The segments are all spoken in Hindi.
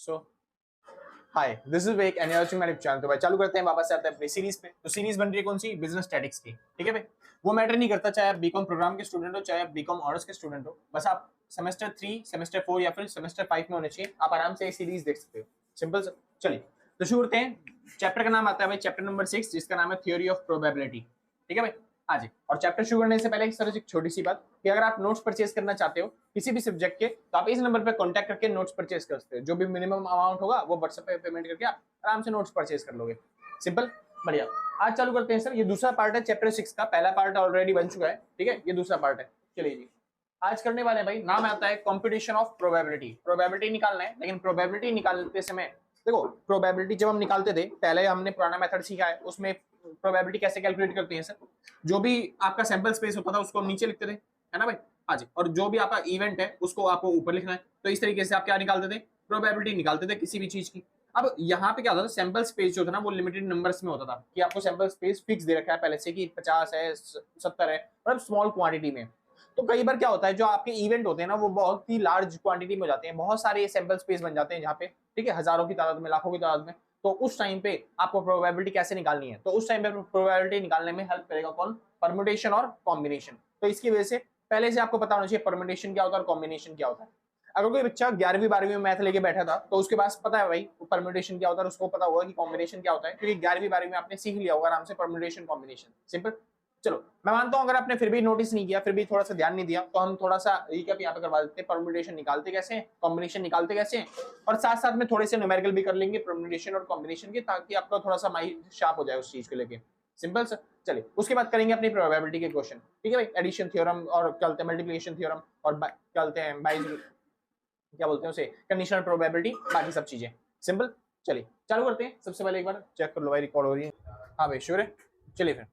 So hi, this is Vivek and you are watching my channel. तो भाई चालू करते हैं, वापस से आते हैं अपनी सीरीज पे। तो सीरीज बन रही है कौन सी? बिजनेस स्टैटिक्स की। ठीक है भाई, वो मैटर नहीं करता चाहे आप बीकॉम प्रोग्राम के स्टूडेंट हो चाहे आप बीकॉम ऑनर्स के स्टूडेंट हो, बस आप सेमेस्टर 3, सेमेस्टर 4 या फिर सेमेस्टर 5 में होने चाहिए। आप आराम से ये सीरीज देख सकते हो। सिंपल सा। चलिए तो शुरू करते हैं। चैप्टर का नाम आता है भाई चैप्टर नंबर 6, जिसका नाम है थ्योरी ऑफ प्रोबेबिलिटी। ठीक है भाई, हाँ जी। और चैप्टर शुरू करने से पहले एक सर एक छोटी सी बात कि अगर आप नोट्स परचेज करना चाहते हो किसी भी सब्जेक्ट के, तो आप इस नंबर पे कांटेक्ट करके नोट्स परचेज कर सकते हो। जो भी मिनिमम अमाउंट होगा वो व्हाट्सएप पे पेमेंट करके आप आराम से नोट्स परचेज कर लोगे। सिंपल, बढ़िया। आज चालू करते हैं सर। ये दूसरा पार्ट है चैप्टर 6 का। पहला पार्ट ऑलरेडी बन चुका है, ठीक है, ये दूसरा पार्ट है। चलिए जी, आज करने वाले हैं भाई, नाम आता है कंपटीशन ऑफ प्रोबेबिलिटी। प्रोबेबिलिटी निकालना है, लेकिन प्रोबेबिलिटी निकालते समय देखो, प्रोबेबिलिटी जब हम निकालते थे पहले हमने पुराना मेथड सीखा है, उसमें प्रोबेबिलिटी कैसे कैलकुलेट करते हैं सर। जो भी आपका सैंपल स्पेस होता था उसको हम नीचे लिखते थे, है ना भाई। हाँ जी। और जो भी आपका इवेंट है उसको आपको ऊपर लिखना है। तो इस तरीके से आप क्या निकालते थे? प्रोबेबिलिटी निकालते थे किसी भी चीज की। अब यहाँ पे क्या होता था, सैंपल स्पेस जो था ना वो लिमिटेड नंबर्स में होता था कि आपको सैंपल स्पेस फिक्स दे रखा है पहले से कि 50 है, 70 है, मतलब स्मॉल क्वांटिटी में। तो कई बार क्या होता है, जो आपके इवेंट होते हैं ना वो बहुत ही लार्ज क्वांटिटी में हो जाते हैं, बहुत सारे सैंपल स्पेस बन जाते हैं जहाँ पे, ठीक है, हजारों की तादाद में, लाखों की तादाद में। तो उस टाइम पे आपको प्रोबेबिलिटी कैसे निकालनी है? तो उस टाइम पे प्रोबेबिलिटी निकालने में हेल्प करेगा कौन? परम्यूटेशन और कॉम्बिनेशन। तो इसकी वजह से पहले से आपको पता होना चाहिए परम्यूटेशन क्या होता है और कॉम्बिनेशन क्या होता है। अगर कोई बच्चा 11वीं 12वीं में मैथ लेके बैठा था तो उसके पास पता है भाई परम्यूटेशन क्या होता है, उसको पता होगा कि कॉम्बिनेशन क्या होता है, क्योंकि 11वीं 12वीं में आपने सीख लिया होगा आराम से परम्यूटेशन कॉम्बिनेशन। सिंपल। चलो, मैं मानता हूं अगर आपने फिर भी नोटिस नहीं किया, फिर भी थोड़ा सा ध्यान नहीं दिया, तो हम थोड़ा सा रिकैप यहाँ पे करवा देते हैं। परम्यूटेशन निकालते कैसे हैं, कॉम्बिनेशन निकालते कैसे हैं, और साथ साथ में थोड़े से न्यूमेरिकल भी कर लेंगे परम्यूटेशन और कॉम्बिनेशन के, ताकि आपका थोड़ा सा माइंड शार्प हो जाए उस चीज को लेके। Simple sir. चलिए उसके बाद करेंगे अपनी प्रोबेबिलिटी के क्वेश्चन। ठीक है भाई, एडिशन थ्योरम और क्या बोलते हैं मल्टीप्लिकेशन थ्योरम, और क्या बोलते हैं क्या बोलते हैं उसे, कंडीशनल प्रोबेबिलिटी, बाकी सब चीजें। सिंपल। चलिए चालू करते हैं। सबसे पहले एक बार चेक कर लो भाई, रिकॉर्ड हो रही है? हाँ भाई, श्योर है। चलिए फिर।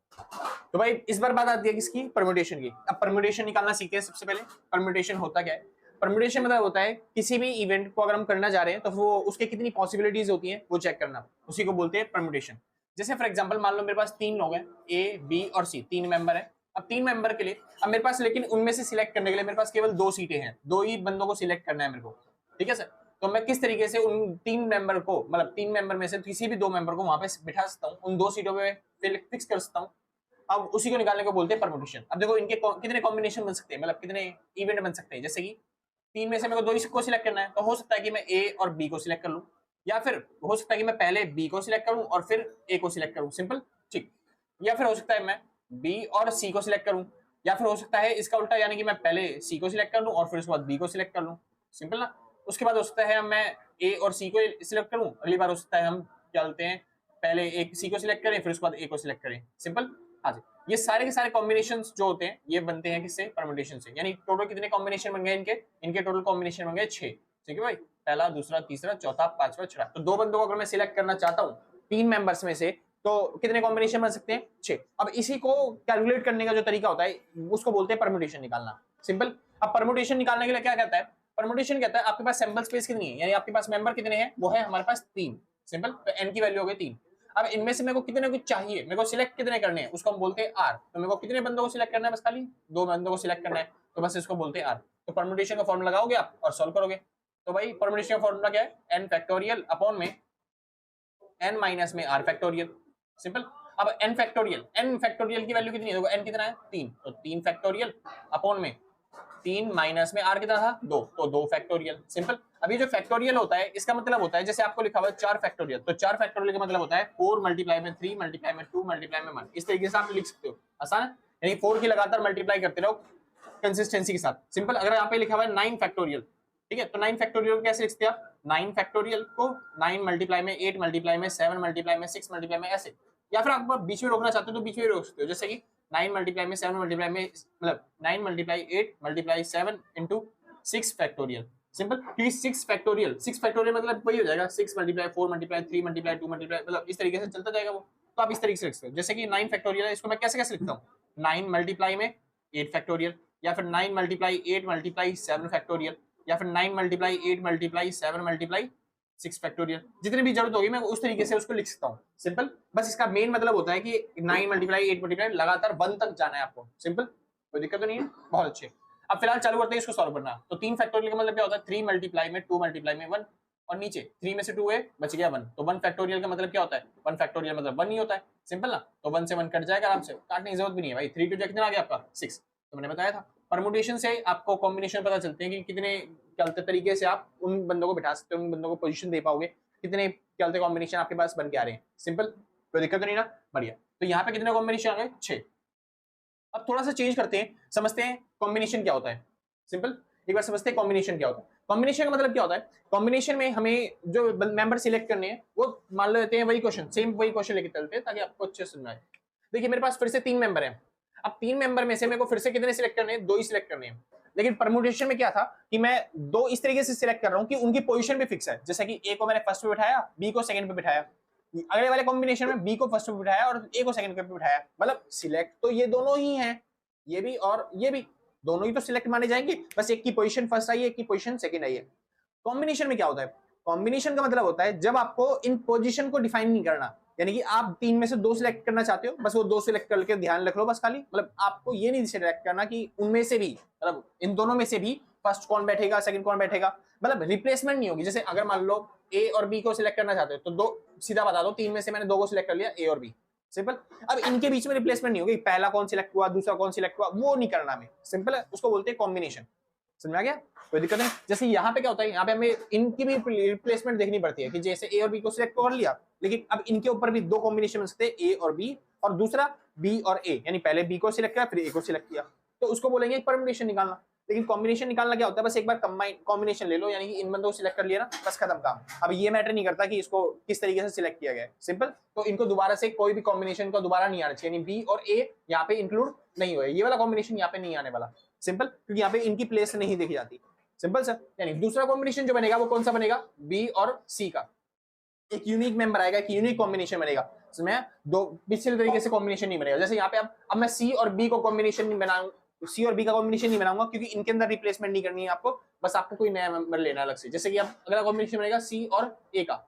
तो भाई इस बार बात आती है किसकी? परम्यूटेशन की। अब परम्यूटेशन निकालना सीखते हैं। सबसे पहले परम्यूटेशन होता क्या है? परम्यूटेशन मतलब होता है किसी भी इवेंट को अगर हम करना जा रहे हैं तो वो उसके कितनी पॉसिबिलिटीज होती हैं वो चेक करना, उसी को बोलते हैं परम्यूटेशन। जैसे फॉर एग्जांपल मान लो मेरे पास 3 लोग हैं, ए बी और सी, 3 मेंबर है। अब 3 मेंबर के लिए अब मेरे पास, लेकिन उनमें से सिलेक्ट करने के लिए मेरे पास केवल 2 सीटें हैं, 2 ही बंदों को सिलेक्ट करना है मेरे को। ठीक है सर। तो मैं किस तरीके से उन 3 मेंबर को, मतलब 3 मेंबर में से किसी भी 2 मेंबर को वहां पे बिठा सकता हूँ, उन 2 सीटों पे फिक्स कर सकता हूँ। अब उसी को निकालने को बोलते हैं परम्यूटेशन। अब देखो इनके कितने कॉम्बिनेशन बन सकते हैं, मतलब कितने इवेंट बन सकते हैं। जैसे कि 3 में से मेरे को 2 ही को सिलेक्ट करना है, तो हो सकता है कि मैं ए और बी को सिलेक्ट कर लूं, या फिर हो सकता है कि मैं पहले बी को सिलेक्ट करूं और फिर ए को सिलेक्ट करूं। सिंपल, ठीक। या फिर हो सकता है मैं बी और सी को सिलेक्ट करूं, या फिर हो सकता है इसका उल्टा, यानी कि मैं पहले सी को सिलेक्ट कर लूं और फिर उसके बाद बी को सिलेक्ट कर लूं। सिंपल ना। उसके बाद हो सकता है मैं ए और सी को सिलेक्ट करूं, अगली बार हो सकता है हम क्या बोलते हैं, पहले एक सी को सिलेक्ट करें फिर उसके बाद ए को सिलेक्ट करें। सिंपल। हाँ जी। ये सारे के सारे कॉम्बिनेशन जो होते हैं ये बनते हैं किससे? परम्यूटेशन से। यानी टोटल कितने कॉम्बिनेशन बन गए इनके टोटल कॉम्बिनेशन बन गए 6। ठीक है भाई, पहला, दूसरा, तीसरा, चौथा, पांचवा, छठा। तो 2 बंदों को अगर मैं सिलेक्ट करना चाहता हूँ 3 मेंबर्स में से, तो कितने कॉम्बिनेशन बन सकते हैं? 6। अब इसी को कैलकुलेट करने का जो तरीका होता है उसको बोलते हैं परम्यूटेशन निकालना। सिंपल। अब परम्यूटेशन निकालने के लिए क्या कहता है? परम्यूटेशन कहता है आपके पास सैंपल स्पेस कितनी है, यानी आपके पास मेंबर कितने हैं, वो है हमारे पास 3। सिंपल। तो एन की वैल्यू हो गई 3। अब इनमें से मेरे को कितने कुछ चाहिए, मेरे को सिलेक्ट कितने करने हैं, उसको हम बोलते हैं आर। तो मेरे को कितने बंदों को सिलेक्ट करना है? बस खाली 2 बंदों को सिलेक्ट करना है, तो बस इसको बोलते हैं आर। तो परम्यूटेशन का फॉर्मूला लगाओगे आप और सॉल्व करोगे। तो भाई परम्यूटेशन का फॉर्मूला क्या है? एन फैक्टोरियल अपॉन में एन माइनस में आर फैक्टोरियल। सिंपल। अब एन फैक्टोरियल की वैल्यू कितनी है? देखो एन कितना है? 3, तो 3 फैक्टोरियल अपॉन में 3 माइनस में आर कितना था? 2, तो 2 फैक्टोरियल। सिंपल। अभी जो फैक्टोरियल होता है इसका मतलब होता है, जैसे आपको लिखा हुआ है 4 फैक्टोरियल, तो 4 फैक्टोरियल का मतलब होता है 4 मल्टीप्लाई में 3 मल्टीप्लाई में 2 मल्टीप्लाई में 1। इस तरीके से आप लिख सकते हो, आसान है। यानी 4 की लगातार मल्टीप्लाई करते रहो कंसिस्टेंसी के साथ। सिंपल। अगर यहाँ पे लिखा हुआ है 9 फैक्टोरियल, ठीक है, तो 9 फैक्टोरियल को कैसे लिखते हैं आप? 9 फैक्टोरियल को 9 मल्टीप्लाई में 8 मल्टीप्लाई में 7 मल्टीप्लाई में 6 मल्टीप्लाई में, ऐसे। या फिर आप बीच में रोकना चाहते हो तो बीच में रोक सकते हो, जैसे कि 9 मल्टीप्लाई में 7 मल्टीप्लाई में, मतलब 9 multiply 8 multiply 7 into 6 factorial. Simple. क्योंकि 6 फैक्टोरियल मतलब वही हो जाएगा 6 मल्टीप्लाई 4 मल्टीप्लाई 3 मल्टीप्लाई 2 मल्टीप्लाई, मतलब इस तरीके से चलता जाएगा वो। तो आप इस तरीके से लिख सकते हो, जैसे कि 9 फैक्टोरियल है, इसको मैं कैसे कैसे लिखता हूँ? 9 मल्टीप्लाई में 8 फैक्टोरियल, या फिर 9 मल्टीप्लाई 8 मल्टीप्लाई 7 फैक्टोरियल, या फिर 9 मल्टीप्लाई 8 मल्टीप्लाई 7 मल्टीप्लाई 6 फैक्टोरियल। जितनी भी जरूरत होगी मैं उस तरीके से उसको लिख सकता हूँ। सिंपल। बस इसका मेन मतलब होता है कि 9 मल्टीप्लाई 8 मल्टीप्लाई लगातार 1 तक जाना है आपको। सिंपल, कोई दिक्कत तो नहीं है, बहुत अच्छे। अब फिलहाल चालू करते हैं इसको सॉल्व करना। तो 3 फैक्टोरियल का मतलब क्या होता है? 3 मल्टीप्लाई में 2 मल्टीप्लाई में 1, और नीचे 3 में से 2 है, बच गया 1। तो 1 फैक्टोरियल का मतलब क्या होता है? 1 फैक्टोरियल मतलब 1 ही होता है, सिंपल ना। तो 1 से 1 कट जाएगा आराम से, काटने की जरूरत भी नहीं है भाई। 3 टू कितना आ गया आपका 6, तो मैंने बताया था। परमुटेशन से आपको कॉम्बिनेशन पता चलते हैं कि कितने क्या तरीके से आप उन बंदों को बिठा सकते हो, उन बंदों को पोजीशन दे पाओगे, कितने क्या कॉम्बिनेशन आपके पास बन के आ रहे हैं। सिंपल, कोई दिक्कत तो नहीं ना, बढ़िया। तो यहाँ पे कितने कॉम्बिनेशन आ गए? 6। अब थोड़ा सा चेंज करते हैं, समझते हैं कॉम्बिनेशन क्या होता है। सिंपल, एक बार समझते हैं कॉम्बिनेशन क्या होता है। कॉम्बिनेशन का मतलब क्या होता है? कॉम्बिनेशन में हमें जो मेंबर सिलेक्ट करने हैं वो मान लेते हैं वही क्वेश्चन, सेम वही क्वेश्चन लेके चलते हैं ताकि आपको अच्छे से समझ आए। देखिए मेरे पास फिर से 3 मेंबर हैं। अब 3 मेंबर में से मेरे को फिर से कितने सिलेक्ट करने हैं? 2 ही सिलेक्ट करने हैं। लेकिन परमुटेशन में क्या था कि मैं 2 इस तरीके से सिलेक्ट कर रहा हूं कि उनकी पोजीशन भी फिक्स है। जैसे कि ए को मैंने फर्स्ट पे बिठाया, बी को सेकंड पे बिठाया। अगले वाले कॉम्बिनेशन में बी को फर्स्ट पे बिठाया और ए को सेकंड पे बिठाया। मतलब सिलेक्ट तो ये दोनों ही हैं, ये भी और ये भी, दोनों ही तो सिलेक्ट माने जाएंगे, बस एक की पोजीशन फर्स्ट आई है, एक की पोजीशन सेकंड आई है। कॉम्बिनेशन में क्या होता है? कॉम्बिनेशन का मतलब होता है जब आपको इन पोजीशन को डिफाइन नहीं करना, यानी कि आप 3 में से 2 सिलेक्ट करना चाहते हो, बस वो 2 सिलेक्ट करके ध्यान रख लो बस खाली। मतलब आपको ये नहीं सिलेक्ट करना कि उनमें से भी, मतलब इन दोनों में से भी फर्स्ट कौन बैठेगा, सेकंड कौन बैठेगा, मतलब रिप्लेसमेंट नहीं होगी। जैसे अगर मान लो ए और बी को सिलेक्ट करना चाहते हो तो 2 सीधा बता दो, 3 में से मैंने 2 को सिलेक्ट कर लिया, ए और बी, सिंपल। अब इनके बीच में रिप्लेसमेंट नहीं होगी, पहला कौन सिलेक्ट हुआ, दूसरा कौन सिलेक्ट हुआ, वो नहीं करना हमें, सिंपल है। उसको बोलते हैं कॉम्बिनेशन। समझ आ गया? कोई दिक्कत नहीं। जैसे यहाँ पे क्या होता है, यहाँ पे हमें इनकी भी रिप्लेसमेंट देखनी पड़ती है कि जैसे ए और बी को सिलेक्ट कर लिया, लेकिन अब इनके ऊपर भी 2 कॉम्बिनेशन बन सकते हैं, ए और बी, और दूसरा बी और ए, यानी पहले बी को सिलेक्ट किया फिर ए को सिलेक्ट किया, तो उसको बोलेंगे परम्यूटेशन निकालना। लेकिन कॉम्बिनेशन निकालना क्या होता है? बस एक बार कंबाइन कॉम्बिनेशन ले लो, यानी कि इन बंदों को सिलेक्ट कर लिया ना, बस खत्म काम। अब ये मैटर नहीं करता कि इसको किस तरीके से सिलेक्ट किया गया है, सिंपल। तो इनको दोबारा से कोई भी कॉम्बिनेशन को दोबारा नहीं आना चाहिए, यानी बी और ए यहाँ पे इंक्लूड नहीं हुए, ये वाला कॉम्बिनेशन यहाँ पे नहीं आने वाला, सिंपल, क्योंकि यहाँ पे इनकी प्लेस नहीं देखी जाती, सिंपल सर। यानी दूसरा कॉम्बिनेशन जो बनेगा वो कौन सा बनेगा? बी और सी का एक यूनिक मेंबर आएगा, एक यूनिक कॉम्बिनेशन बनेगा, इसमें दो पिछले तरीके से कॉम्बिनेशन नहीं बनेगा। जैसे यहाँ पे अब मैं सी और बी को कॉम्बिनेशन नहीं बनाऊंगा, सी और बी का कॉम्बिनेशन नहीं बनाऊंगा क्योंकि इनके अंदर रिप्लेसमेंट नहीं करनी है आपको, बस आपको कोई नया मेंबर लेना अलग से। जैसे कि अब अगला कॉम्बिनेशन बनेगा सी और ए का,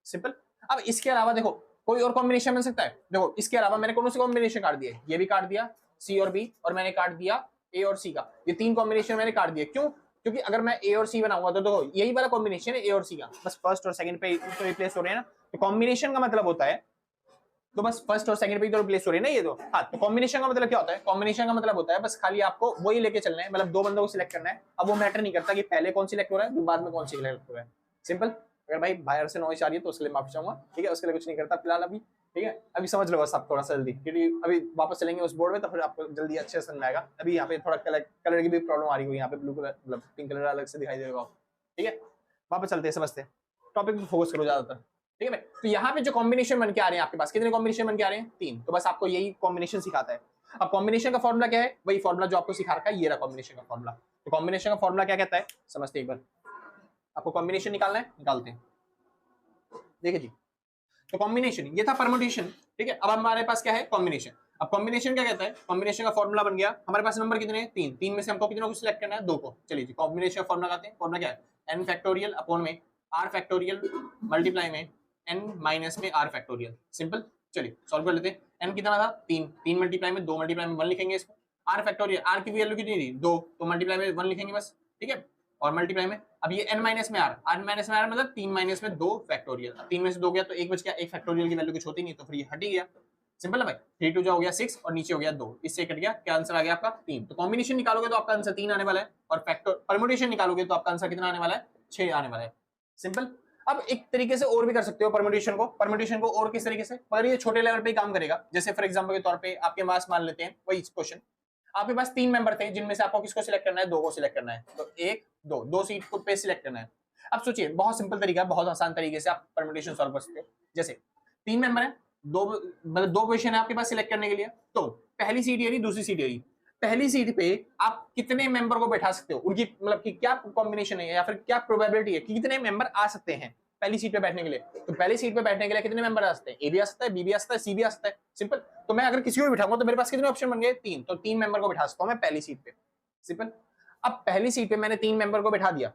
सिंपल। अब इसके अलावा देखो कोई और कॉम्बिनेशन बन सकता है। देखो इसके अलावा मैंने कौन से कॉम्बिनेशन काट दिए? ये भी काट दिया, सी और बी, और मैंने काट दिया ए और सी का। ये 3 कॉम्बिनेशन मैंने काट दिए, क्यों? क्योंकि अगर मैं ए और सी बनाऊंगा तो देखो यही वाला कॉम्बिनेशन है ए और सी का, बस फर्स्ट और सेकंड पे तो रिप्लेस हो रहे हैं ना। तो कॉम्बिनेशन का मतलब होता है तो बस फर्स्ट और सेकंड पे तो रिप्लेस हो रहे हैं ना ये तो। हाँ, तो कॉम्बिनेशन का मतलब क्या होता है? कॉम्बिनेशन का मतलब होता है बस खाली आपको वही लेके चलना है, मतलब 2 बंदों को सिलेक्ट करना है। अब वो मैटर नहीं करता कि पहले कौन सिलेक्ट हो रहा है, बाद में कौन सिलेक्ट हो रहा है, सिंपल। अगर भाई बाहर से नॉइस आ रही है तो उसके लिए माफी चाहूंगा, ठीक है, उसके लिए कुछ नहीं करता फिलहाल अभी, ठीक है। अभी समझ लो बस आप थोड़ा सा जल्दी, क्योंकि अभी वापस चलेंगे उस बोर्ड में तो फिर आपको जल्दी अच्छे से समझ आएगा। अभी यहाँ पे थोड़ा कलर की भी प्रॉब्लम आ रही है, यहाँ पे ब्लू कलर मतलब पिंक कलर अलग से दिखाई देगा, ठीक है। वापस चलते हैं, समझते हैं, टॉपिक पे फोकस करो ज्यादातर, ठीक है। तो यहाँ पे जो कॉम्बिनेशन बन के आ रहे हैं आपके पास, कितने कॉम्बिनेशन बन के आ रहे हैं? 3। तो बस आपको यही कॉम्बिनेशन सिखाता है। अब कॉम्बिनेशन का फॉर्मूला क्या है? वही फॉर्मूला जो आपको सिखा रखा है, ये रहा कॉम्बिनेशन का फॉर्मूला। तो कॉम्बिनेशन का फॉर्मूला क्या कहता है समझते हैं एक बार। आपको कॉम्बिनेशन निकालना है, निकालते हैं, देखिए जी। तो कॉम्बिनेशन ये था परमुटेशन, ठीक है। अब हमारे पास क्या है? कॉम्बिनेशन। अब कॉम्बिनेशन क्या कहता है? कॉम्बिनेशन का फॉर्मूला बन गया हमारे पास, नंबर कितने हैं? 3। 3 में से हमको कितनों को सिलेक्ट करना है? 2 को। चलिए जी, कॉम्बिनेशन का फॉर्मूला लगाते हैं। फॉर्मूला क्या है? n फैक्टोरियल अपॉन में r फैक्टोरियल मल्टीप्लाई में n माइनस में r फैक्टोरियल, सिंपल। चलिए सॉल्व कर लेते हैं। n कितना था? 3। 3 मल्टीप्लाई में 2 मल्टीप्लाई में 1 लिखेंगे इसको। r फैक्टोरियल, r की वैल्यू कितनी थी? 2, तो मल्टीप्लाई में 1 लिखेंगे बस, ठीक है। और मल्टीप्लाई में अब ये n माइनस में r, r माइनस में r मतलब 3 माइनस में 2 फैक्टोरियल। 3 में से 2 गया तो 1 बच गया, 1 फैक्टोरियल की वैल्यू कुछ होती नहीं तो फिर ये हट ही गया, सिंपल है भाई। 3 2 जो हो गया 6 और नीचे हो गया 2, इससे कट गया, क्या आंसर आ गया आपका? 3। तो कॉम्बिनेशन निकालोगे तो आपका आंसर 3 आने वाला है, और फैक्टर परमुटेशन निकालोगे तो आपका आंसर कितना आने वाला है? 6 आने वाला है, सिंपल। अब एक तरीके से और भी कर सकते हो परमुटेशन को। परमुटेशन को और किस तरीके से? मगर ये छोटे लेवल पे काम करेगा। जैसे फॉर एग्जांपल के तौर पे आपके पास मान लेते हैं वही क्वेश्चन, आपके पास 3 मेंबर थे जिनमें से आपको किसको सिलेक्ट करना है? 2 को सिलेक्ट करना है। तो 1 2 2 सीट को पे सिलेक्ट करना है। अब सोचिए, बहुत सिंपल तरीका है, बहुत आसान तरीके से आप परमुटेशन सॉल्व कर सकते हो। जैसे 3 मेंबर है, 2 मतलब 2 पोजीशन है आपके पास सिलेक्ट करने के लिए, तो पहली सीट ये रही, दूसरी सीट ये रही। पहली सीट पे आप कितने मेंबर को बैठा सकते हो, उनकी मतलब कि क्या कॉम्बिनेशन है या फिर क्या प्रोबेबिलिटी है कि कितने मेंबर आ सकते हैं पहली सीट पे बैठने के लिए। तो पहली सीट पे बैठने के लिए कितने मेंबर आ सकते हैं? ए भी आ सकता है, बी भी आ सकता है, सी भी आ सकता है, सिंपल। तो मैं अगर किसी को भी बिठाऊंगा तो मेरे पास कितने ऑप्शन बन गए? 3। तो 3 मेंबर को बिठा सकता हूं मैं पहली सीट पे, सिंपल। अब पहली सीट पे मैंने 3 मेंबर को बिठा दिया,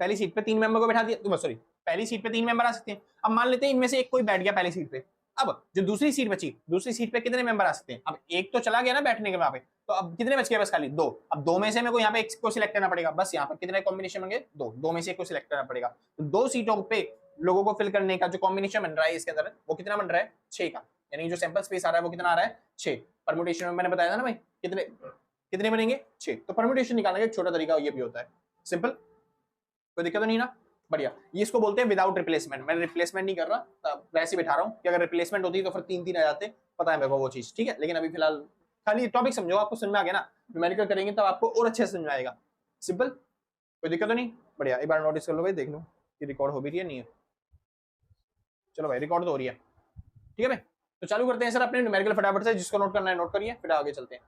पहली सीट पे 3 मेंबर को बिठा दिया, सॉरी पहली सीट पे 3 मेंबर आ सकते हैं। अब मान लेते हैं इनमें से एक कोई बैठ गया पहली सीट पे, अब जो दूसरी सीट बची, दूसरी सीट पे कितने मेंबर आ सकते हैं? अब एक तो चला गया ना बैठने के वहां पे, तो अब कितने बच गए बस खाली 2। अब 2 में से मेरे को यहाँ पे एक को सिलेक्ट करना पड़ेगा, बस यहाँ पर कितने कॉम्बिनेशन बन गए 2 में से एक को सिलेक्ट करना पड़ेगा। तो 2 सीटों पे लोगों को फिल करने का जो कॉम्बिनेशन बन रहा है इसके अंदर वो कितना बन रहा है 6 का, यानी जो सैंपल स्पेस आ रहा है वो कितना आ रहा है 6। परम्यूटेशन में मैंने बताया था ना भाई कितने कितने बनेंगे 6। तो परम्यूटेशन निकालने का एक छोटा तरीका ये भी होता है, सिंपल, कोई दिक्कत तो नहीं ना, बढ़िया। ये इसको बोलते हैं विदाउट रिप्लेसमेंट। मैं रिप्लेसमेंट नहीं कर रहा, वैसे बैठा रहा हूँ कि अगर रिप्लेसमेंट होती तो फिर 3 आ जाते, पता है मेरे को वो चीज, ठीक है। लेकिन अभी फिलहाल खाली टॉपिक समझो, आपको समझ में आ गया ना, न्यूमेरिकल करेंगे तब आपको और अच्छे से समझ में आएगा, सिंपल, कोई दिक्कत तो नहीं, बढ़िया। एक बार नोटिस कर लो भाई, देख लो कि रिकॉर्ड हो भी रही है नहीं है। चलो भाई रिकॉर्ड तो हो रही है, ठीक है भाई। तो चालू करते हैं सर अपने न्यूमेरिकल फटाफट से, जिसको नोट करना है नोट करिए, फिर आगे चलते हैं।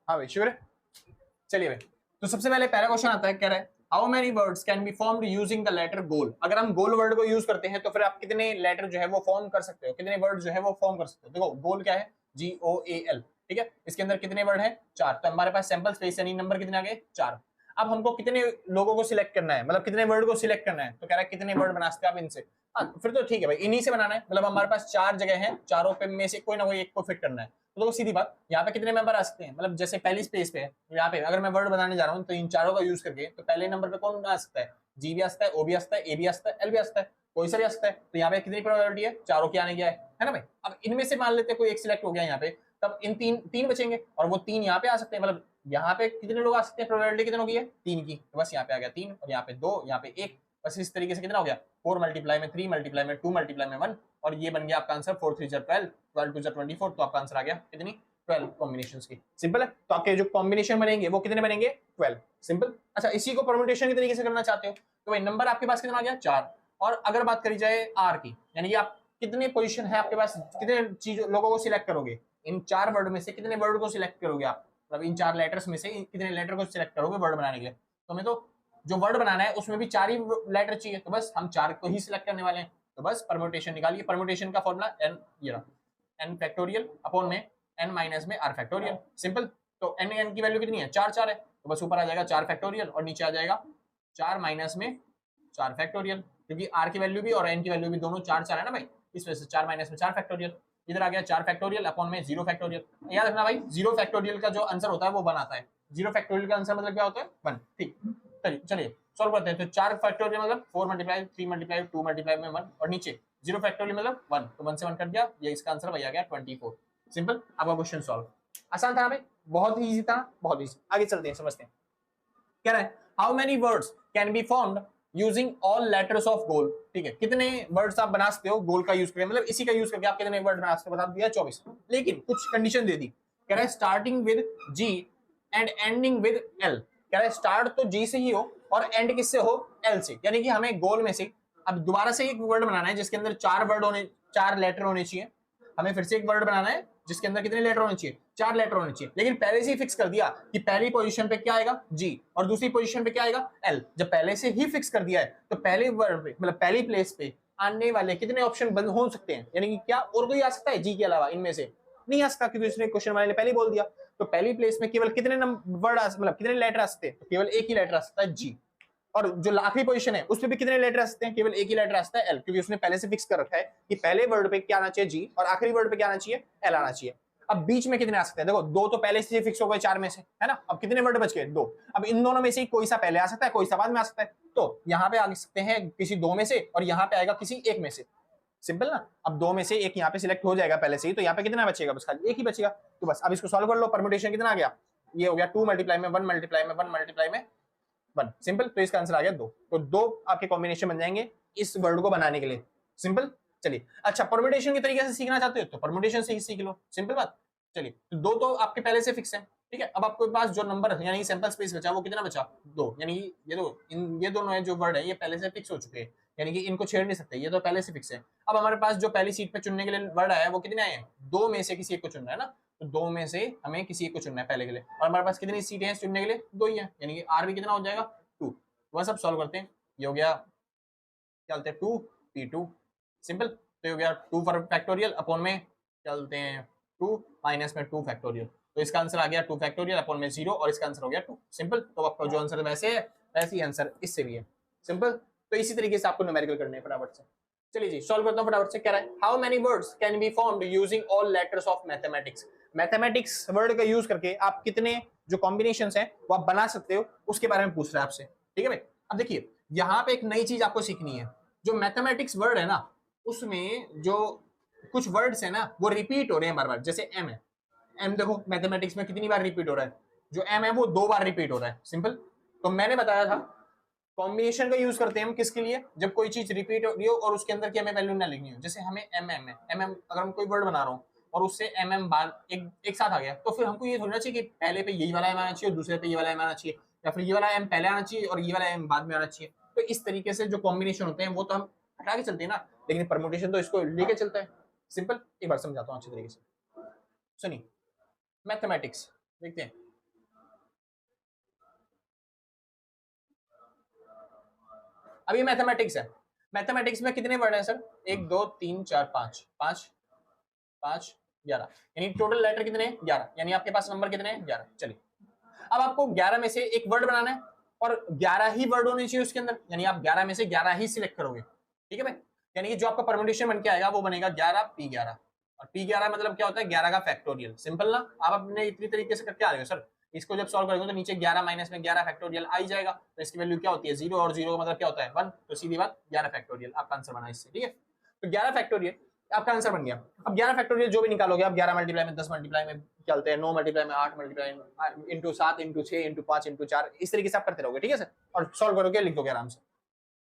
हाँ भाई शुक्र है, चलिए भाई। तो सबसे पहले पहला क्वेश्चन आता है, कह रहा है how many words can be formed using the letter goal. अगर हम गोल वर्ड को यूज करते हैं तो फिर आप कितने लेटर जो है वो फॉर्म कर सकते हो, कितने वर्ड जो है वो फॉर्म कर सकते हो। देखो गोल क्या है, GOAL, ठीक है। इसके अंदर कितने वर्ड है 4, तो हमारे पास सैंपल स्पेस यानी नंबर कितने आ गए 4। अब हमको कितने लोगों को सिलेक्ट करना है, मतलब कितने वर्ड को सिलेक्ट करना है, तो कह रहा है कितने वर्ड बना सकते हैं आप इनसे। हाँ फिर तो ठीक है भाई, इन्हीं से बनाना है, मतलब हमारे पास 4 जगह है, चारों पे में से कोई ना कोई एक को फिट करना है। तो देखो सीधी बात, यहाँ पे कितने मेंबर आ सकते हैं, मतलब जैसे पहली स्पेस पे है, यहाँ पे अगर मैं वर्ड बनाने जा रहा हूँ तो इन चारों का यूज करके तो पहले नंबर पे कौन आ सकता है, G भी आ सकता है, O भी आ सकता है, A भी आ सकता है, L भी आ सकता है, कोई सा भी आ सकता है। तो यहाँ पे कितनी प्रोबेबिलिटी है, चारों की आने की है ना भाई। अब इनमें से मान लेते हैं कोई एक सिलेक्ट हो गया यहाँ पे, तब इन तीन बचेंगे और वो 3 यहाँ पे आ सकते हैं, मतलब यहाँ पे कितने लोग आ सकते हैं, प्रोबेबिलिटी कितने की है 3 की, तो बस यहाँ पे आ गया 3 और यहाँ पे 2, यहाँ पे 1, बस इस तरीके से कितना हो गया 4 मल्टीप्लाई में 3 मल्टीप्लाई में 2 मल्टीप्लाई में 1, और ये बन गया आपका आंसर 4 3 12, 12 2 24, तो आपका आंसर आ गया कितनी 12 कॉम्बिनेशंस की, सिंपल है। तो आपके जो कॉम्बिनेशन बनेंगे वो कितने बनेंगे 12, सिंपल। अच्छा इसी को परम्यूटेशन के तरीके से करना चाहते हो तो भाई नंबर आपके पास कितना आ गया 4, और अगर बात करी जाए R की, यानी कि आप कितने पोजीशन है आपके पास, कितने चीज लोगों को सिलेक्ट करोगे, इन 4 वर्ड में से कितने वर्ड को सिलेक्ट करोगे आप, मतलब इन 4 लेटर्स में से कितने लेटर को सिलेक्ट करोगे वर्ड बनाने के लिए। तो हमें तो जो वर्ड बनाना है उसमें भी 4 ही लेटर चाहिए, तो बस हम 4 को ही सिलेक्ट करने वाले हैं। तो बस परम्यूटेशन निकालिए, परम्यूटेशन का फॉर्मूला n, ये रहा n फैक्टोरियल अपॉन में n माइनस में r फैक्टोरियल, सिंपल। तो n की वैल्यू कितनी है 4 4 है, तो बस ऊपर आ जाएगा 4 फैक्टोरियल और नीचे आ जाएगा 4 माइनस में 4 फैक्टोरियल, क्योंकि r की वैल्यू भी और n की वैल्यू भी दोनों 4 4 है ना भाई, इस वजह से 4 माइनस में 4 फैक्टोरियल। इधर आ गया 4 फैक्टोरियल अपॉन में 0 फैक्टोरियल। याद रखना भाई 0 फैक्टोरियल का जो आंसर होता है वो 1 आता है, 0 फैक्टोरियल का आंसर मतलब क्या होता है 1, ठीक। चलिए सॉल्व करते हैं। तो 4 फैक्टोरियल मतलब 4 मल्टीप्लाई 3 मल्टीप्लाई 2 मल्टीप्लाई में 1, और नीचे 0 फैक्टोरियल मतलब 1, तो 1 से 1 कट गया, ये इसका आंसर वही आ गया 24, सिंपल। आपका क्वेश्चन सॉल्व, आसान था ना भाई, बहुत ही इजी था, बहुत इजी। आगे चलते हैं समझते हैं, कह रहा है how many words can be formed using all letters of goal, ठीक है। कितने वर्ड्स आप बना सकते हो गोल का यूज करके, मतलब इसी का यूज करके आप कितने वर्ड बना सकते हो, बता दिया 24, लेकिन कुछ कंडीशन दे दी। कह रहा है starting with G and ending with L, कह रहा है स्टार्ट तो G से ही हो और एंड किससे हो L से, यानी कि हमें गोल में से अब दोबारा से एक वर्ड बनाना है जिसके अंदर 4 लेटर होने चाहिए। हमें फिर से एक वर्ड बनाना है जिसके अंदर कितने लेटर होने चाहिए 4 लेटर होने चाहिए, लेकिन पहले से ही फिक्स कर दिया कि पहली पोजीशन पे क्या आएगा G और दूसरी पोजीशन पे क्या आएगा L। जब पहले से ही फिक्स कर दिया है तो पहले वर्ड पे मतलब पहली प्लेस पे आने वाले कितने ऑप्शन बंद हो सकते हैं, यानी कि क्या और कोई आ सकता है G के अलावा, इनमें से नहीं आ सकता, क्योंकि उसने क्वेश्चन वाले ने पहले बोल दिया। तो पहली प्लेस में केवल कितने वर्ड मतलब कितने लेटर आ सकते हैं, तो केवल एक ही लेटर आ सकता है G, और जो आखिरी पोजीशन है उसमें भी कितने लेटर आ सकते हैं, केवल एक ही लेटर आ सकता है L, क्योंकि उसने पहले से फिक्स कर रखा है कि पहले वर्ड पे क्या आना चाहिए G और आखिरी वर्ड पे क्या आना चाहिए L आना चाहिए। अब बीच में कितने आ सकते हैं, देखो 2 तो पहले से फिक्स हो गए 4 में से, है ना। अब कितने वर्ड बच गए 2, अब इन दोनों में से कोई सा पहले आ सकता है कोई सा बाद में आ सकता है, तो यहाँ पे आ सकते हैं किसी 2 में से और यहाँ पे आएगा किसी एक में से, सिंपल ना। अब 2 में से एक यहाँ पे सिलेक्ट हो जाएगा पहले से ही, तो यहाँ पे कितना बचेगा बस खाली एक ही बचेगा। तो बस अब इसको सॉल्व कर लो, परम्यूटेशन कितना आ गया, ये हो गया 2 मल्टीप्लाई में 1 मल्टीप्लाई में 1 मल्टीप्लाई में 1, सिंपल। तो इसका आंसर आ गया 2, तो 2 आपके कॉम्बिनेशन बन जाएंगे इस वर्ड को बनाने के लिए, सिंपल। चलिए अच्छा परम्यूटेशन के तरीके से सीखना चाहते हो तो परम्यूटेशन से ही सीख लो, सिंपल बात। चलिए तो 2 तो आपके पहले से फिक्स है, ठीक है। अब आपके पास जो नंबर यानी सैंपल स्पेस बचा वो कितना बचा 2, यानी ये दोनों है जो वर्ड है ये पहले से फिक्स हो चुके हैं, यानी कि इनको छेड़ नहीं सकते, ये तो पहले से फिक्स है। अब हमारे पास जो पहली सीट पे चुनने के लिए वर्ड आया है वो कितने आए हैं 2 में से किसी एक को चुनना है ना, तो 2 में से हमें किसी एक को चुनना है पहले के लिए, और हमारे पास कितनी सीटें हैं चुनने के लिए 2 ही है, यानी कि R भी कितना हो जाएगा 2। वह सब सॉल्व करते हैं, ये हो गया क्या बोलते हैं 2p2, सिंपल। तो ये हो गया 2 फैक्टोरियल अपॉन में चलते हैं 2 माइनस में 2 फैक्टोरियल, तो इसका आंसर आ गया 2 फैक्टोरियल अपॉन में 0 और इसका आंसर हो गया 2, सिंपल। तो आपका जो आंसर वैसे है वैसे ही आंसर इससे भी है, सिंपल। तो इसी तरीके से आपको न्यूमेरिकल करने हैं फटाफट से। चलिए जी सॉल्व करता हूं फटाफट से। कह रहा है how many words can be formed using all letters of mathematics, mathematics word का यूज करके आप कितने जो कॉम्बिनेशंस हैं वो आप बना सकते हो, उसके बारे में पूछ रहा है आपसे। ठीक है भाई, अब देखिए यहाँ पे एक नई चीज आपको सीखनी है। जो मैथमेटिक्स वर्ड है ना, उसमें जो कुछ वर्ड्स है ना वो रिपीट हो रहे हैं बार बार। जैसे एम है, एम देखो मैथमेटिक्स में कितनी बार रिपीट हो रहा है, जो एम है वो 2 बार रिपीट हो रहा है, सिंपल। तो मैंने बताया था कॉम्बिनेशन का यूज करते हैं हम किसके लिए, जब कोई चीज रिपीट हो रही हो और उसके अंदर की हमें वैल्यू ना लिखनी हो। जैसे हमें एम एम है, एम एम अगर हम कोई वर्ड बना रहा हूँ और उससे एम एम बाद एक साथ आ गया, तो फिर हमको ये थोड़ा चाहिए कि पहले पे यही वाला एम आना चाहिए और दूसरे पे ये वाला एम आना चाहिए, या फिर ये वाला एम पहले आना चाहिए और ये वाला एम बाद में आना चाहिए। तो इस तरीके से जो कॉम्बिनेशन होते हैं वो तो हम हटा के चलते हैं ना, लेकिन परमुटेशन तो इसको लेके चलता है। सिंपल, एक बार समझाता हूँ अच्छे तरीके से, सुनिए। मैथमेटिक्स देखते हैं, अब ये मैथमेटिक्स है। मैथमेटिक्स में कितने वर्ड हैं सर? 1 2 3 4 5 5 5 11, यानी टोटल लेटर कितने हैं? 11, यानी आपके पास नंबर कितने हैं? 11। चलिए, अब आपको 11 में से एक वर्ड बनाना है और 11 ही वर्ड होने चाहिए उसके अंदर, यानी आप 11 में से 11 ही सिलेक्ट करोगे। ठीक है भाई, यानी कि जो आपका परमुटेशन बन के आएगा वो बनेगा 11 P11। और P11 मतलब क्या होता है? 11 का फैक्टोरियल। सिंपल ना, आप अपने इतनी तरीके से करके आ रहे हो सर। इसको जब सॉल्व करेंगे तो नीचे 11 माइनस में 11 फैक्टोरियल आ ही जाएगा, तो इसकी वैल्यू क्या होती है? 0, और 0 मतलब क्या होता है? 1। तो सीधी बात 11 फैक्टोरियल आपका आंसर बना इससे। ठीक है, तो 11 फैक्टोरियल आपका आंसर बन गया। अब 11 फैक्टोरियल जो भी निकालोगे आप, 11 मल्टीप्लाई में 10 मल्टीप्लाई में चलते हैं, 9 मल्टीप्लाई में 8 multiply into 7 into 6 into 5 into 4, इस तरीके से आप करते रहोगे। ठीक है सर, और सॉल्व करोगे, लिख दोगे आराम से।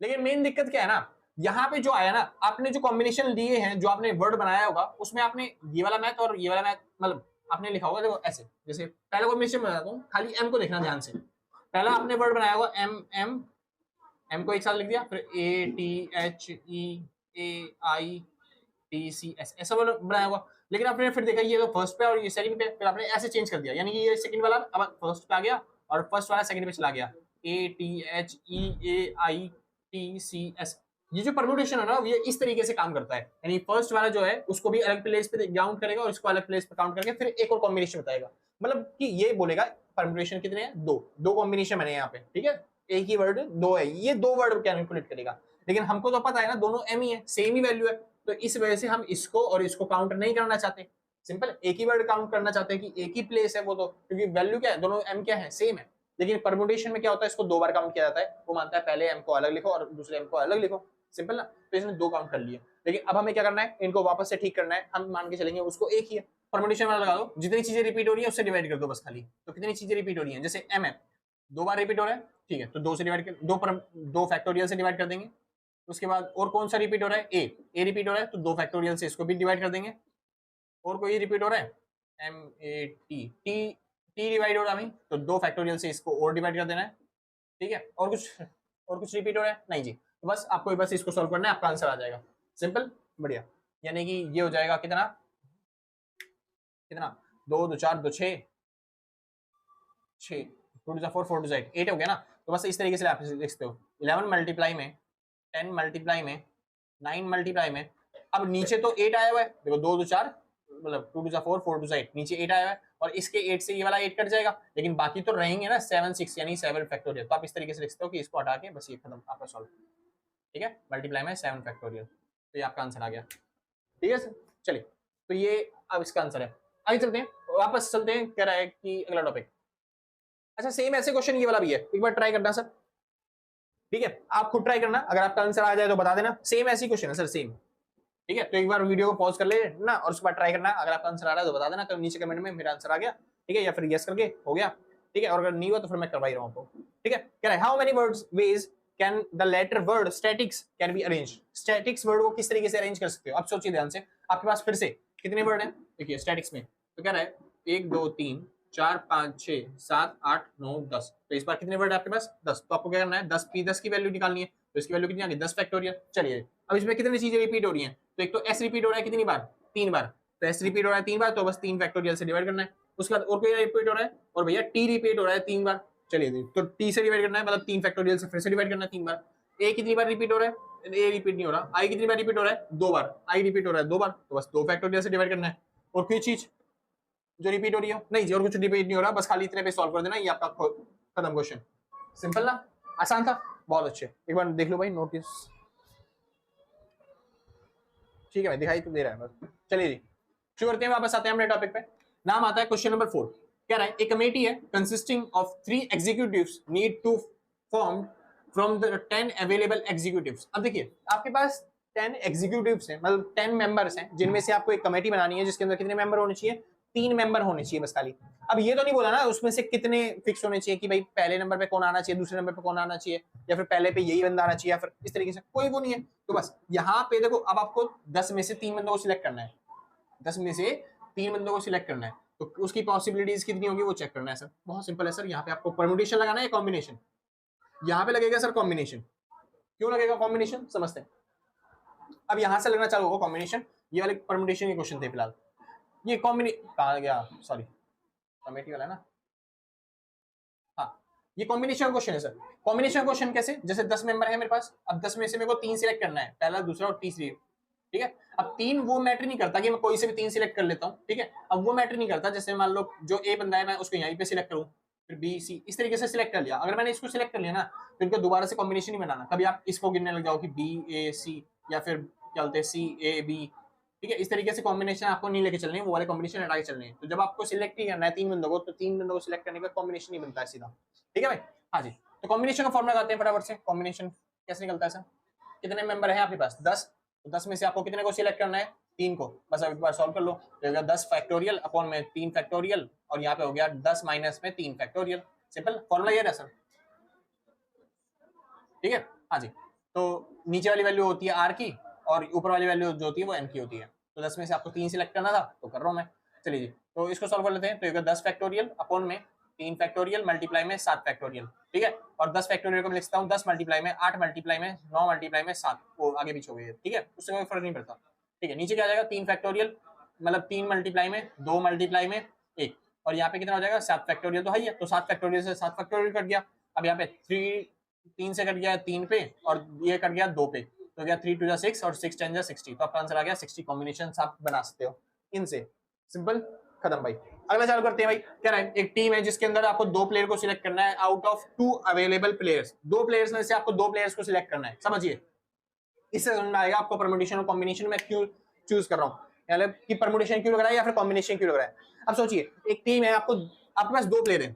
लेकिन मेन दिक्कत क्या है ना, यहाँ पे जो आया ना, आपने जो कॉम्बिनेशन लिए हैं, जो आपने वर्ड बनाया होगा, उसमें आपने ये वाला मैथ और ये वाला मैथ मतलब आपने लिखा होगा। देखो ऐसे, जैसे पहला कॉम्बिनेशन बनाता हूँ, खाली एम को देखना ध्यान से। पहला आपने वर्ड बनाया होगा एम एम, एम को एक साथ लिख दिया, फिर A T H E A I T C S, ऐसा वर्ड बनाया होगा। लेकिन आपने फिर देखा ये तो फर्स्ट पे और ये सेकंड पे, फिर आपने ऐसे चेंज कर दिया, यानी कि ये सेकंड वाला अब फर्स्ट पे आ गया और फर्स्ट वाला सेकंड पे चला गया। A T H E A I T C S, ये जो परम्यूटेशन है ना ये इस तरीके से काम करता है, यानी फर्स्ट वाला जो है उसको भी अलग प्लेस पे काउंट करेगा और इसको अलग प्लेस पे काउंट करके फिर एक और कॉम्बिनेशन बताएगा। मतलब कि ये बोलेगा परम्यूटेशन कितने हैं? दो कॉम्बिनेशन बने यहाँ पे। ठीक है, एक ही वर्ड दो है, ये दो वर्ड कैलकुलेट करेगा। लेकिन हमको तो पता है ना दोनों एम ही है, सेम ही वैल्यू है, तो इस वजह से हम इसको और इसको काउंट नहीं करना चाहते। सिंपल, एक ही वर्ड काउंट करना चाहते हैं कि एक ही प्लेस है वो, तो क्योंकि वैल्यू क्या है, दोनों एम क्या है? सेम है। लेकिन परम्यूटेशन में क्या होता है, इसको 2 बार काउंट किया जाता है। वो मानता है पहले एम को अलग लिखो और दूसरे एम को अलग लिखो। सिंपल ना, तो इसने 2 काउंट कर लिए। लेकिन अब हमें क्या करना है, इनको वापस से ठीक करना है। हम मान के चलेंगे उसको एक ही है, परम्यूटेशन वाला लगा दो, जितनी चीजें रिपीट हो रही है उससे डिवाइड कर दो बस खाली। तो कितनी चीजें रिपीट हो रही है? जैसे एम है 2 बार रिपीट हो रहा है, ठीक है, तो 2 से डिवाइड कर, 2 फैक्टोरियल से डिवाइड कर देंगे। उसके बाद और कौन सा रिपीट हो रहा है? ए रिपीट हो रहा है, तो 2 फैक्टोरियल से इसको भी डिवाइड कर देंगे। और कोई रिपीट हो रहा है? M A T T T divide हो रहा है भाई, तो 2 फैक्टोरियल से इसको और डिवाइड कर देना है। ठीक है, और कुछ रिपीट हो रहा है? नहीं जी, तो बस आपको बस इसको सॉल्व करना है, आपका आंसर आ जाएगा। सिंपल, बढ़िया। यानी कि ये हो जाएगा कितना कितना 2 2 4 2 6 6 2 2 4 4 2 8 8 हो गया ना। तो बस इस तरीके से आप लिख सकते हो 11 मल्टीप्लाई में 10 मल्टीप्लाई में 9 मल्टीप्लाई में, अब नीचे तो 8 आया हुआ है, देखो 2 2 4 मतलब 2 2 4 4 2 8, नीचे 8 आया हुआ है और इसके 8 से ये वाला 8 कट जाएगा, लेकिन बाकी तो रहेंगे ना 7 6, यानी 7 फैक्टोरियल। तो आप इस तरीके से लिख सकते हो कि इसको हटा के बस ये खत्म, आपका सॉल्व। ठीक है, मल्टीप्लाई में 7 फैक्टोरियल, तो ये आपका आंसर आ गया। ठीक है सर, चलिए, तो ये अब इसका आंसर है। आगे चलते हैं, वापस चलते हैं, कह रहा है कि अगला टॉपिक। अच्छा, सेम ऐसे क्वेश्चन ये वाला भी है, एक बार ट्राई करना सर। ठीक है, आप खुद ट्राई करना, अगर आपका आंसर आ जाए तो बता देना। सेम ऐसी क्वेश्चन है सर, सेम। ठीक है, तो एक बार वीडियो को पॉज कर ले ना और उसके बाद ट्राई करना। अगर आपका आंसर आ रहा है तो बता देना नीचे कमेंट में मेरा आंसर आ गया, ठीक है, या फिर यस करके हो गया। ठीक है, और अगर नहीं हुआ तो फिर मैं करवा ही रहा हूं आपको। ठीक है, कह रहा है how many words ways can the letter word statistics can be arrange. Statistics word को किस तरीके से अरेंज कर सकते हो? अब सोचिए ध्यान से, आपके पास फिर से कितने वर्ड हैं? देखिए स्टैटिक्स में तो कह रहा है 1 2 3 4 5 6 7 8 9 10, तो इस बार कितने वर्ड है आपके पास? 10। तो आपको क्या करना है, 10 की वैल्यू निकालनी है, तो इसकी वैल्यू कितनी आ गई? 10 फैक्टोरियल। चलिए, अब इसमें कितनी चीजें रिपीट हो रही हैं? तो एक तो एस रिपीट हो रहा है कितनी बार? 3 बार, तो एस रिपीट हो रहा है 3 बार, तो बस 3 फैक्टोरियल से डिवाइड करना है। उसके बाद और कोई रिपीट हो रहा है, और भैया टी रिपीट हो रहा है 3 बार। चलिए, तो टी से डिवाइड करना है, मतलब 3 फैक्टोरियल से फिर से डिवाइड करना है 3 बार। ए कितनी बार रिपीट हो रहा है? ए रिपीट नहीं हो रहा। आई कितनी बार रिपीट हो रहा है? 2 बार। आई रिपीट हो रहा है 2 बार, तो बस 2 फैक्टोरियल से डिवाइड करना है। और कोई चीज जो रिपीट हो रही है? नहीं जी, और कुछ रिपीट नहीं हो रहा, बस खाली इतने पे सॉल्व कर देना, ये आपका खत्म क्वेश्चन। सिंपल ना, आसान था, बहुत अच्छे। एक बार देख लो भाई नोटिस। ठीक है भाई, दिखाई तो दे रहा है बस। चलिए जी, शुरू करते हैं, वापस आते हैं अपने टॉपिक पे। नाम आता है क्वेश्चन नंबर 4। कह रहा है एक कमेटी है consisting of 3 executives need to form from the 10 available executives. अब देखिए आपके पास 10 एग्जीक्यूटिव्स हैं, मतलब 10 मेंबर्स हैं, जिनमें से आपको एक कमेटी बनानी है जिसके अंदर कितने मेंबर होने चाहिए, 3 मेंबर होने चाहिए बस खाली। अब ये तो नहीं बोला ना उसमें से कितने फिक्स होने चाहिए कि भाई पहले नंबर पे कौन आना चाहिए, दूसरे नंबर पे कौन आना चाहिए, या फिर पहले पे यही बंदा आना चाहिए, या फिर इस तरीके से कोई वो नहीं है। तो बस यहाँ पे देखो अब आपको 10 में से 3 बंदों को सिलेक्ट करना है, 10 में से 3 बंदों को सिलेक्ट करना है, तो उसकी पॉसिबिलिटीज कितनी होगी वो चेक करना है सर। बहुत सिंपल है सर, यहाँ पे आपको परम्यूटेशन लगाना है, कॉम्बिनेशन। यहाँ पे लगेगा सर कॉम्बिनेशन। क्यों लगेगा कॉम्बिनेशन, समझते हैं। अब यहां से लगना चालू होगा कॉम्बिनेशन। ये वाले परम्यूटेशन के क्वेश्चन थे फिलहाल। ये कॉम्बिनेशन कहा गया, सॉरी कमेटी वाला है ना, हाँ ये कॉम्बिनेशन क्वेश्चन है सर। कॉम्बिनेशन क्वेश्चन कैसे, जैसे 10 मेंबर है मेरे पास, अब 10 में से मेरे को 3 सिलेक्ट करना है, पहला दूसरा और तीसरी, ठीक है। अब 3 वो मैटर नहीं करता कि मैं कोई से भी 3 सिलेक्ट कर लेता हूँ, ठीक है। अब वो मैटर नहीं करता, जैसे मान लो जो ए बंदा है मैं उसको यहीं पे सिलेक्ट करूँ, फिर बी सी इस तरीके से सिलेक्ट कर लिया। अगर मैंने इसको सिलेक्ट कर लिया ना तो इनको दोबारा से कॉम्बिनेशन नहीं बनाना। कभी आप इसको गिनने लग जाओ कि बी ए सी, या फिर क्या बोलते हैं सी ए बी, ठीक है। इस तरीके से कॉम्बिनेशन आपको नहीं लेके चलने, वो वाले कॉम्बिनेशन हटा के चलने हैं। तो जब आपको सिलेक्ट ही करना है 3 बंदों को, तो 3 बंदों को सिलेक्ट करने का कॉम्बिनेशन ही बनता है सीधा, ठीक है भाई। हाँ जी, तो कॉम्बिनेशन का फॉर्मूला लगाते हैं फटाफट से। कॉम्बिनेशन कैसे निकलता है सर, कितने मेंबर है आपके पास 10, तो 10 में से आपको कितने को सिलेक्ट करना है, 3 को। बस अब एक बार सॉल्व कर लो, तो हो गया 10 फैक्टोरियल अपॉन में 3 फैक्टोरियल, और यहाँ पे हो गया 10 माइनस में 3 फैक्टोरियल। सिंपल फॉर्मूला ये है सर, ठीक है। हाँ जी, तो नीचे वाली वैल्यू होती है आर की, और ऊपर वाली वैल्यू जो होती है वो एन की होती है। तो 10 में से आपको 3 सिलेक्ट करना था, तो कर रहा हूँ मैं। चलिए जी, तो इसको सॉल्व कर लेते हैं। तो ये 10 फैक्टोरियल अपॉन में 3 फैक्टोरियल मल्टीप्लाई में 7 फैक्टोरियल, ठीक है। और 10 फैक्टोरियल को मैं लिखता हूँ 10 मल्टीप्लाई में 8 मल्टीप्लाई में 9 मल्टीप्लाई में 7, वो आगे पीछे हो गई है, ठीक है, उससे कोई फर्क नहीं पड़ता, ठीक है। नीचे क्या आ जाएगा 3 फैक्टोरियल, मतलब 3 मल्टीप्लाई में 2 मल्टीप्लाई में 1, और यहाँ पे कितना हो जाएगा 7 फैक्टोरियल, तो है, तो 7 फैक्टोरियल से 7 फैक्टोरियल कट गया। अब यहाँ पे 3 से कट गया 3 पे, और ये कट गया 2 पे, तो गया 3 2 6 और 6 10 60, तो आपका आंसर आ गया 60 कॉम्बिनेशन आप बना सकते हो इनसे। सिंपल, खत्म भाई। अगला चालू करते हैं भाई। क्या रहा है, एक टीम है जिसके अंदर आपको 2 प्लेयर को सिलेक्ट करना है out of 2 available players. 2 players में से आपको 2 प्लेयर्स को सिलेक्ट करना है, समझिए। इससे समझ में आएगा आपको परम्यूटेशन और कॉम्बिनेशन में क्यों चूज कर रहा हूँ, मतलब कि परम्यूटेशन क्यों लग रहा है या फिर कॉम्बिनेशन क्यों लग रहा है। अब सोचिए एक टीम है, आपको आपके पास 2 प्लेयर है,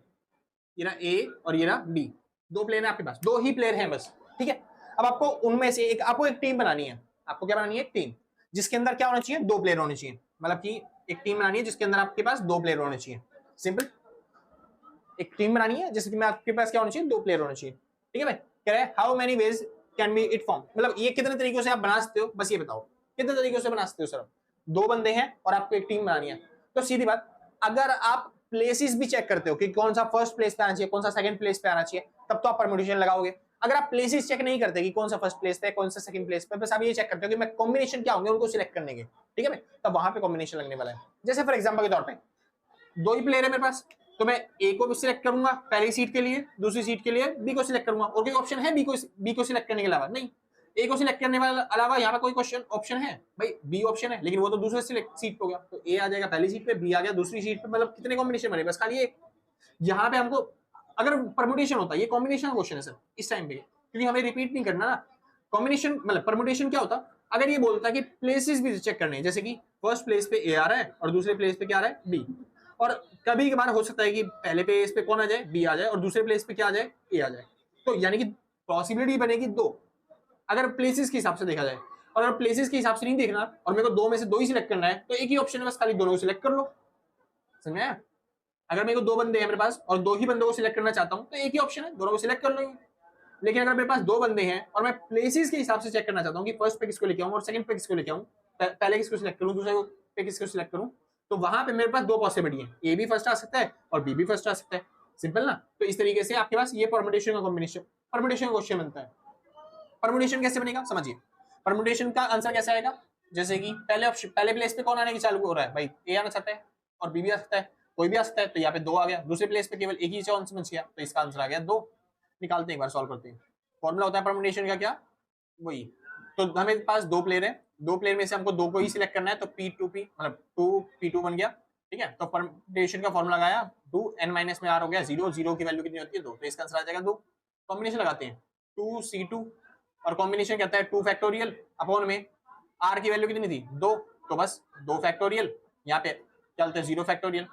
ये ना ए और ये ना बी, 2 प्लेयर है आपके पास, 2 ही प्लेयर हैं बस, ठीक है। अब आपको उनमें से एक, आपको एक टीम बनानी है। आपको क्या बनानी है, एक टीम जिसके अंदर क्या होना चाहिए, 2 प्लेयर होने चाहिए, मतलब कि एक टीम बनानी है जिसके अंदर आपके पास 2 प्लेयर होने चाहिए। सिंपल, एक टीम बनानी है जिसमें आपके पास क्या होना चाहिए, 2 प्लेयर होने चाहिए, ठीक है भाई। कह रहे हैं how many ways can be it form, मतलब ये कितने तरीकों से आप बना सकते हो, बस ये बताओ कितने तरीकों से बना सकते हो सर। 2 बंदे हैं और आपको एक टीम बनानी है, तो सीधी बात, अगर आप प्लेसेस भी चेक करते हो कि कौन सा फर्स्ट प्लेस पे आना चाहिए, कौन सा सेकंड प्लेस पे आना चाहिए, तब तो आप परम्यूटेशन लगाओगे। अगर आप प्लेसेस चेक नहीं करते कि कौन सा फर्स्ट प्लेस पे, कौन सा सेकंड प्लेस पे, बस आप ये चेक करते हो कि मैं कॉम्बिनेशन क्या होंगे उनको सिलेक्ट करने के, ठीक है भाई, तब वहां पे कॉम्बिनेशन लगने वाला है। जैसे फॉर एग्जांपल के तौर पे 2 ही प्लेयर है मेरे पास, तो मैं ए को भी सिलेक्ट करूंगा पहली सीट के लिए, दूसरी सीट के लिए बी को सिलेक्ट करूंगा। और कोई ऑप्शन है बी को सिलेक्ट करने के अलावा, नहीं। ए को सिलेक्ट करने वाला अलावा यहाँ पे कोई क्वेश्चन ऑप्शन है भाई, बी ऑप्शन है, लेकिन वो तो दूसरे सीट पे हो गया, तो ए आ जाएगा पहली सीट पे, बी आ गया दूसरी सीट पे, मतलब कितने कॉम्बिनेशन बने, बस खाली एक। यहाँ पे हमको अगर परमुटेशन होता है, ये कॉम्बिनेशन क्वेश्चन है सर इस टाइम पे, क्योंकि हमें रिपीट नहीं करना ना। कॉम्बिनेशन मतलब परमुटेशन क्या होता, अगर ये बोलता कि प्लेसेस भी चेक करने हैं, जैसे कि फर्स्ट प्लेस पे ए आ रहा है और दूसरे प्लेस पे क्या आ रहा है, बी, और कभी कभार हो सकता है कि पहले प्लेस पे कौन आ जाए, बी आ जाए, और दूसरे प्लेस पे क्या आ जाए, ए आ जाए, तो यानी कि पॉसिबिलिटी बनेगी 2, अगर प्लेसेस के हिसाब से देखा जाए। और अगर प्लेसेस के हिसाब से नहीं देखना और मेरे को 2 में से 2 ही सिलेक्ट करना है, तो एक ही ऑप्शन है, बस खाली दोनों को सिलेक्ट कर लो, समझ में आया। अगर मेरे को 2 बंदे हैं मेरे पास और 2 ही बंदों को सिलेक्ट करना चाहता हूं, तो एक ही ऑप्शन है, दोनों को सिलेक्ट कर लो। लेकिन अगर मेरे पास 2 बंदे हैं और मैं प्लेसेस के हिसाब से चेक करना चाहता हूं कि फर्स्ट पे किसको लेके आऊं और सेकंड पे किसको लेके आऊं, पहले किसको सिलेक्ट करूं दूसरे पे किसको सिलेक्ट करूं, तो वहां पे मेरे पास 2 पॉसिबिलिटी है, ए भी फर्स्ट आ सकता है और बी भी फर्स्ट आ सकता है। सिंपल ना। तो इस तरीके से आपके पास ये परमुटेशन का कॉम्बिनेशन, परमुटेशन क्वेश्चन बनता है। परमुटेशन कैसे बनेगा समझिए। परमुटेशन का आंसर कैसे आएगा, जैसे कि पहले ऑप्शन, पहले प्लेस पे कौन आने की चालू हो रहा है भाई, ए आना सकता है और बी भी आ सकता है, कोई भी आ सकता है, तो यहाँ पे 2 आ गया। दूसरे प्लेस पे केवल एक ही चांस बच गया, तो इसका आंसर आ गया 2। निकालते हैं एक बार, सॉल्व करते हैं। फॉर्मूला होता है परमुटेशन का क्या, वही। तो हमें पास 2 प्लेयर है, 2 प्लेयर में से हमको 2 को ही सिलेक्ट करना है, तो P2P मतलब 2P2 बन गया, ठीक है। तो परमुटेशन का फॉर्मूला लगाया, 2n माइनस में r हो गया 0, 0 की वैल्यू कितनी होती है 2, तो इसका आंसर आ जाएगा 2। कॉम्बिनेशन लगाते हैं 2C2 और कॉम्बिनेशन कहता है 2 फैक्टोरियल अपॉन में r की वैल्यू कितनी थी 2, तो बस 2 फैक्टोरियल, यहाँ पे क्या बोलते हैं, जीरो फैक्टोरियल,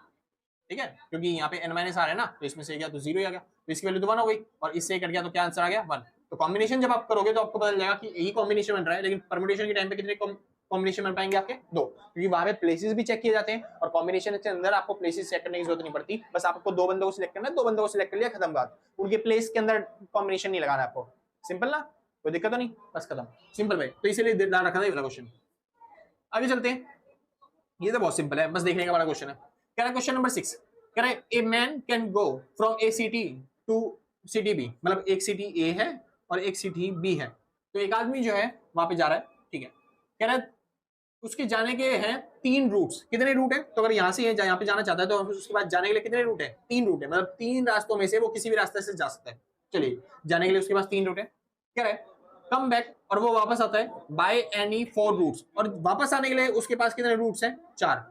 ठीक है, क्योंकि यहाँ पे n माइनस आर है ना, तो इसमें से गया तो जीरो ही आ गया, तो इसकी वैल्यू तो 1 हो गई, और इससे कट गया तो क्या आंसर आ गया 1। तो कॉम्बिनेशन जब आप करोगे तो आपको पता चल जाएगा कि यही कॉम्बिनेशन बन रहा है, लेकिन परम्यूटेशन के टाइम पे कितने कॉम्बिनेशन बन पाएंगे आपके, 2, क्योंकि वहां पे प्लेसेस भी चेक किए जाते हैं, और कॉम्बिनेशन के अंदर आपको प्लेसेस चेक करने की जरूरत नहीं पड़ती, बस आपको 2 बंदों को सिलेक्ट करना है, 2 बंदों को सिलेक्ट कर लिया, खत्म बात, उनके प्लेस के अंदर कॉम्बिनेशन नहीं लगाना आपको, सिंपल ना, कोई दिक्कत तो नहीं, बस खत्म, सिंपल भाई। तो इसीलिए ध्यान रखना है ये वाला क्वेश्चन। आगे चलते हैं, ये तो बहुत सिंपल है, बस देखने का बड़ा क्वेश्चन है। कह रहा है क्वेश्चन नंबर 6, कह रहा है a man can go from a city to city B, मतलब एक सिटी ए है और एक सिटी बी है, तो एक आदमी जो है वहां पे जा रहा है, ठीक है, कह रहा है उसके जाने के हैं 3 रूट्स, कितने रूट है, तो अगर यहाँ से है यहाँ पे जाना चाहता है तो उसके बाद जाने के लिए कितने रूट है, 3 रूट है, मतलब 3 रास्तों में से वो किसी भी रास्ते से जा सकता है। चलिए, जाने के लिए उसके पास 3 रूट है, कह रहा है कम बैक, और वो वापस आता है बाय एनी 4 रूट्स, और वापस आने के लिए उसके पास कितने रूट्स हैं, 4,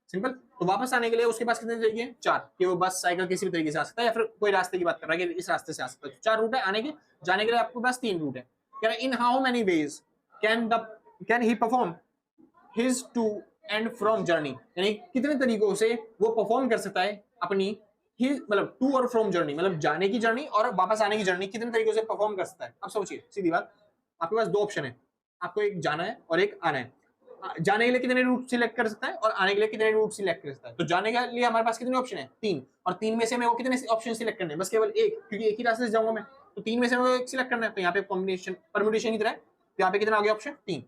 सिंपल। तो वापस आने के लिए उसके पास कितने तरीके हैं, 4, कि वो बस साइकिल किसी भी तरीके से आ सकता है, या फिर कोई रास्ते की बात कर रहा है कि इस रास्ते से आ सकता है, 4 रूट है आने के, जाने के लिए आपके पास 3 रूट है। कह रहा है in how many ways can he perform his to and from journey, यानी कितने तरीकों से वो परफॉर्म कर सकता है अपनी हिज, मतलब टू और फ्रॉम जर्नी, मतलब जाने की जर्नी और वापस आने की जर्नी, कितने तरीकों से परफॉर्म कर सकता है। अब सोचिए, सीधी बात, आपके पास 2 ऑप्शन है, आपको एक जाना है और एक आना है, जाने के लिए कितने रूट सिलेक्ट कर सकता है और आने के लिए कितने रूट सिलेक्ट कर सकता है। तो जाने के लिए हमारे पास कितने ऑप्शन है, 3, और 3 में से मैं वो कितने ऑप्शन सिलेक्ट करने हैं, बस केवल एक, क्योंकि एक ही रास्ते से जाऊंगा मैं, तो 3 में से मैं एक सिलेक्ट करना है, तो यहाँ पे कॉम्बिनेशन परम्यूटेशन की तरह है, तो यहाँ पे कितना आ गया ऑप्शन 3।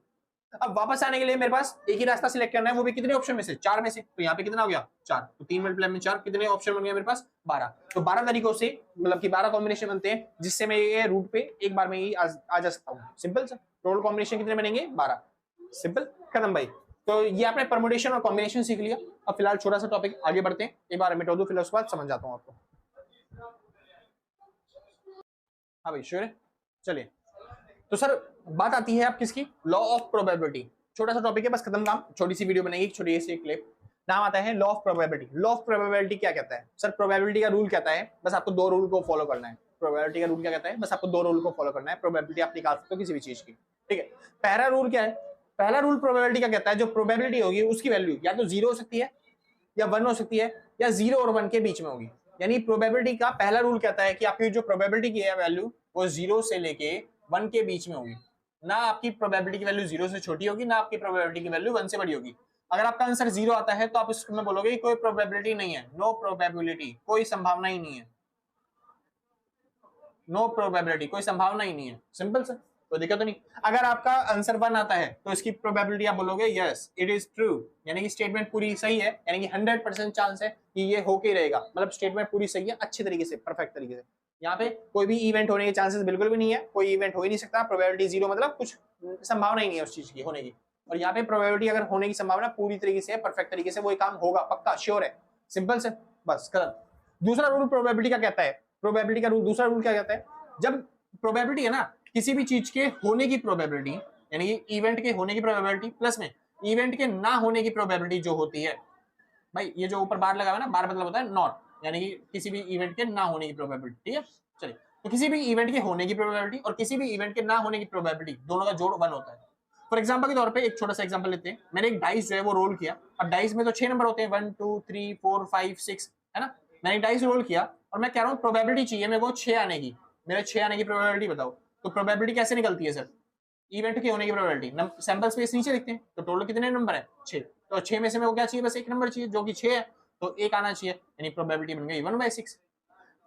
अब वापस आने के लिए मेरे पास एक ही रास्ता सिलेक्ट करना है, वो भी कितने ऑप्शन में से, 4 में से, तो यहाँ पे कितना हो गया 4, तो 3 मल्टीप्लाई में 4, कितने ऑप्शन बन गए मेरे पास 12। तो 12 तरीकों से, मतलब कि 12 कॉम्बिनेशन बनते हैं जिससे मैं ये रूट पे एक बार में ही आ जा सकता हूँ, सिंपल सा। टोटल कॉम्बिनेशन कितने बनेंगे 12, सिंपल, खत्म भाई। तो ये आपने परम्यूटेशन और कॉम्बिनेशन सीख लिया। अब फिलहाल छोटा सा टॉपिक आगे बढ़ते हैं, एक बार मिटा दो, फिर उसके बाद समझ जाता हूँ आपको। हाँ भाई श्योर है, चलिए। तो सर बात आती है आप किसकी, लॉ ऑफ प्रोबेबिलिटी। छोटा सा टॉपिक है, बस खत्म काम, छोटी सी वीडियो बनेगी, छोटी सी क्लिप। नाम आता है law of probability. Law of probability क्या कहता है सर, प्रोबेबिलिटी का रूल कहता है बस आपको 2 रूल को फॉलो करना है। प्रोबेबिलिटी का रूल क्या कहता है, बस आपको 2 रूल को फॉलो करना है, प्रोबेबिलिटी आप निकाल सकते हो किसी भी चीज की, ठीक है। पहला रूल क्या है, पहला रूल प्रोबेबिलिटी का कहता है जो प्रोबेबिलिटी होगी उसकी वैल्यू या तो 0 हो सकती है या 1 हो सकती है, या 0 और 1 के बीच में होगी। यानी प्रोबेबिलिटी का पहला रूल कहता है कि आपकी जो प्रोबेबिलिटी की है वैल्यू वो 0 से लेके 1 के बीच में होगी, ना आपकी प्रोबेबिलिटी की वैल्यू 0 से छोटी होगी, ना आपकी प्रोबेबिलिटी की वैल्यू 1 से बड़ी होगी। अगर आपका आंसर 0 आता है तो आप इसमें बोलोगे कोई प्रोबेबिलिटी नहीं है, नो प्रोबेबिलिटी, कोई संभावना ही नहीं है, नो प्रोबेबिलिटी, कोई संभावना ही नहीं है, सिंपल सर, कोई दिक्कत तो नहीं। अगर आपका आंसर 1 आता है तो इसकी प्रोबेबिलिटी आप बोलोगे यस इट इज ट्रू, यानी कि स्टेटमेंट पूरी सही है, यानी कि 100% चांस है कि ये होके रहेगा, मतलब स्टेटमेंट पूरी सही है, अच्छे तरीके से, परफेक्ट तरीके से। यहाँ पे कोई भी इवेंट होने के चांसेस बिल्कुल भी नहीं है, कोई इवेंट हो ही नहीं सकता, प्रोबेबिलिटी 0 मतलब कुछ संभावना ही नहीं है उस चीज की होने की। और यहाँ पे प्रोबेबिलिटी अगर होने की संभावना पूरी तरीके से, परफेक्ट तरीके से, वो काम होगा पक्का, श्योर है, सिंपल से, बस खत्म। दूसरा रूल प्रोबेबिलिटी का कहता है, प्रोबेबिलिटी का रूल, दूसरा रूल क्या कहता है, जब प्रोबेबिलिटी है ना किसी भी चीज के होने की प्रोबेबिलिटी, यानी कि इवेंट के होने की प्रोबेबिलिटी प्लस में इवेंट के ना होने की प्रोबेबिलिटी जो होती है, भाई ये जो ऊपर बार लगा हुआ है ना, बार मतलब होता है नॉट, यानी कि किसी भी इवेंट के ना होने की प्रोबेबिलिटी, ठीक है। चलिए, तो किसी भी इवेंट के होने की प्रोबेबिलिटी और किसी भी इवेंट के ना होने की प्रोबेबिलिटी दोनों का जोड़ 1 होता है। फॉर एग्जांपल के तौर पे एक छोटा सा एग्जांपल लेते हैं, मैंने एक डाइस जो है वो रोल किया। अब डाइस में तो 6 नंबर होते हैं, 1 2 3 4 5 6, है ना। मैंने डाइस रोल किया और मैं कह रहा हूँ प्रोबेबिलिटी चाहिए मेरे को 6 आने की, मेरे 6 आने की प्रोबेबिलिटी बताओ। तो प्रोबेबिलिटी कैसे निकलती है सर, इवेंट के होने की प्रोबेबिलिटी, सैंपल स्पेस नीचे लिखते हैं, तो टोटल कितने नंबर है 6, तो 6 में से मेरे को क्या चाहिए, बस एक नंबर चाहिए जो कि 6 है, तो 1 आना चाहिए, यानी प्रोबेबिलिटी बन गई 1/6।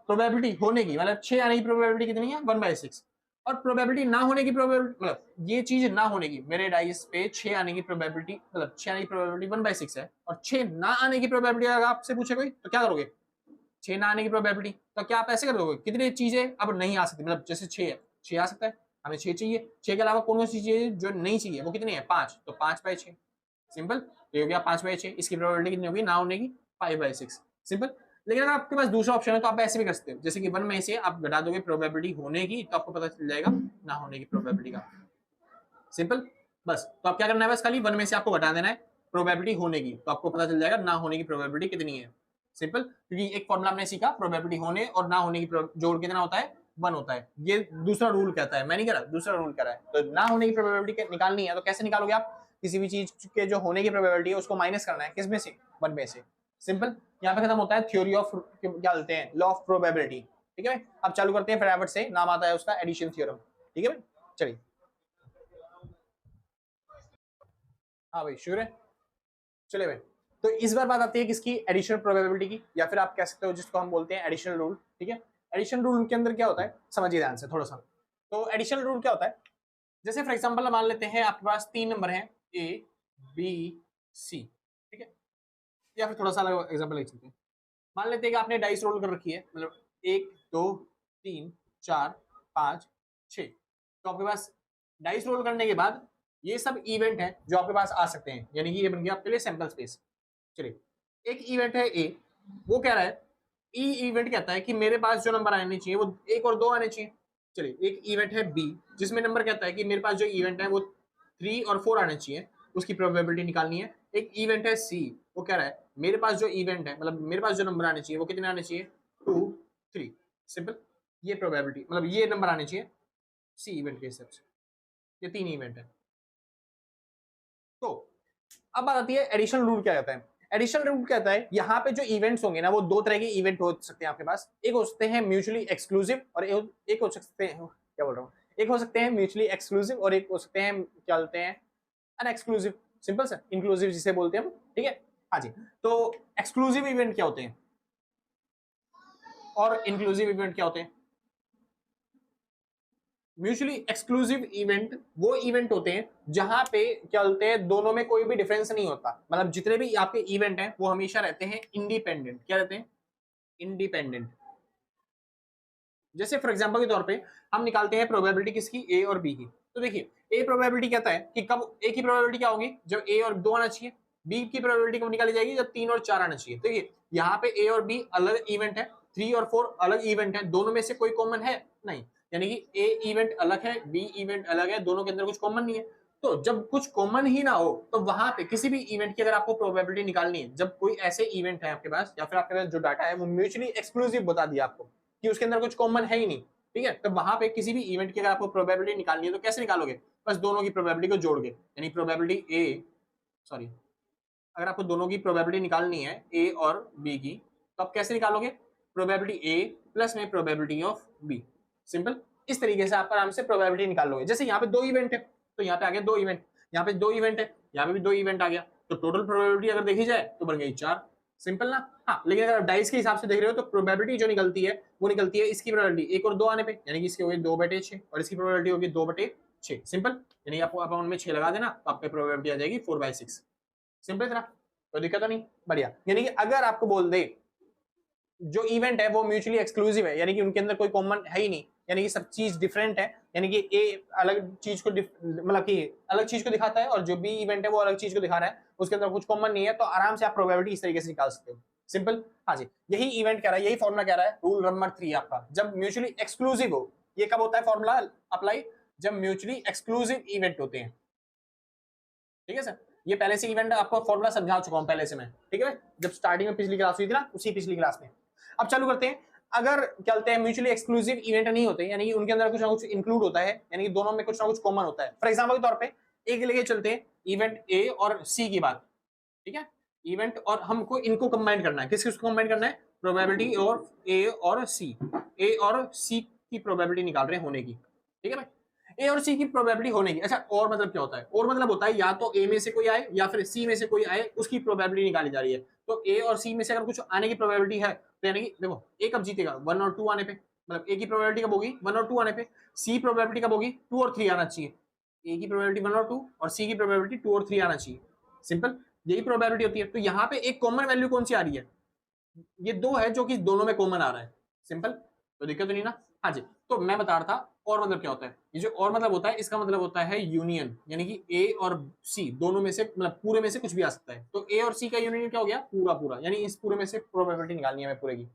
प्रोबेबिलिटी होने की मतलब 6 आने की प्रोबेबिलिटी कितनी है 1/6, और प्रोबेबिलिटी ना होने की प्रोबेबिलिटी, मतलब ये चीज ना होने की, मेरे डाइस पे 6 आने की प्रोबेबिलिटी, मतलब 6 आने की प्रोबेबिलिटी 1/6 है, और 6 ना आने की प्रोबेबिलिटी अगर आपसे पूछे कोई तो क्या करोगे, 6 ना आने की प्रोबेबिलिटी, तो क्या आप ऐसे कर लोगे, कितनी चीजें अब नहीं आ सकती, मतलब जैसे 6 है, 6 आ सकता है, हमें 6 चाहिए, 6 के अलावा कौन सी चीजें जो नहीं चाहिए वो कितनी है 5, तो 5/6, सिंपल, तो ये हो गया 5/6, इसकी प्रोबेबिलिटी कितनी होगी ना होने की 5/6, सिंपल। लेकिन अगर आपके पास दूसरा ऑप्शन है तो आप ऐसे भी कर सकते हो, जैसे कि 1 में से आप घटा दोगे प्रोबेबिलिटी होने की, तो आपको पता चल जाएगा ना होने की प्रोबेबिलिटी का, सिंपल, बस। तो आप क्या करना है, बस खाली 1 में से आपको घटा देना है प्रोबेबिलिटी होने की, तो आपको पता चल जाएगा ना होने की प्रोबेबिलिटी कितनी है, सिंपल। क्योंकि एक फॉर्मूला हमने सीखा, प्रोबेबिलिटी होने और ना होने की जोड़ कितना होता है 1 होता है, ये दूसरा रूल कहता है, मैं नहीं कह रहा, दूसरा रूल कह रहा है। तो ना होने की प्रोबेबिलिटी निकालनी है तो कैसे निकालोगे आप, किसी भी चीज के जो होने की प्रोबेबिलिटी है उसको माइनस करना है, किसमें से, 1 में से। सिंपल, यहाँ पे खत्म होता है थ्योरी ऑफ, क्या बोलते हैं, लॉ ऑफ प्रोबेबिलिटी। ठीक है भाई, अब चालू करते हैं फटाफट से, नाम आता है उसका एडिशन थ्योरम। ठीक है भाई, चलिए। हाँ भाई, श्योर है, चलिए भाई। तो इस बार बात आती है किसकी, एडिशनल प्रोबेबिलिटी की, या फिर आप कह सकते हो जिसको हम बोलते हैं एडिशनल रूल। ठीक है, एडिशनल रूल के अंदर क्या होता है, समझिए ध्यान से थोड़ा सा। तो एडिशनल रूल क्या होता है, जैसे फॉर एग्जांपल मान लेते हैं आपके पास 3 नंबर हैं, ए बी सी। ठीक है, या फिर थोड़ा सा अलग एग्जांपल ले सकते हैं। मान लेते हैं कि आपने डाइस रोल कर रखी है, मतलब 1 2 3 4 5 6। तो आपके पास डाइस रोल करने के बाद ये सब इवेंट है जो आपके पास आ सकते हैं, यानी कि ये बन गया आपके लिए सैंपल स्पेस। चलिए, एक इवेंट है ए, वो कह रहा है, ई इवेंट कहता है कि मेरे पास जो नंबर आने चाहिए वो 1 और 2 आने चाहिए। चलिए, एक इवेंट है बी, जिसमें नंबर कहता है कि मेरे पास जो इवेंट है वो 3 और 4 आने चाहिए, उसकी प्रोबेबिलिटी निकालनी है। एक इवेंट है सी, वो कह रहा है मेरे पास जो इवेंट है, मतलब मेरे पास जो नंबर आने चाहिए वो कितने आने चाहिए, 2 3। सिंपल, ये प्रोबेबिलिटी, मतलब ये नंबर आने चाहिए सी इवेंट के हिसाब से। ये 3 इवेंट है। तो अब बात आती है एडिशनल रूल क्या कहता है। एडिशनल रूल कहता है यहाँ पे जो इवेंट्स होंगे ना, वो 2 तरह के इवेंट हो सकते हैं आपके पास। एक हो सकते हैं म्यूचुअली एक्सक्लूसिव, और एक हो सकते हैं, क्या बोल रहा हूँ, एक हो सकते हैं म्यूचुअली एक्सक्लूसिव, और एक हो सकते हैं, क्या बोलते हैं, अनएक्सक्लूसिव। सिंपल सर, इंक्लूसिव जिसे बोलते हैं हम। ठीक है, हाँ जी। तो एक्सक्लूसिव इवेंट क्या होते हैं और इंक्लूसिव इवेंट क्या होते हैं। म्यूचुअली एक्सक्लूसिव इवेंट वो इवेंट होते हैं जहां पे क्या बोलते हैं, दोनों में कोई भी डिफरेंस नहीं होता, मतलब जितने भी आपके इवेंट हैं वो हमेशा रहते हैं इंडिपेंडेंट। क्या रहते हैं, इंडिपेंडेंट। जैसे फॉर एग्जांपल के तौर पे हम निकालते हैं प्रोबेबिलिटी किसकी, ए और बी की। तो देखिए, ए प्रोबेबिलिटी कहता है कि कब ए की प्रोबेबिलिटी क्या होगी, जब ए और 2 आना चाहिए। बी की प्रोबेबिलिटी कब निकाली जाएगी, जब 3 और 4 आना चाहिए। देखिए, यहाँ पे ए और बी अलग इवेंट है, 3 और 4 अलग इवेंट है, दोनों में से कोई कॉमन है नहीं, यानी कि ए इवेंट अलग है, बी इवेंट अलग है, दोनों के अंदर कुछ कॉमन नहीं है। तो जब कुछ कॉमन ही ना हो, तो वहां पे किसी भी इवेंट की अगर आपको प्रोबेबिलिटी निकालनी है, जब कोई ऐसे इवेंट है आपके पास, या फिर आपके पास जो डाटा है वो म्यूचुअली एक्सक्लूसिव बता दिया आपको कि उसके अंदर कुछ कॉमन है ही नहीं। ठीक है, तो वहां पे किसी भी इवेंट की अगर आपको प्रोबेबिलिटी निकालनी है तो कैसे निकालोगे, बस दोनों की प्रोबेबिलिटी को जोड़ के, यानी प्रोबेबिलिटी ए, सॉरी, अगर आपको दोनों की प्रोबेबिलिटी निकालनी है ए और बी की, तो आप कैसे निकालोगे, प्रोबेबिलिटी ए प्लस में प्रोबेबिलिटी ऑफ बी। सिंपल, इस तरीके से आप आराम से प्रोबेबिलिटी निकाल लोगे। जैसे यहाँ पे 2 इवेंट है, तो यहाँ पे आ गया 2 इवेंट, यहाँ पे 2 इवेंट है, यहाँ पे भी 2 इवेंट आ गया, तो टोटल प्रोबेबिलिटी अगर देखी जाए तो बन गई 4। सिंपल ना। हाँ, लेकिन अगर डाइस के हिसाब से देख रहे हो तो प्रोबेबिलिटी जो निकलती है वो निकलती है इसकी प्रोबेबिलिटी 1 और 2 आने पे, यानी कि इसकी होगी 2/6, और इसकी प्रोबेबिलिटी होगी 2/6। सिंपल, यानी आपको अकाउंट में 6 लगा देना तो आपकी प्रोबेबिलिटी आ जाएगी 4/6। सिंपल इतना, कोई दिक्कत तो नहीं, बढ़िया। यानी कि अगर आपको बोल दे जो इवेंट है वो म्यूचुअली एक्सक्लूसिव है, यानी कि उनके अंदर कोई कॉमन है ही नहीं, यानी कि सब चीज डिफरेंट है, यानी कि ए अलग चीज को मतलब कि अलग चीज को दिखाता है, और जो बी इवेंट है वो अलग चीज को दिखा रहा है, उसके अंदर कुछ कॉमन नहीं है, तो आराम से आप प्रोबेबिलिटी इस तरीके से निकाल सकते हो। सिंपल, हाँ जी, यही इवेंट कह रहा है, यही फॉर्मूला कह रहा है, रूल नंबर 3 आपका, जब म्यूचुअली एक्सक्लूसिव हो। ये कब होता है फॉर्मूला अप्लाई, जब म्यूचुअली एक्सक्लूसिव इवेंट होते हैं। ठीक है सर, ये पहले से इवेंट आपको फॉर्मूला समझा चुका हूं पहले से मैं। ठीक है, जब स्टार्टिंग में पिछली क्लास हुई थी ना, उसी पिछली क्लास में। अब चालू करते हैं। अगर क्या बोलते हैं म्यूचुअली एक्सक्लूसिव इवेंट नहीं होते, यानी कि उनके अंदर कुछ ना कुछ इंक्लूड होता है, यानी कि दोनों में कुछ ना कुछ कॉमन होता है। फॉर एग्जांपल के तौर पे एक लेके चलते हैं इवेंट ए और सी की बात। ठीक है, इवेंट, और हमको इनको कंबाइन करना है, किस किसको कंबाइन करना है, प्रोबेबिलिटी और ए और सी, ए और सी की प्रोबेबिलिटी निकाल रहे हैं होने की। ठीक है भाई, ए और सी की प्रोबेबिलिटी होने की। अच्छा, और मतलब क्या होता है, और मतलब होता है या तो ए में से कोई आए या फिर सी में से कोई आए, उसकी प्रोबेबिलिटी निकाली जा रही है। तो ए और सी में से अगर कुछ आने की प्रोबेबिलिटी है, तो यानी कि देखो ए कब जीतेगा, 1 और 2 आने पे, मतलब ए की प्रोबेबिलिटी कब होगी, 1 और 2 आने पे। सी प्रोबेबिलिटी कब होगी, 2 और 3 आना चाहिए। ए की प्रोबेबिलिटी 1 और 2, और सी की प्रोबेबिलिटी 2 और 3 आना चाहिए। सिंपल, यही प्रोबेबिलिटी होती है। तो यहाँ पे एक कॉमन वैल्यू कौन सी आ रही है, ये 2 है जो कि दोनों में कॉमन आ रहा है। सिंपल, तो दिक्कत तो नहीं ना। हाँ जी, तो मैं बता रहा था और मतलब क्या होता है, ये जो और मतलब होता है इसका मतलब होता है यूनियन, यानी कि ए और सी दोनों में से, मतलब पूरे में से कुछ भी आ सकता है। तो ए और सी का यूनियन क्या हो गया, पूरा पूरा, यानी इस पूरे में से प्रोबेबिलिटी निकालनी है हमें पूरे की।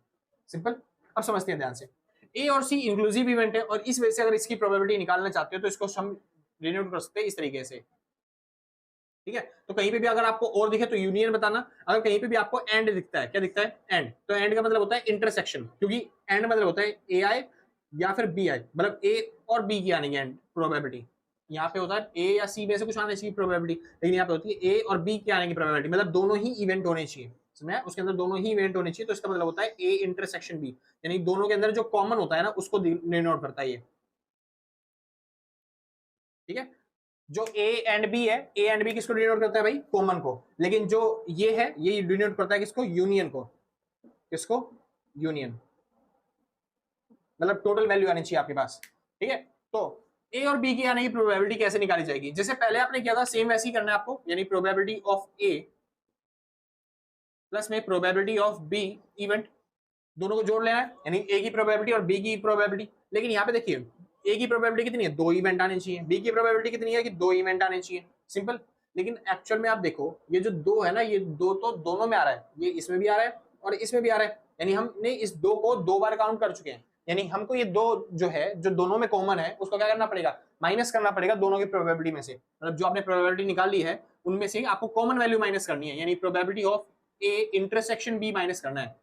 सिंपल, अब समझते हैं ध्यान से। ए और सी इंक्लूसिव इवेंट है, और इस वजह से अगर इसकी प्रोबेबिलिटी निकालना चाहते हो तो इसको हम डिनोट कर सकते हैं इस तरीके से। ठीक है, तो कहीं पे भी अगर आपको और दिखे तो यूनियन बताना, अगर कहीं पे भी आपको एंड दिखता है, क्या दिखता है, एंड, तो एंड का मतलब होता है इंटरसेक्शन, क्योंकि एंड मतलब होता है ए आई या फिर बी आई, मतलब ए और बी की आने की एंड प्रोबेबिलिटी। यहाँ पे होता है ए या सी में से कुछ आने चाहिए प्रोबेबिलिटी, लेकिन यहाँ पे होती है ए और बी के आने की प्रोबेबिलिटी, मतलब दोनों ही इवेंट होने चाहिए, समझा? उसके अंदर दोनों ही इवेंट होने चाहिए, तो इसका मतलब होता है ए इंटरसेक्शन बी, यानी दोनों के अंदर जो कॉमन होता है ना उसको डिनोट करता है ये, ठीक है? जो ए एंड बी है, ए एंड बी किसको डिनोट करता है भाई? कॉमन को। लेकिन जो ये है ये डिनोट करता है किसको? यूनियन को। किसको? यूनियन, मतलब टोटल वैल्यू आनी चाहिए आपके पास, ठीक है? तो ए और बी की आने की प्रोबेबिलिटी कैसे निकाली जाएगी? जैसे पहले आपने किया था सेम वैसे ही करना है आपको, यानी प्रोबेबिलिटी ऑफ ए प्लस में प्रोबेबिलिटी ऑफ बी इवेंट, दोनों को जोड़ लेना है, यानी ए की प्रोबेबिलिटी और बी की प्रोबेबिलिटी। लेकिन यहाँ पे देखिए ए की प्रोबेबिलिटी कितनी है? 2 इवेंट आने चाहिए। बी की प्रोबेबिलिटी कितनी है? कि 2 इवेंट आने चाहिए, सिंपल। लेकिन एक्चुअल में आप देखो ये जो 2 है ना, ये 2 तो दोनों में आ रहा है, ये इसमें भी आ रहा है और इसमें भी आ रहा है, यानी हमने इस 2 को 2 बार काउंट कर चुके हैं, यानी हमको ये 2 जो है जो दोनों में कॉमन है उसको क्या करना पड़ेगा? माइनस करना पड़ेगा दोनों की प्रोबेबिलिटी में से, मतलब जो आपने प्रोबेबिलिटी निकाली है उनमें से आपको कॉमन वैल्यू माइनस करनी है, यानी probability of A intersection B minus करना है।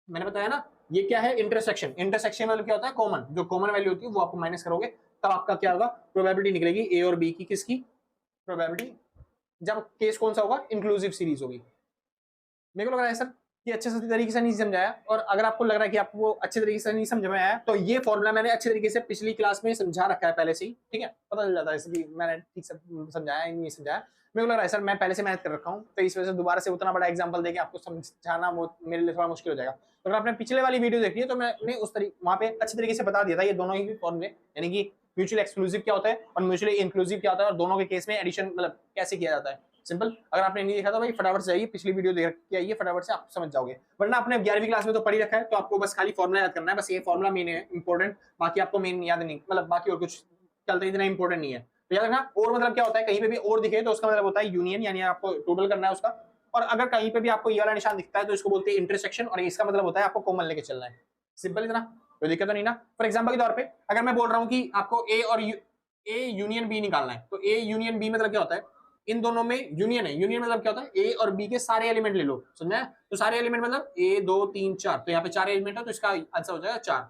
मैंने बताया ना ये क्या है? इंटरसेक्शन। इंटरसेक्शन मतलब क्या होता है? कॉमन, जो कॉमन वैल्यू होती है वो आपको माइनस करोगे तब आपका क्या होगा? प्रोबेबिलिटी निकलेगी ए और बी की। किसकी प्रोबेबिलिटी? जब केस कौन सा होगा? इंक्लूसिव सीरीज होगी। मेरे को लग रहा है सर कि अच्छे से तरीके से नहीं समझाया, और अगर आपको लग रहा है कि आपको अच्छे तरीके से नहीं समझ में आया तो ये फॉर्मूला मैंने अच्छे तरीके से पिछली क्लास में समझा रखा है पहले से ही, ठीक है? पता चल जाता है कि मैंने ठीक से समझाया नहीं समझाया। मेरे को लग रहा है सर मैं पहले से मेहनत कर रखा हूँ, तो इस वजह से दोबारा से उतना बड़ा एग्जाम्पल देके आपको समझाना वो मेरे लिए थोड़ा मुश्किल हो जाएगा। तो अगर आपने पिछले वाली वीडियो देखी है तो मैंने उस तरीके वहाँ पे अच्छे तरीके से बता दिया था ये दोनों ही फॉर्मूले, यानी कि म्यूचुअली एक्सक्लूसिव क्या होता है और म्यूचुअली इंक्लूसिव क्या होता है, और दोनों के केस में एडिशन मतलब कैसे किया जाता है, सिंपल। अगर आपने नहीं देखा तो भाई फटाफट से जाइए पिछली वीडियो देख के आइए, फटाफट से आप समझ जाओगे, वरना आपने 11वीं क्लास में तो पढ़ी रखा है, तो आपको बस खाली फॉर्मूला याद करना है, बस ये फॉर्मूला मेन है इंपॉर्टेंट, बाकी आपको मेन याद नहीं, मतलब बाकी और कुछ चलते इतना इंपॉर्टेंट नहीं है। तो याद रखना। और मतलब क्या होता है? कहीं पे भी और दिखे तो उसका मतलब होता है यूनियन, यानी आपको टोटल करना है उसका, और अगर कहीं पे भी आपको ये वाला निशान दिखता है तो इसको बोलते हैं इंटरसेक्शन, और इसका मतलब होता है आपको कॉमन लेके चलना है, सिंपल इतना, कोई दिक्कत तो नहीं ना। फॉर एग्जाम्पल के तौर पे अगर मैं बोल रहा हूँ कि आपको ए और ए यूनियन बी निकालना है, तो ए यूनियन बी मतलब क्या होता है? इन दोनों में यूनियन है। यूनियन मतलब क्या होता है? ए और बी के सारे एलिमेंट ले लो, समझा? तो सारे एलिमेंट मतलब ए 2 3 4, तो यहाँ पे 4 एलिमेंट है तो इसका आंसर हो जाएगा 4,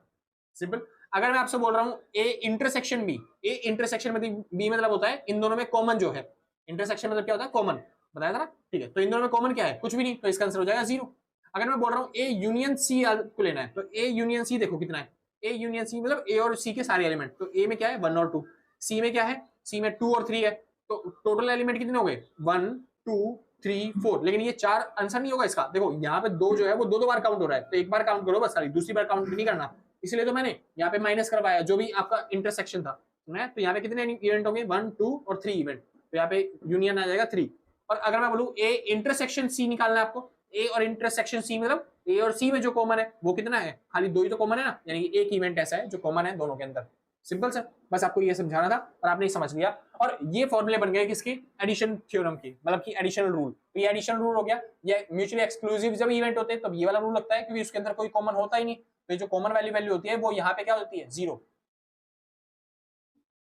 सिंपल। अगर मैं आपसे बोल रहा हूँ A intersection B, A intersection मतलब बी मतलब होता है इन दोनों में कॉमन जो है, इंटरसेक्शन मतलब क्या होता है? कॉमन, बताया था ना, ठीक है? तो इन दोनों में कॉमन क्या है? कुछ भी नहीं, तो इसका आंसर हो जाएगा 0। अगर मैं बोल रहा हूँ ए यूनियन सी को लेना है, तो ए यूनियन सी देखो कितना है? ए यूनियन सी मतलब ए और सी के सारे एलिमेंट, तो ए में क्या है? 1 और 2, सी में क्या है? सी में 2 और 3 है, तो टोटल एलिमेंट कितने हो गए? 1 2 3 4, लेकिन ये 4 आंसर नहीं होगा इसका। देखो यहाँ पे 2 जो है वो 2 बार काउंट हो रहा है, तो एक बार काउंट करो बस, सारी दूसरी बार काउंट नहीं करना, इसलिए तो मैंने यहाँ पे माइनस करवाया जो भी आपका इंटरसेक्शन था, तो यहाँ पे कितने इवेंट होंगे? 1 2 और 3 इवेंट, तो यहाँ पे यूनियन आ जाएगा 3। और अगर मैं बोलूँ ए इंटरसेक्शन सी निकालना है आपको, ए और इंटरसेक्शन सी मतलब ए और सी में जो कॉमन है वो कितना है? खाली 2 ही तो कॉमन है ना, यानी एक इवेंट ऐसा है जो कॉमन है दोनों के अंदर, सिंपल सर। बस आपको ये समझाना था और आपने समझ लिया, और ये फॉर्मूले बन गए किसके? एडिशन थ्योरम की, मतलब कि एडिशनल रूल। तो ये एडिशनल रूल हो गया। ये म्यूचुअली एक्सक्लूसिव जब इवेंट होते हैं तब ये वाला रूल लगता है, क्योंकि उसके अंदर कोई कॉमन होता ही नहीं, तो जो कॉमन वैल्यू होती है वो यहाँ पे क्या होती है? 0,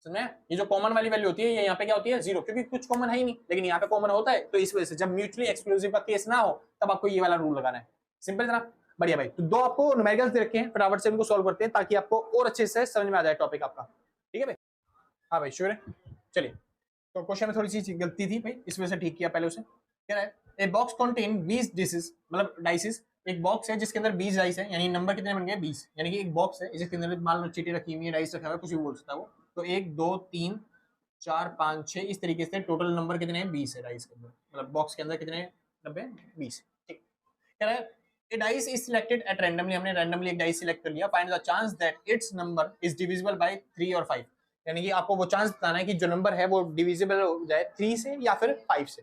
समझे? ये जो कॉमन वाली वैल्यू होती है ये यहाँ पे क्या होती है? 0, क्योंकि कुछ कॉमन है ही नहीं, लेकिन यहाँ पे कॉमन होता है, तो इस वजह से जब म्यूचुअली एक्सक्लूसिव का केस ना हो तब आपको ये वाला रूल लगाना है, सिंपल जनाब। बढ़िया भाई, तो 2 आपको न्यूमेरिकल्स दे रखे हैं, फटाफट से उनको सॉल्व करते हैं ताकि आपको और अच्छे से समझ में आ जाए टॉपिक आपका, ठीक है भाई? हाँ भाई श्योर है, चलिए। तो क्वेश्चन में थोड़ी सी गलती थी भाई, इस वजह से ठीक किया पहले उसे। क्या है? ए बॉक्स कंटेन 20 डिसेस, मतलब डाइसेस, एक बॉक्स है जिसके अंदर 20 डाइस है, यानी नंबर कितने बन गए? 20, यानी कि एक बॉक्स है जिसके अंदर मान लो चीटी रखी हुई है, डाइस रखा हुआ है, कुछ भी बोल सकता है वो, तो 1 2 3 4 5 6 इस तरीके से टोटल नंबर कितने हैं? 20 है डाइस के अंदर, मतलब बॉक्स के अंदर कितने डब्बे हैं? 20, ठीक। कह रहा है a dice is selected at randomly, हमने रैंडमली एक डाइस सिलेक्ट कर लिया, find the chance that its number is divisible by 3 और 5, यानी कि आपको वो चांस बताना है कि जो नंबर है वो डिविजिबल हो जाए 3 से या फिर 5 से,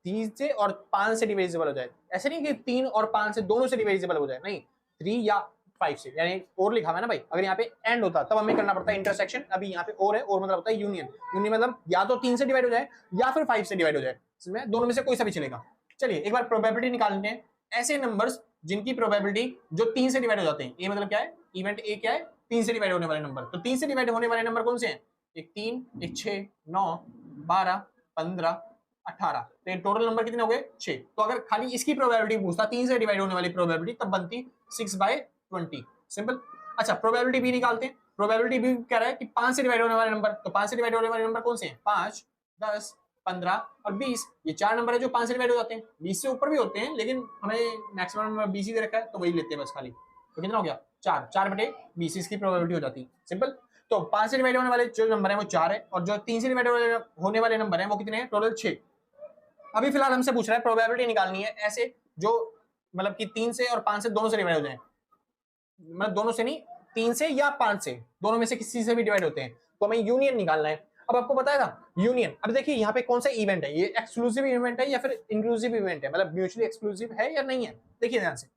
3 से और 5 से डिविजिबल हो जाए, ऐसे नहीं कि 3 और 5 से दोनों से डिविजिबल हो जाए, नहीं, 3 या 5 से, यानी और लिखा हुआ है ना भाई, अगर यहाँ पे एंड होता तब हमें करना पड़ता है इंटरसेक्शन, अभी यहाँ पे और है, और मतलब होता है यूनियन, यूनियन मतलब या तो 3 से डिवाइड हो जाए या फिर 5 से डिवाइड हो जाए, इसमें दोनों में से कोई सा भी चलेगा। चलिए एक बार प्रोबेबिलिटी निकालते हैं ऐसे नंबर्स जिनकी प्रोबेबिलिटी जो 3 से डिवाइड हो जाते हैं, ये मतलब क्या है? इवेंट ए क्या है? 3 से डिवाइड होने वाले नंबर, तो 3 से डिवाइड होने वाले नंबर कौन से हैं? एक 3, एक 6, 9, 12, 15, 18, तो ये टोटल नंबर कितने हो गए? 6। तो अगर खाली इसकी प्रोबेबिलिटी पूछता 3 से डिवाइड होने वाली प्रोबेबिलिटी, तब बनती 6/20, सिंपल। अच्छा प्रोबेबिलिटी भी निकालते हैं, प्रोबेबिलिटी भी कह रहा है कि 5 से डिवाइड होने वाले नंबर, तो 5 से डिवाइड होने वाले नंबर कौन से हैं? 5, 10, 15 और 20। ये 4 नंबर है जो 5 से डिवाइड हो जाते हैं। 20 से ऊपर भी होते हैं लेकिन हमें मैक्सिमम नंबर 20 ही दे रखा है तो वही लेते हैं बस खाली। तो कितना हो गया? 4, 4/20 इसकी प्रोबेबिलिटी हो जाती है। सिंपल। तो 5 से डिवाइड होने वाले जो नंबर है वो 4 है, और जो 3 से डिवाइड होने वाले नंबर है वो कितने हैं? टोटल 6। अभी फिलहाल हमसे पूछ रहा है प्रोबेबिलिटी निकालनी है ऐसे जो मतलब कि 3 से और 5 से दोनों से डिवाइड हो जाए, मतलब दोनों से नहीं, 3 से या 5 से, दोनों में से किसी से भी डिवाइड होते हैं, तो हमें यूनियन निकालना है। अब आपको बताया था यूनियन। अब देखिए यहाँ पे कौन सा इवेंट है, ये एक्सक्लूसिव इवेंट है या फिर इंक्लूसिव इवेंट है, मतलब म्यूचुअली एक्सक्लूसिव है या नहीं है। देखिए ध्यान से,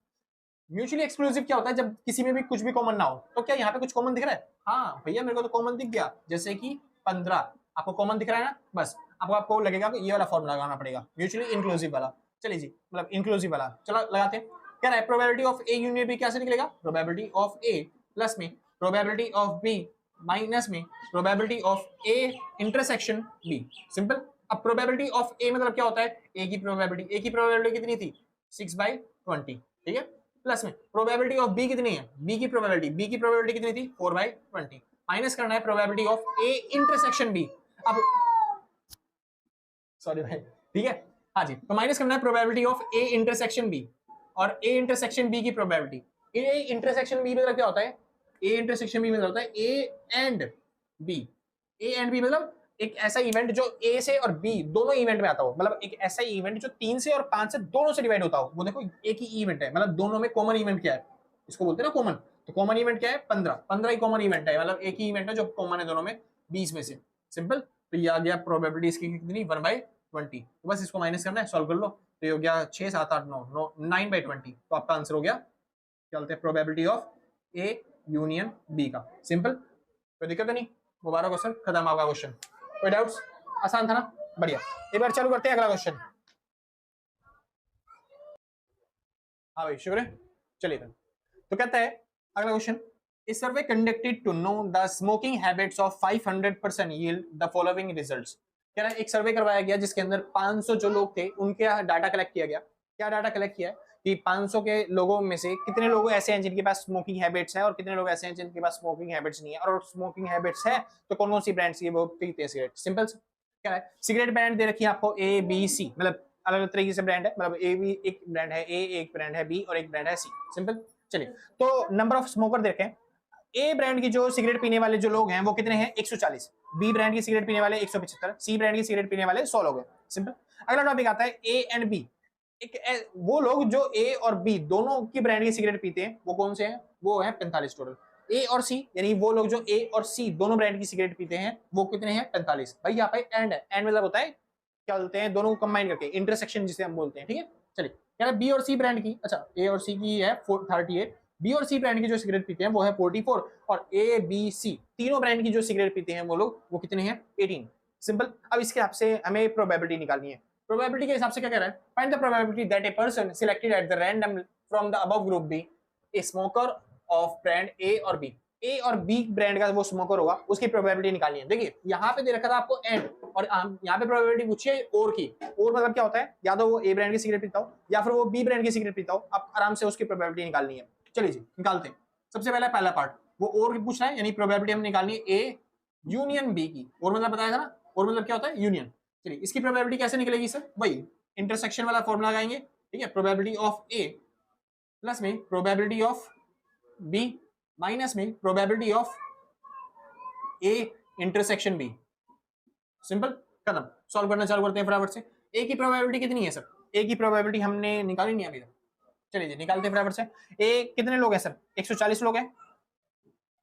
म्यूचुअली एक्सक्लूसिव क्या होता है? जब किसी में भी कुछ भी कॉमन ना हो। तो क्या यहाँ पे कुछ कॉमन दिख रहा है? हाँ भैया मेरे को तो कॉमन दिख गया, जैसे कि 15 आपको कॉमन दिख रहा है ना, बस आपको लगेगा कि ये वाला फॉर्मूला लगाना पड़ेगा, म्यूचुअली इंक्लूसिव वाला। चलिए जी, मतलब इंक्लूसिव वाला चलो लगाते हैं। क्या है? Probability of A union B कैसे निकलेगा? प्रोबेबिलिटी ऑफ ए प्लस में प्रोबेबिलिटी ऑफ बी माइनस में probability of A intersection B. Simple. अब प्रोबेबिलिटी ऑफ ए मतलब क्या होता है? ए की प्रोबेबिलिटी कितनी थी? 6/20। ठीक है। प्लस में प्रोबेबिलिटी ऑफ बी कितनी है? बी की प्रोबेबिलिटी कितनी थी? 4/20। माइनस करना है probability of A intersection B. अब सॉरी भाई, ठीक है, हाँ जी, तो माइनस करना है probability of A intersection B और ए इंटरसेक्शन बी की प्रोबेबिलिटी। ए इंटरसेक्शन बी मतलब क्या होता है? ए इंटरसेक्शन बी मतलब होता है A and B. A and B मतलब एक ऐसा इवेंट जो ए से और बी दोनों इवेंट में आता हो, मतलब एक ऐसा इवेंट जो 3 से और 5 से दोनों से डिवाइड होता हो। वो देखो एक ही इवेंट है, मतलब दोनों में कॉमन इवेंट क्या है, इसको बोलते हैं ना कॉमन। तो कॉमन इवेंट क्या है? 15 ही कॉमन इवेंट है, मतलब एक ही इवेंट है जो कॉमन है दोनों में 20 में से। सिंपल। तो ये आ गया प्रोबेबिलिटी इसकी कितनी? 1/20। तो बस इसको माइनस करना है, सॉल्व कर लो। तो ये हो गया 6, 7, 8, 9, 9/20। तो आपका आंसर हो गया, क्या बोलते हैं, probability of A union B का। सिंपल, कोई दिक्कत नहीं। दोबारा क्वेश्चन खत्म आपका क्वेश्चन। कोई डाउट्स? आसान था ना? बढ़िया। एक बार चालू करते हैं अगला क्वेश्चन। हाँ भाई शुक्र है। चलिए तो कहता है अगला question, A survey conducted to know the smoking habits of 500% yield the following results। कह रहा है एक सर्वे करवाया गया जिसके अंदर 500 जो लोग थे उनके डाटा कलेक्ट किया गया। क्या डाटा कलेक्ट किया है कि 500 के लोगों में से कितने लोग ऐसे हैं जिनके पास स्मोकिंग हैबिट्स है और कितने लोग ऐसे हैं जिनके पास स्मोकिंग हैबिट्स नहीं है, और स्मोकिंग हैबिट्स है तो कौन कौन सी ब्रांड्स की वो पीते हैं सिगरेट। सिंपल। क्या है? सिगरेट ब्रांड दे रखी है आपको ए बी सी, मतलब अलग अलग तरीके से ब्रांड है, मतलब ए बी एक ब्रांड है, ए एक ब्रांड है, बी और एक ब्रांड है सी। सिंपल। चलिए, तो नंबर ऑफ स्मोकर देखें। ए ब्रांड की जो सिगरेट पीने वाले जो लोग हैं वो कितने हैं? 140। बी ब्रांड की सिगरेट पीने वाले 175। सी ब्रांड की सिगरेट पीने वाले 100 लोग हैं। सिंपल। अगला टॉपिक आता है ए एंड बी। वो लोग जो ए और बी दोनों की ब्रांड की सिगरेट पीते हैं वो कौन से हैं? वो है 45 टोटल। ए और सी, यानी वो लोग जो ए और सी दोनों ब्रांड की सिगरेट पीते हैं वो कितने हैं? 45। भाई यहाँ पे एंड है, एंड मतलब होता है क्या बोलते हैं, दोनों को कंबाइन करके इंटरसेक्शन जिसे हम बोलते हैं। ठीक है। चलिए, क्या बी और सी ब्रांड की, अच्छा ए और सी की है 38, बी और सी ब्रांड की जो सिगरेट पीते हैं वो है 44, और ए बी सी तीनों ब्रांड की जो सिगरेट पीते हैं वो लोग वो कितने हैं? 18। सिंपल। अब इसके हिसाब से हमें प्रोबेबिलिटी निकालनी है। प्रोबेबिलिटी के हिसाब से क्या कह रहा है? Find the probability that a person selected at the random from the above group be a smoker of brand A और बी। ए और बी ब्रांड का वो स्मोकर होगा उसकी प्रोबेबिलिटी निकालनी है। देखिए यहाँ पे दे रखा था आपको एंड, और यहाँ पे प्रोबेबिलिटी पूछी है और की। और मतलब क्या होता है? या तो वो ए ब्रांड की सिगरेट पीता हो या फिर वो बी ब्रांड की सिगरेट पीता हो, आप आराम से उसकी प्रोबेबिलिटी निकालनी है। चलिए जी निकालते हैं। सबसे पहला पार्ट वो और की पूछ रहा है, यानी प्रोबेबिलिटी हम निकालनी है ए यूनियन बी की। और मतलब बताया था ना, और मतलब क्या होता है? यूनियन। चलिए इसकी प्रोबेबिलिटी कैसे निकलेगी सर? वही इंटरसेक्शन वाला फॉर्मूला लगाएंगे। ठीक है, प्रोबेबिलिटी ऑफ ए प्लस में प्रोबेबिलिटी ऑफ बी माइनस में probability of A intersection B. Simple, खत्म। सॉल्व करना चालू करते हैं फटाफट से। ए की प्रोबेबिलिटी कितनी है सर? ए की प्रोबेबिलिटी हमने निकाली नहीं अभी तक। चलिए जी निकालते हैं फटाफट से। ए कितने लोग हैं सर? 140 लोग हैं।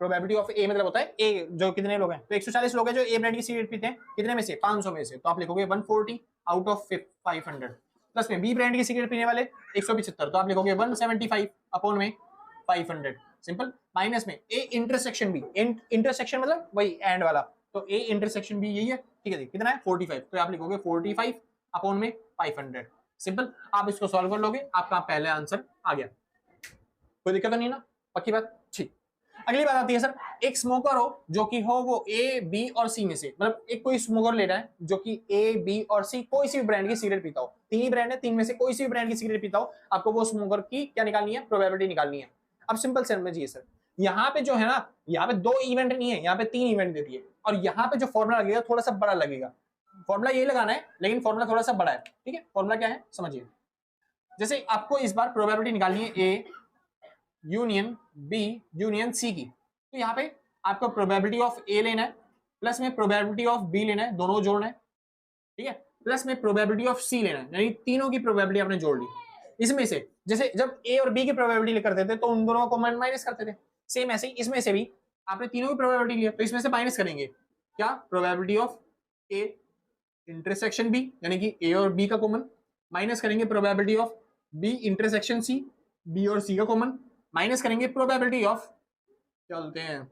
प्रोबेबिलिटी ऑफ ए मतलब होता है ए जो कितने लोग हैं, तो 140 लोग हैं जो ए ब्रांड की सिगरेट पीते हैं। कितने में से? 500 में से। तो आप लिखोगे 140 आउट ऑफ 500। प्लस में बी ब्रांड की सिगरेट पीने वाले 175, तो आप लिखोगे 175 अपॉन में 500। सिंपल। माइनस में ए इंटरसेक्शन बी, इंटरसेक्शन मतलब वही एंड वाला, तो ए इंटरसेक्शन बी यही है। ठीक है जी, कितना है? 45, तो आप लिखोगे 45 अपॉन में 500। सिंपल। आप इसको सॉल्व कर लोगे, आपका पहले आंसर आ गया। कोई दिक्कत नहीं ना? पक्की बात? ठीक। अगली बात आती है सर, एक स्मोकर हो जो कि हो वो ए बी और सी में से, मतलब एक कोई स्मोकर ले रहा है जो कि ए बी और सी कोई सी भी ब्रांड की सिगरेट पीता हो। तीन ही ब्रांड है, तीन में से कोई सी भी ब्रांड की सिगरेट पीता हो, आपको वो स्मोकर की क्या निकालनी है? प्रोबेबिलिटी निकालनी है। अब सिंपल समझिए सर, यहाँ पे जो है ना, यहाँ पे 2 इवेंट नहीं है, यहाँ पे 3 इवेंट देती है, और यहाँ पे जो फॉर्मूला लगेगा थोड़ा सा बड़ा लगेगा। फॉर्मूला यही लगाना है, लेकिन फॉर्मूला थोड़ा सा बड़ा है, ठीक है। फॉर्मूला क्या है समझिए, जैसे आपको इस बार प्रोबेबिलिटी निकालनी है A union B union C की, तो यहाँ पे आपको प्रोबेबिलिटी ऑफ ए लेना है, प्लस में प्रोबेबिलिटी ऑफ बी लेना है, दोनों जोड़ना है, ठीक है, प्लस में प्रोबेबिलिटी ऑफ सी लेना है, यानी तीनों की प्रोबेबिलिटी आपने जोड़ ली। इसमें से जैसे जब ए और बी की प्रोबेबिलिटी करते थे तो उन दोनों को माइनस करते थे, सेम ऐसे ही इसमें से भी आपने तीनों की प्रोबेबिलिटी लिया तो इसमें से माइनस करेंगे क्या, probability of A intersection B, यानी कि ए और बी का कॉमन, माइनस करेंगे probability of B intersection C, B और सी का कॉमन, माइनस करेंगे प्रोबेबिलिटी ऑफ क्या बोलते हैं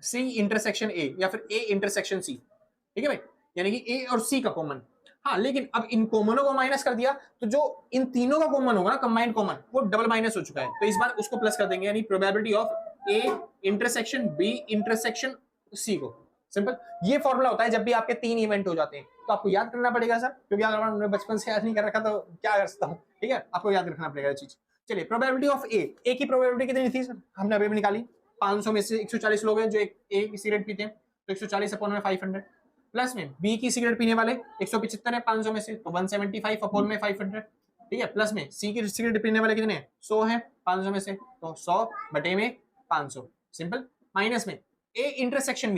सी इंटरसेक्शन ए या फिर ए इंटरसेक्शन सी, ठीक है भाई, यानी कि ए और सी का कॉमन। हाँ, लेकिन अब इन कॉमनों को माइनस कर दिया तो जो इन तीनों का कॉमन होगा ना, कंबाइंड कॉमन, वो डबल माइनस हो चुका है, तो इस बार उसको प्लस कर देंगे, यानी probability of A intersection B intersection C को। सिंपल, ये फॉर्मूला होता है जब भी आपके 3 इवेंट हो जाते हैं, तो आपको याद करना पड़ेगा सर, क्योंकि अगर मैंने बचपन से याद नहीं कर रखा तो क्या कर सकता हूँ, ठीक है, आपको याद रखना पड़ेगा ये चीज। चलिए, प्रोबेबिलिटी ऑफ ए की प्रोबेबिलिटी कितनी थी सर, हमने अभी भी निकाली, 500 में से 140 लोग हैं जो ए की सिगरेट पीते हैं, तो 140 अपॉन में 500, प्लस में बी की सिगरेट पीने वाले 175 है 500 में से, तो 175 अपॉन में 500, ठीक है, प्लस में सी की सिगरेट पीने वाले कितने हैं 100 है 500 में से, तो 100 बटे में 500, सिंपल, माइनस में ए इंटरसेक्शन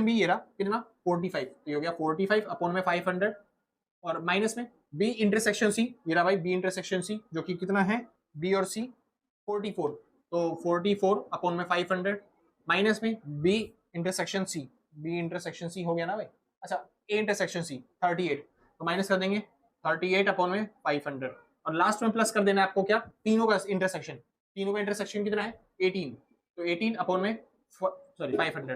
बी ये रहा कितना 45, तो ये हो गया 45 अपॉन में 500, और माइनस में बी इंटरसेक्शन सी, ये रहा भाई बी इंटरसेक्शन सी जो कि कितना है बी और सी 44, तो 44 अपॉन में 500, माइनस में बी इंटरसेक्शन सी हो गया ना भाई, अच्छा ए इंटरसेक्शन सी 38, तो माइनस कर देंगे 38 अपॉन में 500, और लास्ट में प्लस कर देना है आपको क्या, तीनों का इंटरसेक्शन कितना है 18, तो 18 अपॉन में 500,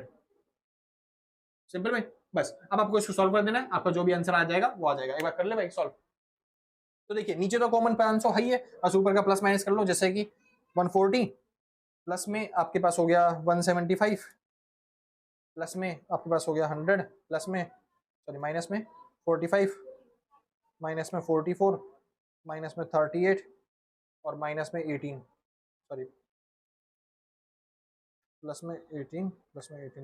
सिंपल भाई, बस अब आपको इसको सॉल्व कर देना है, आपका जो भी आंसर आ जाएगा वो आ जाएगा, एक बार कर ले भाई सॉल्व। तो देखिए नीचे तो कॉमन 500 है ही है, बस ऊपर का प्लस माइनस कर लो, जैसे कि 140 प्लस में आपके पास हो गया 175, प्लस में आपके पास हो गया 100, प्लस में सॉरी माइनस में 45, माइनस में 44, माइनस में 38 और माइनस में 18, सॉरी प्लस में 18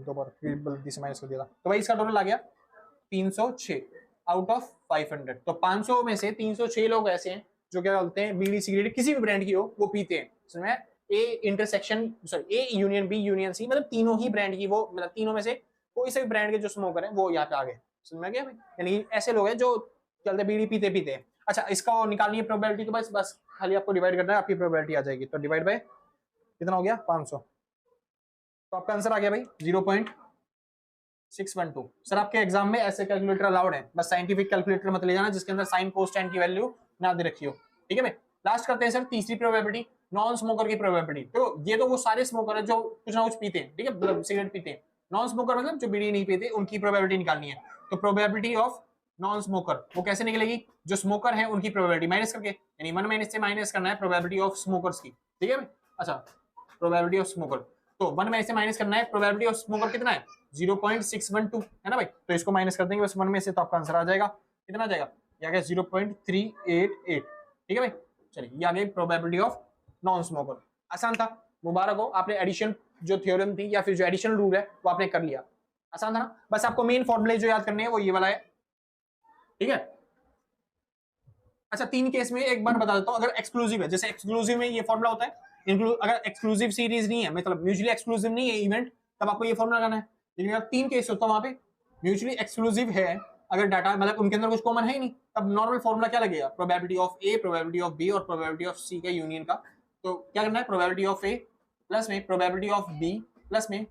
दो बार गलती से माइनस कर दिया था, तो भाई इसका टोटल आ गया 306 आउट ऑफ 500, तो 500 में से 306 लोग ऐसे हैं जो क्या बोलते हैं बीड़ी सिगरेट किसी भी ब्रांड की हो वो पीते हैं, इसमें A intersection sorry A union B union C, मतलब तीनों ही ब्रांड की, वो मतलब तीनों में से कोई से भी ब्रांड के जो स्मोकर है वो यहाँ पे आ गए, समझ में गया भाई, यानी ऐसे लोग हैं जो चलते बीड़ी पीते हैं। अच्छा, इसका निकालनी है प्रोबेबिलिटी, तो बस खाली आपको डिवाइड करना है, आपकी प्रोबेबिलिटी आ जाएगी, तो डिवाइड बाय कितना हो गया 500, तो आपका आंसर आ गया भाई 0.612। सर आपके एग्जाम में ऐसे कैलकुलेटर अलाउड है, बस साइंटिफिक कैलकुलेटर मत ले जाना जिसके अंदर साइन कोस टेन की वैल्यू ना दे रखी हो, ठीक है भाई। लास्ट करते हैं सर तीसरी प्रोबेबिलिटी, नॉन स्मोकर की प्रोबेबिलिटी, तो ये तो वो सारे स्मोकर है जो कुछ ना कुछ पीते हैं, ठीक है, मतलब सिगरेट पीते हैं, नॉन स्मोकर मतलब जो बीड़ी नहीं पीते, उनकी प्रोबेबिलिटी निकालनी है, तो प्रोबेबिलिटी ऑफ नॉन स्मोकर वो कैसे निकलेगी, जो स्मोकर है उनकी प्रोबेबिलिटी माइनस करके, यानी 1 में से माइनस करना है प्रोबेबिलिटी ऑफ स्मोकर्स की, ठीक है भाई। अच्छा, प्रोबेबिलिटी ऑफ स्मोकर, तो 1 में से माइनस करना है, प्रोबेबिलिटी ऑफ स्मोकर कितना है 0.612 है ना भाई, तो इसको माइनस कर देंगे बस 1 में से, तो आपका आंसर आ जाएगा, कितना आ जाएगा, ये आ गया 0.388, ठीक है भाई। चलिए, ये आ गई प्रोबेबिलिटी ऑफ नॉन स्मोकर, आसान था, मुबारक हो, आपने एडिशन जो थ्योरम थी या फिर जो एडिशनल रूल है वो आपने कर लिया, आसान था ना, बस आपको मेन फॉर्मूले जो याद करने हैं वो ये वाला है, ठीक है। अच्छा, 3 केस में एक बार बता देता हूं, अगर एक्सक्लूसिव है, जैसे एक्सक्लूसिव में ये फॉर्मूला होता है, अगर एक्सक्लूसिव सीरीज नहीं है, मतलब म्यूचुअली एक्सक्लूसिव नहीं है इवेंट, तब आपको ये फॉर्मूला लगाना है, लेकिन अगर 3 केस होता है वहां पे म्यूचुअली एक्सक्लूसिव है, अगर डाटा मतलब उनके अंदर कुछ कॉमन है ही नहीं, तब नॉर्मल फॉर्मूला क्या लगेगा, probability of A, probability of B और प्रोबेबिलिटी ऑफ सी का यूनियन का, तो क्या करना है, प्रोबेबिलिटी ऑफ ए प्लस में प्रोबेबिलिटी ऑफ बी प्लस में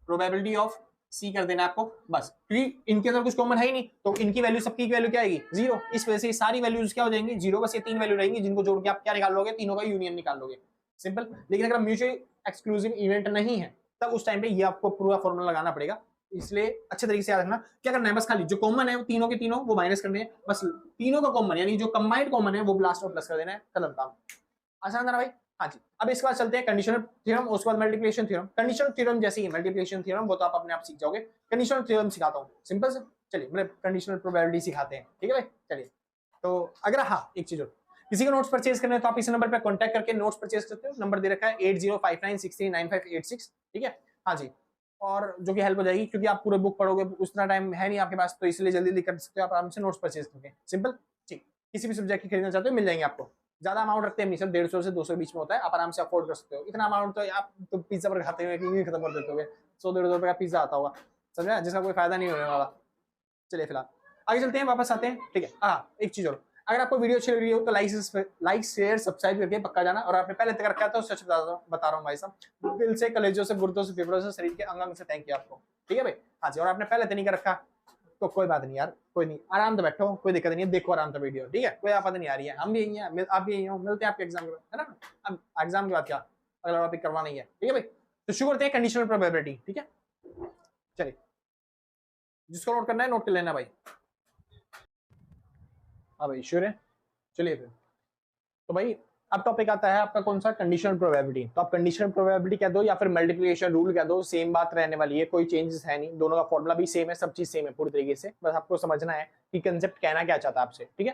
प्रोबेबिलिटी ऑफ सी कर देना आपको, बस, क्योंकि इनके अंदर कुछ कॉमन है ही नहीं, तो इनकी वैल्यू सबकी वैल्यू क्या आएगी 0, इस वजह से सारी वैल्यूज क्या हो जाएंगी 0, बस ये 3 वैल्यू रहेंगी जिनको जोड़ के आप क्या निकाल लोगे, तीनों का यूनियन निकाल लोगे, सिंपल। लेकिन अगर म्यूचुअल एक्सक्लूसिव इवेंट नहीं है तब उस टाइम पे ये आपको पूरा फॉर्मूला लगाना पड़ेगा, इसलिए अच्छे तरीके से याद रखना, क्या करना है, बस खाली जो कॉमन है वो तीनों के तीनों वो माइनस करने हैं, बस तीनों का कॉमन यानी जो कंबाइंड कॉमन है वो लास्ट में प्लस कर देना है, खत्म काम, आसान था ना भाई। हाँ जी, अब इसके बाद चलते हैं कंडीशनल थ्योरम, उसके बाद मल्टीप्लिकेशन थ्योरम। कंडीशनल थ्योरम जैसे ही मल्टीप्लिकेशन थ्योरम वो तो आप अपने आप सीख जाओगे, कंडीशनल थ्योरम सिखाता हूँ सिंपल से, चलिए मतलब कंडीशनल प्रोबेबिलिटी सिखाते हैं, ठीक है भाई। चलिए, तो अगर हाँ एक चीज और, किसी को नोट्स परचेज करने हैं तो आप इस नंबर पे कांटेक्ट करके नोट्स परचेज करते हो, नंबर दे रखा है 8059639586, ठीक है। हाँ जी, और जो कि हेल्प हो जाएगी, क्योंकि आप पूरे बुक पढ़ोगे उतना टाइम है नहीं आपके पास, तो इसलिए जल्दी कर सकते हो आप आराम से नोट्स परचेज करके, सिंपल। ठीक, किसी भी सब्जेक्ट की खरीदना चाहते हो मिल जाएंगे आपको, ज्यादा अमाउंट रखते हैं नहीं सर, 150 से 200 के बीच में होता है, आप आराम से अफोर्ड कर सकते हो। इतना अमाउंट तो आप तो पिज्जा पर खाते हुए खत्म कर देते हो, 100-150 रुपए का पिज्जा आता होगा, समझा, जिसका कोई फायदा नहीं होने वाला। चलिए फिलहाल आगे चलते हैं, वापस आते हैं, ठीक है। हाँ, एक चीज और, अगर आपको वीडियो अच्छी लग रही हो तो लाइक शेयर सब्सक्राइब करके पक्का जाना, और आपने पहले तक रखा है तो सच बता रहा हूँ भाई साहब, दिल से, कलेजों से, गुर्दों से, फेफड़ों से, शरीर के अंग अंग से थैंक यू आपको, ठीक है भाई। हाँ जी, और आपने पहले तो नहीं कर रखा तो कोई बात नहीं यार, कोई नहीं, आराम से बैठो, कोई दिक्कत नहीं है, देखो आराम से वीडियो, ठीक है, कोई आपत्ति नहीं आ रही है, हम भी यही हैं, आप भी यही हो, मिलते हैं आपके एग्जाम के बाद, है ना। अब एग्जाम के बाद क्या, अगला टॉपिक करवाना ही है, ठीक है भाई। तो शुरू करते हैं कंडीशनल प्रोबेबिलिटी, ठीक है। चलिए, जिसको नोट करना है नोट कर लेना भाई। हाँ भाई, श्योर है, चलिए फिर। तो भाई अब टॉपिक आता है आपका कौन सा, कंडीशनल प्रोबेबिलिटी। तो आप कंडीशनल प्रोबेबिलिटी कह दो या फिर मल्टीप्लिकेशन रूल कह दो, सेम बात रहने वाली है, कोई चेंजेस है नहीं, दोनों का फॉर्मूला भी सेम है, सब चीज सेम है पूरी तरीके से, बस आपको समझना है कि कंसेप्ट कहना क्या चाहता है आपसे, ठीक है।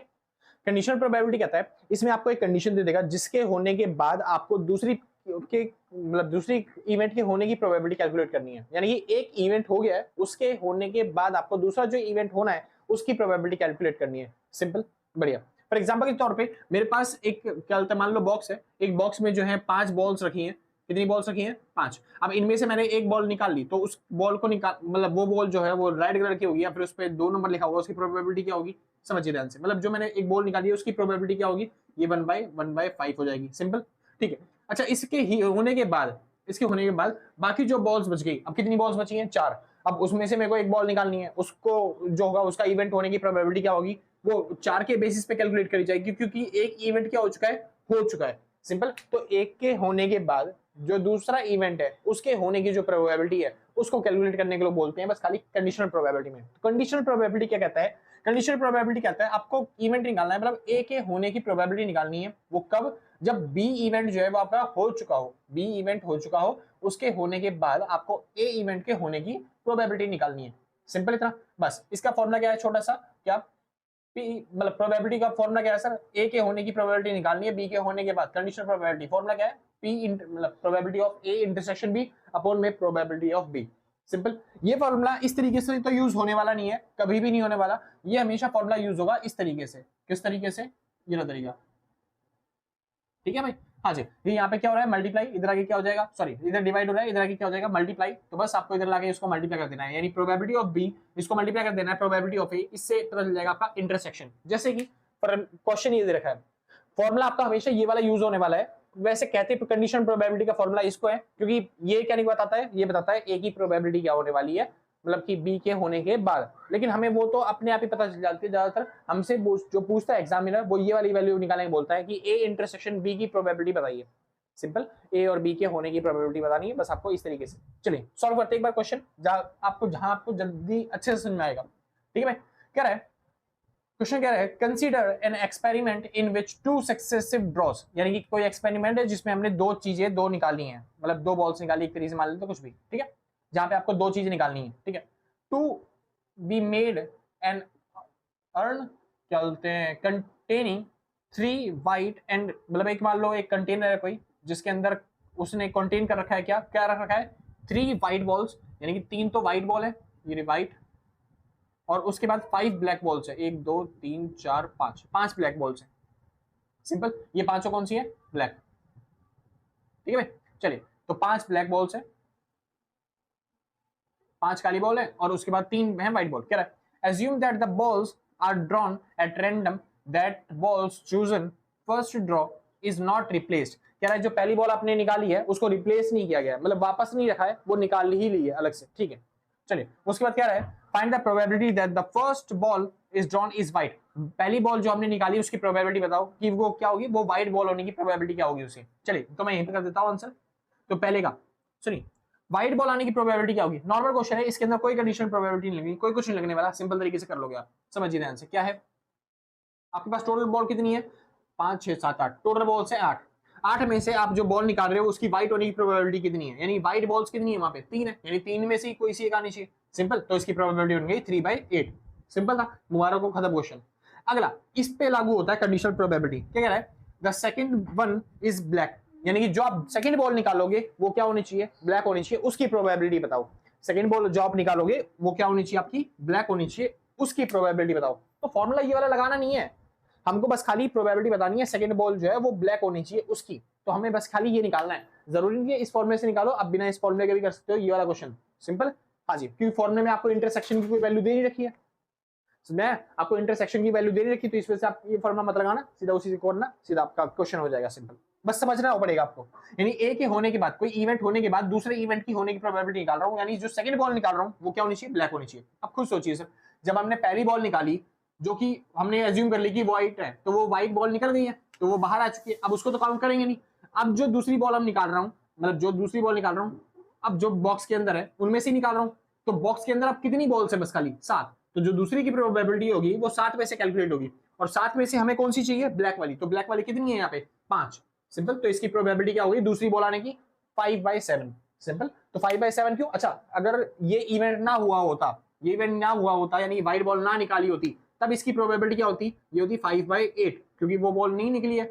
कंडीशनल प्रोबेबिलिटी कहता है, इसमें आपको एक कंडीशन दे देगा जिसके होने के बाद आपको दूसरी के मतलब दूसरी इवेंट के होने की प्रोबेबिलिटी कैलकुलेट करनी है, यानी कि एक इवेंट हो गया है, उसके होने के बाद आपको दूसरा जो इवेंट होना है उसकी प्रोबेबिलिटी कैलकुलेट करनी है, सिंपल, बढ़िया। फॉर एग्जाम्पल के तौर पे मेरे पास एक क्या बोलते हैं, मान लो बॉक्स है, एक बॉक्स में जो है 5 बॉल्स रखी हैं, कितनी बॉल्स रखी हैं, 5। अब इनमें से मैंने एक बॉल निकाल ली, तो उस बॉल को निकाल, मतलब वो बॉल जो है वो रेड कलर की होगी या फिर उस पर 2 नंबर लिखा होगा, उसकी प्रोबेबिलिटी क्या होगी, समझिए ध्यान से, मतलब जो मैंने एक बॉल निकाली है उसकी प्रोबेबिलिटी क्या होगी, ये 1/5 हो जाएगी, सिंपल, ठीक है। अच्छा, इसके ही होने के बाद, इसके होने के बाद बाकी जो बॉल्स बच गई, अब कितनी बॉल्स बची हैं, 4। अब उसमें से मेरे को एक बॉल निकालनी है, उसको जो होगा उसका इवेंट होने की प्रोबेबिलिटी क्या होगी, वो 4 के बेसिस पे कैलकुलेट करी जाएगी, क्योंकि एक इवेंट क्या हो चुका है, सिंपल। तो एक के होने के बाद जो दूसरा इवेंट है उसके होने की जो प्रोबेबिलिटी है उसको कैलकुलेट करने के लिए बोलते हैं बस खाली कंडीशनल प्रोबेबिलिटी में। कंडीशनल प्रोबेबिलिटी क्या कहता है, कंडीशनल प्रोबेबिलिटी कहता है आपको इवेंट निकालना है, मतलब ए के होने की प्रोबेबिलिटी निकालनी है, वो कब, जब बी इवेंट जो है वो आपका हो चुका हो, बी इवेंट हो चुका हो, उसके होने के बाद आपको ए इवेंट के होने की प्रोबेबिलिटी निकालनी है, सिंपल इतना, बस। इसका फॉर्मूला क्या है, छोटा सा, क्या पी, मतलब प्रोबेबिलिटी का फॉर्मूला क्या है सर, ए के होने की प्रोबेबिलिटी निकालनी है बी के होने के बाद, कंडीशनल प्रोबेबिलिटी फॉर्मूला क्या है, पी मतलब probability of A intersection B upon में प्रोबेबिलिटी ऑफ बी, सिंपल। ये फॉर्मूला इस तरीके से तो यूज होने वाला नहीं है, कभी भी नहीं होने वाला, ये हमेशा फॉर्मूला यूज होगा इस तरीके से, किस तरीके से, ये लो तरीका, ठीक है भाई। हाँ जी, ये यहाँ पे क्या हो रहा है, मल्टीप्लाई, इधर आगे क्या हो जाएगा, सॉरी इधर डिवाइड हो रहा है, इधर आगे क्या हो जाएगा, मल्टीप्लाई, तो बस आपको इधर लाके इसको मल्टीप्लाई कर देना है, यानी प्रोबेबिलिटी ऑफ बी इसको मल्टीप्लाई कर देना है प्रोबेबिलिटी ऑफ ए, इससे पता चल जाएगा आपका इंटरसेक्शन। जैसे कि क्वेश्चन ये दे रखा है, फॉर्मूला आपका हमेशा ये वाला यूज होने वाला है, वैसे कहते हैं कंडीशन प्रोबेबिलिटी का फॉर्मूला इसको है, क्योंकि ये क्या नहीं बताता है, ये बताता है ए की प्रोबेबिलिटी क्या होने वाली है, मतलब कि बी के होने के बाद, लेकिन हमें वो तो अपने आप ही पता चल जाती है, ज्यादातर हमसे जो पूछता है एग्जामिनर वो ये वाली वैल्यू निकालने बोलता है कि ए इंटरसेक्शन बी की प्रोबेबिलिटी बताइए, सिंपल, ए और बी के होने की प्रोबेबिलिटी बतानी है, बस आपको इस तरीके से। चलिए सॉल्व करते हैं एक बार क्वेश्चन, जहां आपको जल्दी अच्छे से समझ में आएगा, ठीक है भाई। क्या है क्वेश्चन, क्या है, consider an experiment in which 2 successive draws, यानी कि कोई एक्सपेरिमेंट है जिसमें हमने दो निकाली हैं, मतलब 2 बॉल्स निकाली, एक तरीके से मान लेते कुछ भी, ठीक है, जहां पे आपको 2 चीजें निकालनी है, ठीक है। To be made an urn, क्या बोलते हैं, कंटेनिंग 3 वाइट एंड, मतलब एक मान लो एक कंटेनर है कोई जिसके अंदर उसने कंटेन कर रखा है, क्या क्या रख रखा है, 3 वाइट बॉल्स, यानी कि 3 तो वाइट बॉल है, ये वाइट, और उसके बाद 5 ब्लैक बॉल्स है, 1 2 3 4 5 ब्लैक बॉल्स है, सिंपल। ये पांचों कौन सी है, ब्लैक, ठीक है भाई। चलिए, तो 5 ब्लैक बॉल्स है, 5 काली बॉल है, और उसके बाद 3 है व्हाइट बॉल। कह रहा है assume that the balls are drawn at random, that balls chosen first draw is not replaced। कह रहा है जो पहली बॉल आपने निकाली है उसको रिप्लेस नहीं किया गया, मतलब वापस नहीं रखा है, वो निकाल ही ली है अलग से, ठीक है। चलिए, उसके बाद क्या है, find the probability that the first ball is drawn is white. पहली बॉल जो हमने निकाली उसकी प्रोबेबिलिटी बताओ कि वो क्या होगी, वो व्हाइट बॉल होने की प्रोबेबिलिटी क्या होगी उसे। चलिए, तो मैं यहीं पे कर देता हूं आंसर। तो पहले का सुनिए, व्हाइट बॉल आने की प्रोबेबिलिटी क्या होगी, नॉर्मल क्वेश्चन है, इसके अंदर कोई कंडीशन प्रोबेबिलिटी नहीं लगेगी, कोई कुछ नहीं लगने वाला, सिंपल तरीके से कर लोगे आप, समझिए ध्यान से। क्या है आपके पास टोटल बॉल कितनी है, 5 6 7 8, टोटल बॉल्स है 8, 8 में से आप जो बॉल निकाल रहे हो उसकी व्हाइट होने की प्रोबेबिलिटी कितनी है, यानी व्हाइट बॉल्स कितनी है वहां पे 3 है, यानी 3 में से कोई सी एक आनी चाहिए, सिंपल। तो इसकी प्रोबेबिलिटी बन गई 3/8, सिंपल था, मुबारक हो, खत्म क्वेश्चन। अगला इस पे लागू होता है कंडीशनल प्रोबेबिलिटी। क्या कह रहा है? The second one is black, यानी कि जो आप सेकंड बॉल निकालोगे वो क्या होनी चाहिए? ब्लैक होनी चाहिए, उसकी प्रोबेबिलिटी बताओ। सेकंड बॉल जो आप निकालोगे वो क्या होनी चाहिए? आपकी ब्लैक होनी चाहिए, उसकी प्रोबेबिलिटी बताओ। तो फॉर्मूला ये वाला लगाना नहीं है, हमको बस खाली प्रोबेबिलिटी बतानी है, सेकंड बॉल जो है वो ब्लैक होनी चाहिए उसकी। तो हमें बस खाली ये निकालना है, जरूरी नहीं है इस फॉर्मूले से निकालो, आप बिना इस फॉर्मूले के भी कर सकते हो ये वाला क्वेश्चन, सिंपल। हाँ जी, क्योंकि फॉर्मूले में आपको इंटरसेक्शन की कोई वैल्यू दे नहीं रखी है, मैं आपको इंटरसेक्शन की वैल्यू दे नहीं रखी, तो इस वजह से आप ये फॉर्मूला मत लगाना, सीधा उसी से करना, सीधा आपका क्वेश्चन हो जाएगा सिंपल। बस समझना पड़ेगा आपको, यानी ए के होने के बाद, कोई इवेंट होने के बाद दूसरे इवेंट की होने की प्रोबेबिलिटी निकाल रहा हूं, यानी जो सेकंड बॉल निकाल रहा हूं वो क्या होनी चाहिए? ब्लैक होनी चाहिए। अब खुद सोचिए सर, जब हमने पहली बॉल निकाली जो कि हमने एज्यूम कर ली कि व्हाइट है, तो वो व्हाइट बॉल निकल गई है, तो वो बाहर आ चुकी है, अब उसको तो काउंट करेंगे नहीं। अब जो दूसरी बॉल हम निकाल रहा हूँ, मतलब जो दूसरी बॉल निकाल रहा हूँ, अब जो बॉक्स के अंदर है उनमें से निकाल रहा हूँ, तो बॉक्स के अंदर अब कितनी बॉल्स है? बस खाली 7, तो जो दूसरी की प्रोबेबिलिटी होगी वो 7 में से कैलकुलेट होगी, और 7 में से हमें कौन सी चाहिए? ब्लैक वाली। तो ब्लैक वाली कितनी है यहाँ पे? 5, सिंपल। तो इसकी प्रोबेबिलिटी क्या होगी दूसरी बॉल आने की? 5/7, सिंपल। तो 5/7 क्यों? अच्छा, अगर ये इवेंट ना हुआ होता, ये इवेंट ना हुआ होता, यानी व्हाइट बॉल ना निकाली होती, तब इसकी प्रोबेबिलिटी क्या होती? ये होती 5/8, क्योंकि वो बॉल नहीं निकली है।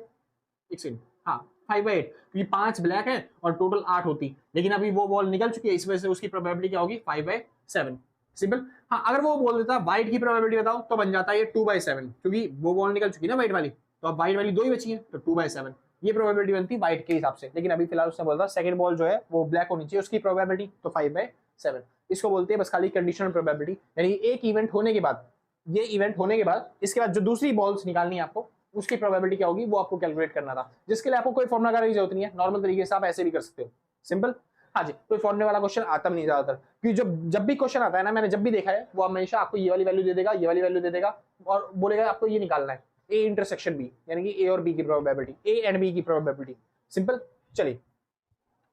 एक सेकंड, हाँ 5/8, क्योंकि 5 ब्लैक है और टोटल 8 होती, लेकिन अभी वो बॉल निकल चुकी है, इस वजह से उसकी प्रोबेबिलिटी क्या होगी? 5/7, सिंपल। हाँ, अगर वो बोल देता व्हाइट की प्रोबेबिलिटी बताओ, तो बन जाता है ये 2/7, क्योंकि वो बॉल निकल चुकी है ना व्हाइट वाली, तो अब व्हाइट वाली 2 ही बची है, तो 2/7 ये प्रोबेबिलिटी बनती है व्हाइट के हिसाब से। लेकिन अभी फिलहाल उसने बोला सेकंड बॉल जो है वो ब्लैक होनी चाहिए, उसकी प्रोबेबिलिटी, तो 5/7। इसको बोलते हैं बस खाली कंडीशनल प्रोबेबिलिटी, यानी एक इवेंट होने के बाद, ये इवेंट होने के बाद इसके बाद जो दूसरी बॉल्स निकालनी है आपको, उसकी प्रोबेबिलिटी क्या होगी वो आपको कैलकुलेट करना था, जिसके लिए आपको कोई फॉर्मुला करने की जरूरत नहीं है, नॉर्मल तरीके से आप ऐसे भी कर सकते हो, सिंपल। हाँ जी, कोई फॉर्मूले वाला क्वेश्चन आता नहीं ज्यादातर, क्योंकि जब भी क्वेश्चन आता है ना, मैंने जब भी देखा है, वो हमेशा आपको ये वाली वैल्यू दे देगा, ये वाली वैल्यू दे देगा, और बोलेगा आपको ये निकालना है, ए इंटरसेक्शन बी, यानी कि ए और बी की प्रोबेबिलिटी, ए एंड बी की प्रोबेबिलिटी, सिंपल। चलिए,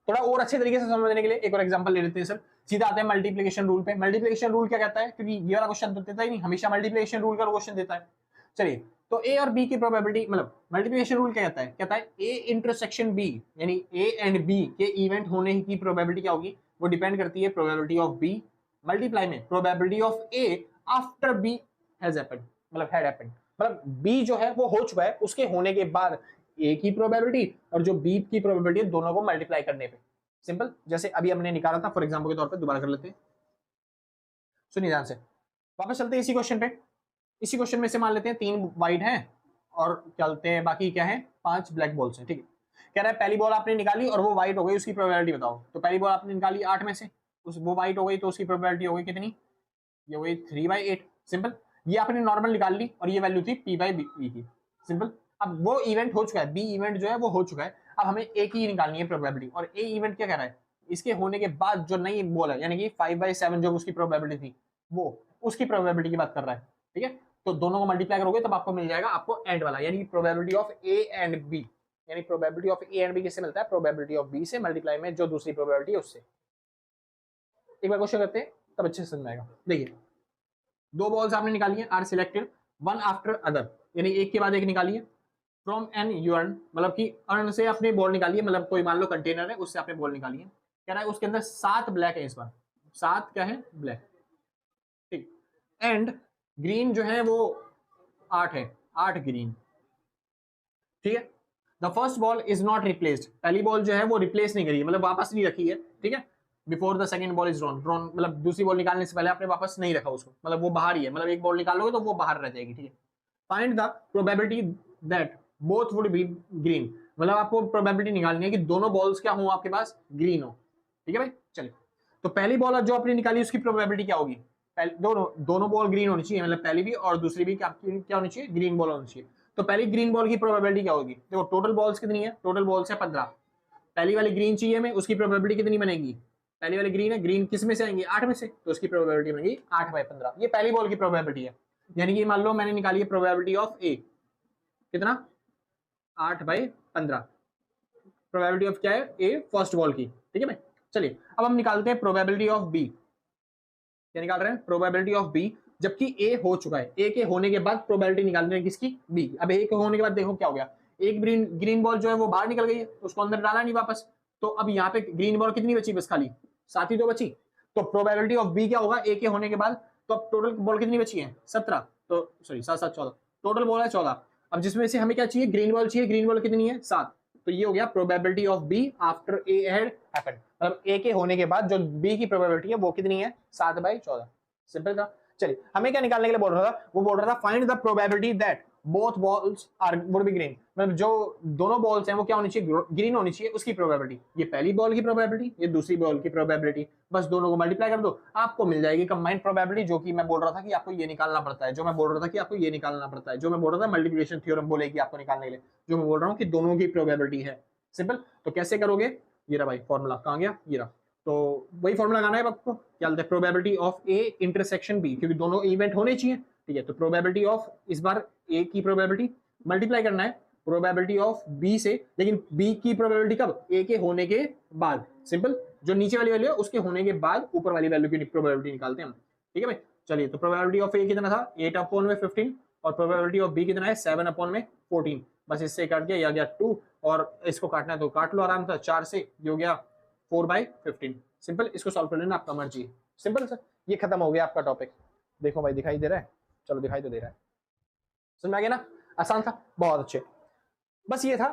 थोड़ा और अच्छे तरीके से समझने के लिए एक और एग्जांपल ले लेते हैं सर। सीधा आते हैं मल्टीप्लिकेशन रूल पे। मल्टीप्लिकेशन रूल क्या कहता है? क्योंकि ये वाला क्वेश्चन तो देता ही नहीं, हमेशा मल्टीप्लिकेशन रूल का क्वेश्चन देता है। चलिए, तो ए और बी की प्रोबेबिलिटी, मतलब मल्टीप्लिकेशन रूल क्या कहता है? कहता है ए इंटरसेक्शन बी, यानी ए एंड बी के इवेंट होने की प्रोबेबिलिटी क्या होगी? वो डिपेंड करती है प्रोबेबिलिटी ऑफ बी मल्टीप्लाई में probability of A after B has happened, मतलब हैड हैपेंड, मतलब बी जो है वो हो चुका है, उसके होने के बाद ए की प्रोबेबिलिटी और जो बी की प्रोबेबिलिटी है, दोनों को मल्टीप्लाई करने पे, सिंपल। जैसे अभी हमने निकाला था, फॉर एग्जांपल के तौर पे दोबारा कर लेते हैं, सुनिए ध्यान से, वापस चलते हैं इसी क्वेश्चन पे। इसी क्वेश्चन में से मान लेते हैं 3 व्हाइट हैं और चलते हैं, बाकी क्या है? 5 ब्लैक बॉल्स हैं, ठीक है। कह रहा है पहली बॉल आपने निकाली और वो व्हाइट हो गई, उसकी प्रोबेबिलिटी बताओ। तो पहली बॉल आपने निकाली 8 में से, उस वो व्हाइट हो गई, तो उसकी प्रोबेबिलिटी हो गई कितनी? ये हो गई 3/8, सिंपल। ये आपने नॉर्मल निकाल ली और ये वैल्यू थी p/b की, सिंपल। अब वो इवेंट हो चुका है, बी इवेंट जो है वो हो चुका है, अब हमें ए की निकालनी है प्रोबेबिलिटी, और ए इवेंट क्या कह रहा है? इसके होने के बाद जो नई बॉल है, यानी कि 5/7 जो उसकी प्रोबेबिलिटी थी, वो उसकी प्रोबेबिलिटी की बात कर रहा है, ठीक है। तो दोनों को मल्टीप्लाई करोगे तब आपको मिल जाएगा आपको एंड वाला, यानी probability of A and B, यानी probability of A and B किससे मिलता है? प्रोबेबिलिटी ऑफ बी से मल्टीप्लाई में जो दूसरी प्रोबेबिलिटी है उससे। एक बार क्वेश्चन करते हैं तब अच्छे से समझ में आएगा। देखिए, 2 बॉल्स आपने निकाली है, are selected one after other, यानी एक के बाद एक निकाली है, फ्रॉम एन यूर्न, मतलब कि अर्न से अपने बॉल निकाली है, मतलब कोई मान लो कंटेनर है उससे आपने बॉल निकाली है। कह रहा है उसके अंदर 7 ब्लैक है, इस बार 7 क्या है? ब्लैक, ठीक। एंड ग्रीन जो है वो 8 है, 8 ग्रीन, ठीक है। The first ball is not replaced, पहली बॉल जो है वो रिप्लेस नहीं करी, मतलब वापस नहीं रखी है, ठीक है। Before the second ball is drawn, drawn मतलब दूसरी बॉल निकालने से पहले आपने वापस नहीं रखा उसको, मतलब वो बाहर ही है, मतलब एक बॉल निकालोगे तो वो बाहर रह जाएगी, ठीक है। Find the probability that both would be green, मतलब आपको प्रोबेबिलिटी निकालनी है कि दोनों बॉल्स क्या हो आपके पास? ग्रीन हो, ठीक है भाई। चलिए, तो पहली बॉल जो आपने निकाली उसकी प्रोबेबिलिटी क्या होगी? दोनों बॉल ग्रीन होनी चाहिए, मतलब पहली भी और दूसरी भी क्या होनी चाहिए? ग्रीन बॉल होनी चाहिए। तो पहली ग्रीन बॉल की प्रोबेबिलिटी क्या होगी? देखो टोटल बॉल्स कितनी है? टोटल बॉल्स है 15, पहली वाली ग्रीन चाहिए हमें, उसकी प्रोबेबिलिटी कितनी बनेगी? पहली वाली ग्रीन है, ग्रीन किस में से आएंगे? 8 में से, तो उसकी प्रोबेबिलिटी बनेगी 8/15, ये पहली बॉल की प्रोबेबिलिटी है। यानी कि मान लो मैंने निकाली है प्रोबेबिलिटी ऑफ ए, कितना? 8/15, प्रोबेबिलिटी ऑफ क्या है? ए फर्स्ट बॉल की, ठीक है भाई। चलिए, अब हम निकालते हैं प्रोबेबिलिटी ऑफ बी। क्या निकाल रहे हैं? प्रोबेबिलिटी ऑफ बी, जबकि ए हो चुका है, ए के होने के बाद प्रोबेबिलिटी निकालनी है किसकी? बी। अब ए के होने के बाद देखो क्या हो गया, एक ग्रीन बॉल जो है वो बाहर निकल गई है, तो उसको अंदर डाला नहीं वापस, तो अब यहाँ पे ग्रीन बॉल कितनी बची? बस खाली 7 ही तो बची। तो प्रोबेबिलिटी ऑफ बी क्या होगा ए के होने के बाद? तो अब टोटल बॉल कितनी बची है? 17, तो सॉरी 7 7 14, टोटल बॉल है 14। अब जिसमें से हमें क्या चाहिए, ग्रीन बॉल चाहिए। ग्रीन बॉल कितनी है, 7। तो ये हो गया probability of B after A had happened, मतलब ए के होने के बाद जो बी की प्रोबेबिलिटी है वो कितनी है, 7/14। सिंपल था। चलिए हमें क्या निकालने के लिए बोल रहा था, वो बोल रहा था find the probability that both balls are would be green, मतलब जो दोनों बॉल्स हैं वो क्या होनी चाहिए, ग्रीन होनी चाहिए, उसकी प्रोबेबिलिटी। ये पहली बॉल की प्रोबेबिलिटी, ये दूसरी बॉल की प्रोबेबिलिटी, बस दोनों को मल्टीप्लाई कर दो, आपको मिल जाएगी कंबाइंड प्रोबेबिलिटी। जो कि मैं बोल रहा था कि आपको ये निकालना पड़ता है, जो मैं बोल रहा था कि आपको ये निकालना पड़ता है, जो मैं बोल रहा था मल्टीप्लिकेशन थ्योरम बोलेगी आपको निकालने के लिए, जो मैं बोल रहा हूँ कि दोनों की प्रोबेबिलिटी है। सिंपल। तो कैसे करोगे, ये रहा भाई फॉर्मूला, कहाँ गया, ये रहा। तो वही फॉर्मूला लगाना है आपको, क्या बोलते हैं, probability of A intersection B, क्योंकि दोनों इवेंट होने चाहिए। ठीक है, तो प्रोबेबिलिटी ऑफ, इस बार ए की प्रोबेबिलिटी मल्टीप्लाई करना है प्रोबेबिलिटी ऑफ बी से, लेकिन बी की प्रोबेबिलिटी कब, ए के होने के बाद। सिंपल। जो नीचे वाली वैल्यू है उसके होने के बाद ऊपर वाली वैल्यू की प्रोबेबिलिटी निकालते हैं हम। ठीक है भाई। चलिए, तो प्रोबेबिलिटी ऑफ ए कितना था, 8/15, और प्रोबेबिलिटी ऑफ बी कितना है, 7/14। बस इससे काट दिया, या गया 2, और इसको काटना है तो काट लो आराम से 4 से, ये हो गया 4/15। सिंपल। इसको सॉल्व कर लेना, आपका मर्जी। सिंपल सर, ये खत्म हो गया आपका टॉपिक। देखो भाई दिखाई दे रहा है, चलो दिखाई तो दे रहा है, समझ में आ गया ना, आसान था, बहुत अच्छे। बस ये था।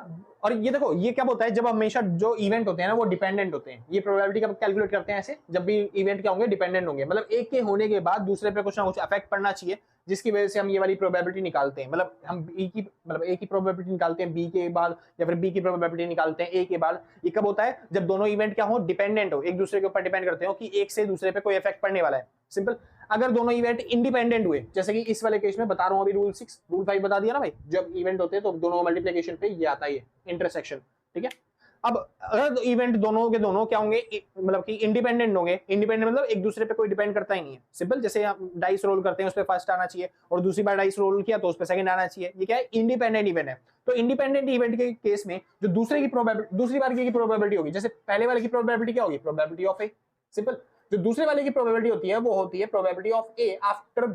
और ये देखो, ये क्या होता है, जब हमेशा जो इवेंट होते हैं ना वो डिपेंडेंट होते हैं। ये प्रोबेबिलिटी का कैलकुलेट करते हैं ऐसे, जब भी इवेंट क्या होंगे, डिपेंडेंट होंगे, मतलब एक के होने के बाद दूसरे पे कुछ ना कुछ इफेक्ट पड़ना चाहिए, जिसकी वजह से हम ये वाली प्रोबेबिलिटी निकालते हैं। मतलब हम बी की, मतलब ए की प्रोबेबिलिटी निकालते हैं बी के बाद, या फिर बी की प्रोबेबिलिटी निकालते हैं ए के बाद। ये कब होता है, जब दोनों इवेंट क्या हो, डिपेंडेंट हो, एक दूसरे के ऊपर डिपेंड करते हो कि एक से दूसरे पे कोई इफेक्ट पड़ने वाला है। सिंपल। अगर दोनों इवेंट इंडिपेंडेंट हुए, जैसे कि इस वाले केस में बता रहा हूं अभी, रूल 6 रूल 5 बता दिया ना भाई, जब इवेंट होते हैं तो दोनों मल्टीप्लिकेशन पे ये आता है, इंटरसेक्शन। ठीक है। अब अगर इवेंट दोनों के दोनों क्या होंगे, मतलब कि इंडिपेंडेंट होंगे। इंडिपेंडेंट मतलब एक दूसरे पे कोई डिपेंड करता ही नहीं है। सिंपल। जैसे हम डाइस रोल करते हैं, उस पर फर्स्ट आना चाहिए, और दूसरी बार डाइस रोल किया तो उस पर सेकंड आना चाहिए। ये क्या है, इंडिपेंडेंट इवेंट है। तो इंडिपेंडेंट इवेंट के केस में जो दूसरे की प्रोबेबिलिटी, दूसरी बार की प्रोबेबिलिटी होगी, जैसे पहले वाले की प्रोबेबिलिटी क्या होगी, प्रोबेबिलिटी ऑफ ए। सिंपल। जो दूसरे वाले की प्रोबेबिलिटी होती है वो होती है probability of A after,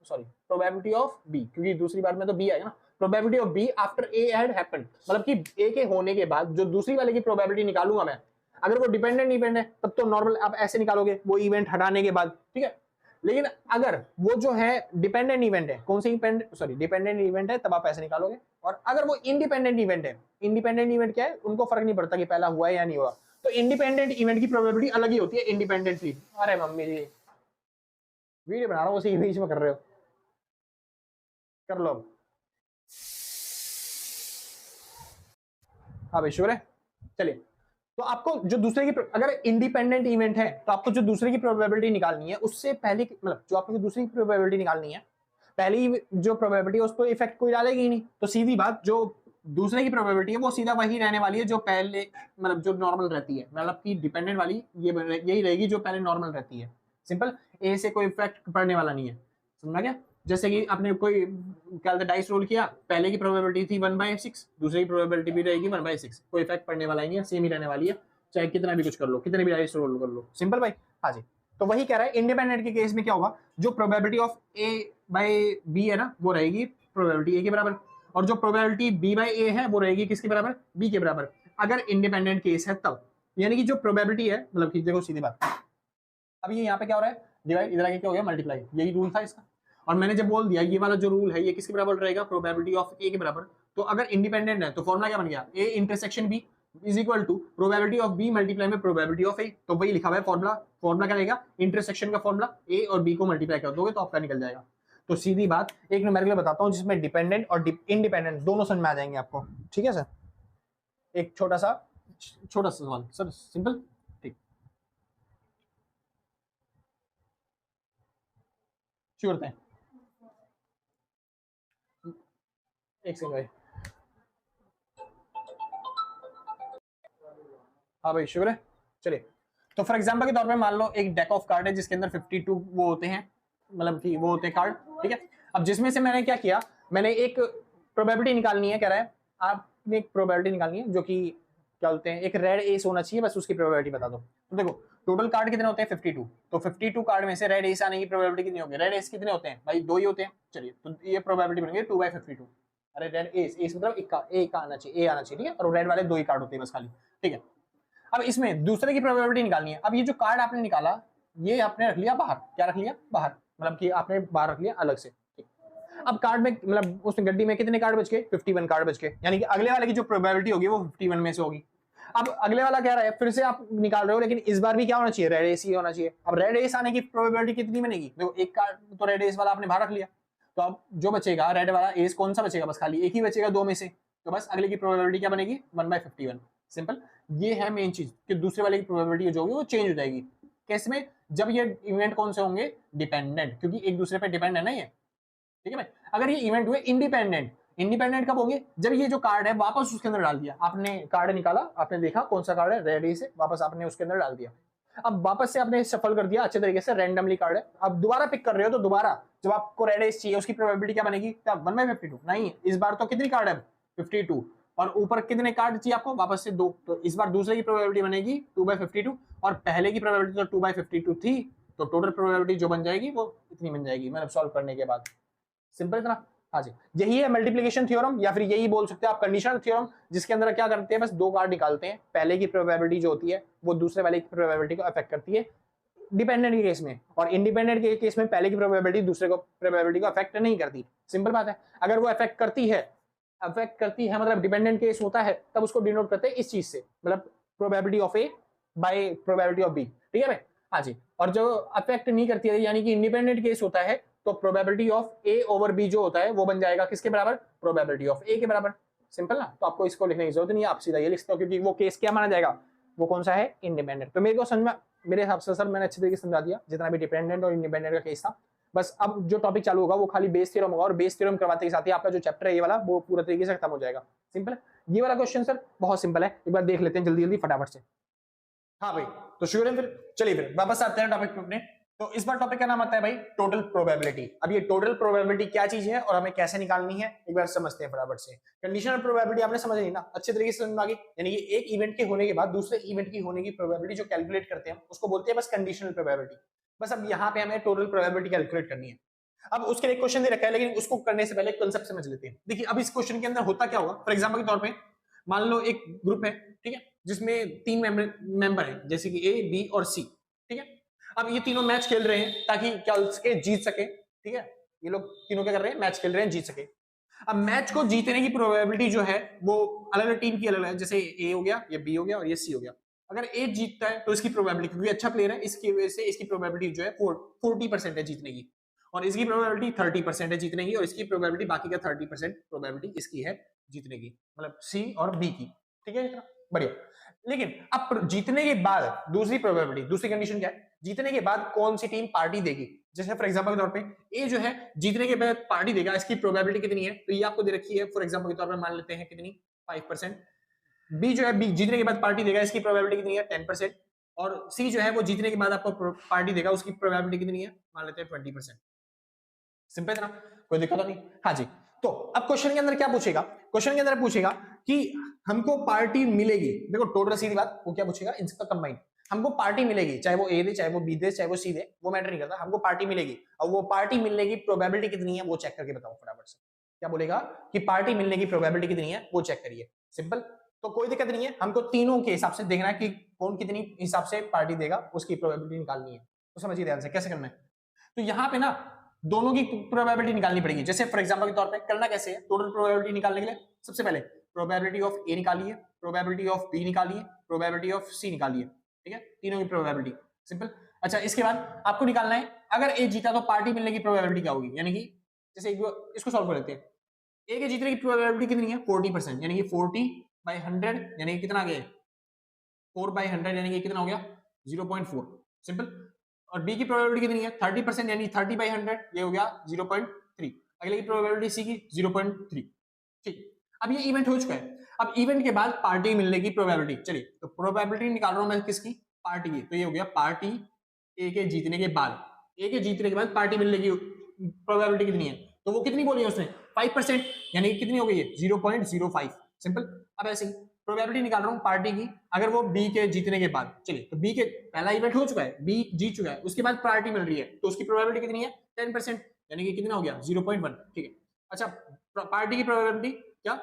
sorry, probability of B, क्योंकि दूसरी बार में तो बी आएगा ना। Probability of B after A had happened, मतलब कि ए के होने के बाद जो दूसरी वाले की प्रोबेबिलिटी निकालूंगा मैं, अगर वो डिपेंडेंट इवेंट है तब तो नॉर्मल आप ऐसे निकालोगे, वो इवेंट हटाने के बाद। ठीक है। लेकिन अगर वो जो है डिपेंडेंट इवेंट है, कौन सी डिपेंडेंट इवेंट है, तब आप ऐसे निकालोगे। और अगर वो इंडिपेंडेंट इवेंट है, इंडिपेंडेंट इवेंट क्या है, उनको फर्क नहीं पड़ता कि पहला हुआ है या नहीं हुआ, तो इंडिपेंडेंट इवेंट की प्रोबेबिलिटी अलग ही होती है इंडिपेंडेंटली। अरे मम्मी जी, वीडियो बना रहा हूँ, उसी के बीच में कर रहे हो, कर लो। हाँ भाई, श्योर है। चलिए, तो आपको जो दूसरे की, अगर इंडिपेंडेंट इवेंट है तो आपको जो दूसरे की प्रोबेबिलिटी निकालनी है, उससे पहले मतलब जो आपको दूसरी की प्रोबेबिलिटी निकालनी है, पहली जो प्रोबेबिलिटी है उस पर इफेक्ट कोई डालेगी ही नहीं। तो सीधी बात, जो दूसरे की प्रोबेबिलिटी है वो सीधा वही रहने वाली है जो पहले, मतलब जो नॉर्मल रहती है, मतलब कि डिपेंडेंट वाली ये यही रहेगी जो पहले नॉर्मल रहती है। सिंपल। ए से कोई इफेक्ट पड़ने वाला नहीं है, समझा क्या। जैसे कि आपने कोई क्या डाइस रोल किया, पहले की प्रोबेबिलिटी थी 1/6, दूसरे की प्रोबेबिलिटी भी रहेगी 1/6, कोई इफेक्ट पड़ने वाला ही नहीं है, सेम ही रहने वाली है, चाहे कितना भी कुछ कर लो, कितने भी डाइस रोल कर लो। सिंपल भाई। हाँ जी। तो वही कह रहा है, इंडिपेंडेंट के केस में क्या होगा, जो probability of A by B है ना, वो रहेगी प्रोबेबिलिटी ए के बराबर, और जो प्रोबेबिलिटी बी बाय ए है वो रहेगी किसके बराबर, बी के बराबर, अगर इंडिपेंडेंट केस है तब। यानी कि जो प्रोबेबिलिटी है, मतलब कि देखो सीधी बात, अब ये यहाँ पे क्या हो रहा है, डिवाइड, इधर आके क्या हो गया, मल्टीप्लाई, यही रूल था इसका। और मैंने जब बोल दिया ये वाला जो रूल है ये किसके बराबर रहेगा, प्रोबेबिलिटी ऑफ ए के बराबर। तो अगर इंडिपेंडेंट है तो फॉर्मूला क्या बन गया, A intersection B is equal to probability of B multiply में प्रोबेबिलिटी ऑफ ए। तो वही लिखा हुआ है फॉर्मूला। फॉर्मूला क्या रहेगा, इंटरसेक्शन का फॉर्मूला, ए और बी को मल्टीप्लाई कर दोगे तो आपका निकल जाएगा। तो सीधी बात, एक न्यूमेरिकल बताता हूँ जिसमें डिपेंडेंट और इंडिपेंडेंट दोनों समझ में आ जाएंगे आपको। ठीक है सर, एक छोटा सा सवाल सर, सिंपल। ठीक, शुरू करते हैं। एक सेकंड भाई। हाँ भाई, शुक्र है। चलिए, तो फॉर एग्जांपल के तौर पे मान लो एक डेक ऑफ कार्ड है जिसके अंदर 52 वो होते हैं, मतलब कि वो होते हैं कार्ड। ठीक है। अब जिसमें से मैंने क्या किया, मैंने एक प्रोबेबिलिटी निकालनी है, कह रहा है आपने एक प्रोबेबिलिटी निकालनी है जो कि क्या बोलते हैं, एक रेड एस होना चाहिए, बस उसकी प्रोबेबिलिटी बता दो। तो देखो टोटल कार्ड कितने होते हैं, 52। तो 52 कार्ड में से रेड एस आने की प्रोबेबिलिटी कितनी होगी, रेड एस कितने होते हैं भाई, 2 ही होते हैं। चलिए, तो ये प्रोबेबिलिटी बन गई 2/52। अरे रेड एस, एस मतलब एक का आना चाहिए, ए आना चाहिए। ठीक है। और रेड वाले 2 ही कार्ड होते हैं बस खाली। ठीक है। अब इसमें दूसरे की प्रोबेबिलिटी निकालनी है। अब ये जो कार्ड आपने निकाला, ये आपने रख लिया बाहर, क्या रख लिया बाहर, मतलब कि आपने बाहर रख लिया अलग से। ठीक। अब कार्ड में मतलब उस गड्डी में कितने कार्ड बच गए? 51 कार्ड बच गए, यानी कि अगले वाले की जो प्रोबेबिलिटी होगी वो 51 में से होगी। अब अगले वाला क्या रहा है, फिर से आप निकाल रहे हो, लेकिन इस बार भी क्या होना चाहिए? रेड एस ही होना चाहिए। अब रेड एस आने की प्रोबेबिलिटी कितनी बनेगी? देखो एक कार्ड तो रेड एस वाला आपने बाहर रख लिया, तो अब जो बचेगा रेड वाला एस कौन सा बचेगा? बस खाली एक ही बचेगा दो में से, तो बस अगले की प्रोबेबिलिटी क्या बनेगी? 1/51। सिंपल, ये है मेन चीज कि दूसरे वाले की प्रोबेबिलिटी जो होगी वो चेंज हो जाएगी। कैसे में? जब ये इवेंट कौन से होंगे? डिपेंडेंट, क्योंकि एक दूसरे पे डिपेंड है ना ये, ठीक है भाई। अगर ये इवेंट हुए इंडिपेंडेंट, इंडिपेंडेंट कब होंगे? जब ये जो कार्ड है वापस उसके अंदर डाल दिया, आपने कार्ड निकाला, आपने देखा कौन सा कार्ड है, रेडी से वापस आपने उसके अंदर डाल दिया। अब वापस से आपने शफल कर दिया अच्छे तरीके से, रैंडमली कार्ड है, अब दोबारा पिक कर रहे हो, तो दोबारा जब आपको रेड एस चाहिए उसकी प्रोबेबिलिटी क्या बनेगी? क्या 1/52? नहीं, इस बार तो कितनी कार्ड है? 52, और ऊपर कितने कार्ड चाहिए आपको? वापस से 2, तो इस बार दूसरे की प्रोबेबिलिटी बनेगी 2/52, और पहले की प्रोबेबिलिटी तो 2/52 थी, तो टोटल प्रोबेबिलिटी जो बन जाएगी वो इतनी बन जाएगी, मतलब सॉल्व करने के बाद। सिंपल इतना। हाँ जी, यही है मल्टीप्लिकेशन थ्योरम, या फिर यही बोल सकते हैं आप कंडीशनल थ्योरम, जिसके अंदर क्या करते हैं? बस दो कार्ड निकालते हैं, पहले की प्रोबेबिलिटी जो होती है वो दूसरे वाले की प्रोबेबिलिटी को अफेक्ट करती है डिपेंडेंट के केस में, और इंडिपेंडेंट के केस में पहले की प्रोबेबिलिटी दूसरे को प्रोबेबिलिटी को अफेक्ट नहीं करती। सिंपल बात है। अगर वो अफेक्ट करती है मतलब डिपेंडेंट केस होता है, तब उसको डिनोट करते हैं इस चीज से, मतलब probability of A by probability of B, ठीक है भाई। हाँ जी, और जो अफेक्ट नहीं करती है यानी कि इंडिपेंडेंट केस होता है, तो probability of A over B जो होता है वो बन जाएगा किसके बराबर? प्रोबेबिलिटी ऑफ ए के बराबर। सिंपल ना, तो आपको इसको लिखने की जरूरत नहीं है, आप सीधा ये लिख सकते हो, क्योंकि वो केस क्या माना जाएगा? वो कौन सा है? इंडिपेंडेंट। तो मेरे को समझ में, मेरे हिसाब से सर मैंने अच्छे तरीके से समझा दिया जितना भी डिपेंडेंट और इंडिपेंडेंट का केस था। बस अब जो टॉपिक चालू होगा वो खाली बेस थ्योरम होगा, और बेस थ्योरम करवाते के साथ ही आपका जो चैप्टर है ये वाला वो पूरा तरीके से खत्म हो जाएगा। सिंपल है। ये वाला क्वेश्चन सर बहुत सिंपल है, एक बार देख लेते हैं जल्दी जल्दी फटाफट से। हाँ भाई, तो शुरू है फिर, चलिए फिर वापस आते हैं टॉपिक पे अपने। तो इस बार टॉपिक का नाम आता है भाई टोटल प्रोबेबिलिटी। अब ये टोटल प्रोबेबिलिटी क्या चीज है और हमें कैसे निकालनी है, एक बार समझते हैं फटाफट से। कंडीशनल प्रोबेबिलिटी आपने समझ ली ना, अच्छे तरीके से समझ में आ गई। यानी कि एक इवेंट के होने के बाद दूसरे इवेंट की होने की प्रोबेबिलिटी जो कैलकुलेट करते हैं उसको बोलते हैं बस कंडीशनल प्रोबेबिलिटी। बस अब यहाँ पे हमें टोटल प्रोबेबिलिटी कैलकुलेट करनी है। अब उसके लिए क्वेश्चन दे रखा है, लेकिन उसको करने से पहले कंसेप्ट समझ लेते हैं। देखिए अब इस क्वेश्चन के अंदर होता क्या होगा, फॉर एग्जांपल के तौर पे मान लो एक ग्रुप है, ठीक है, जिसमें 3 मेंबर है, जैसे कि ए, बी और सी, ठीक है। अब ये तीनों मैच खेल रहे हैं ताकि क्या हो सके? जीत सके, ठीक है। ये लोग तीनों क्या कर रहे हैं? मैच खेल रहे हैं, जीत सके। अब मैच को जीतने की प्रोबेबिलिटी जो है वो अलग अलग टीम की अलग है, जैसे ए हो गया, ये बी हो गया और ये सी हो गया। अगर ए जीतता है तो इसकी प्रोबेबिलिटी, क्योंकि अच्छा प्लेयर है, इसकी वजह से इसकी प्रोबेबिलिटी जो है 40% है जीतने की, और इसकी प्रोबेबिलिटी 30% है जीतने की, और इसकी प्रोबेबिलिटी बाकी का 30% प्रोबेबिलिटी इसकी है जीतने की, मतलब सी और बी की, ठीक है। इतना बढ़िया। लेकिन अब जीतने के बाद दूसरी प्रोबेबिलिटी, दूसरी कंडीशन क्या है? जीतने के बाद कौन सी टीम पार्टी देगी? जैसे फॉर एग्जांपल के तौर पे ए जो है जीतने के बाद पार्टी देगा, इसकी प्रोबेबिलिटी कितनी है? तो ये आपको दे रखी है, फॉर एग्जांपल के तौर पे मान लेते हैं कितनी? 5%। बी जो है बी जीतने के बाद पार्टी देगा, इसकी प्रोबेबिलिटी कितनी है? 10%। और सी जो है वो जीतने के बाद आपको पार्टी देगा, उसकी प्रोबेबिलिटी कितनी है? मान लेते हैं 20%। सिंपल है ना, कोई दिक्कत नहीं। हाँ जी, तो अब क्वेश्चन के अंदर क्या पूछेगा? क्वेश्चन के अंदर पूछेगा कि हमको पार्टी मिलेगी। देखो टोटल सीधी बात, वो क्या पूछेगा? इनका कंबाइन। हमको पार्टी मिलेगी, चाहे वो ए दे, चाहे वो बी दे, चाहे वो सी दे, वो मैटर नहीं करता, हमको पार्टी मिलेगी। और वो पार्टी मिलने की प्रोबेबिलिटी कितनी है वो चेक करके बताओ फटाफट से। क्या बोलेगा कि पार्टी मिलने की प्रोबेबिलिटी कितनी है वो चेक करिए। सिंपल, तो कोई दिक्कत नहीं है, हमको तीनों के हिसाब से देखना है कि कौन कितनी हिसाब से पार्टी देगा, उसकी प्रोबेबिलिटी निकालनी है। तो समझिए ध्यान से कैसे करना है। तो यहाँ पे ना दोनों की प्रोबेबिलिटी निकालनी पड़ेगी। जैसे फॉर एग्जांपल के तौर पे करना कैसे है, टोटल प्रोबेबिलिटी निकालने के लिए सबसे पहले प्रोबेबिलिटी ऑफ ए निकालिए, प्रोबेबिलिटी ऑफ बी निकालिए, प्रोबेबिलिटी ऑफ सी निकालिए, ठीक है, तीनों की प्रोबेबिलिटी। सिंपल। अच्छा, इसके बाद आपको निकालना है अगर ए जीता तो पार्टी मिलने की प्रोबेबिलिटी क्या होगी, यानी कि जैसे इसको सॉल्व कर लेते हैं। ए के जीतने की प्रोबेबिलिटी कितनी है? 40%, यानी कि 40/100 यानी कि कितना आ गया? 4/100 यानी कि कितना हो गया? 0.4। सिंपल। और बी की प्रोबेबिलिटी कितनी है? 30%, यानी 30/100 ये हो गया 0.3। अगले की प्रोबेबिलिटी सी की 0.3। ठीक, अब ये इवेंट हो चुका है। अब इवेंट के बाद पार्टी मिलने की प्रोबेबिलिटी, चलिए तो प्रोबेबिलिटी निकाल रहा हूं मैं किसकी? पार्टी की। तो ये हो गया पार्टी ए के जीतने के बाद, ए के जीतने के बाद पार्टी मिलने की प्रोबेबिलिटी कितनी है? तो वो कितनी बोली है उसने? 5%, यानी कि कितनी हो गई है? 0.05। सिंपल। अब ऐसे ही प्रोबेबिलिटी निकाल रहा हूं पार्टी की, अगर वो बी के जीतने के बाद, चलिए तो बी के पहला इवेंट हो चुका है, बी जीत चुका है, उसके बाद पार्टी मिल रही है, तो उसकी प्रोबेबिलिटी कितनी है? 10%, यानी कि कितना हो गया? 0.1। ठीक है। अच्छा, पार्टी की प्रोबेबिलिटी क्या?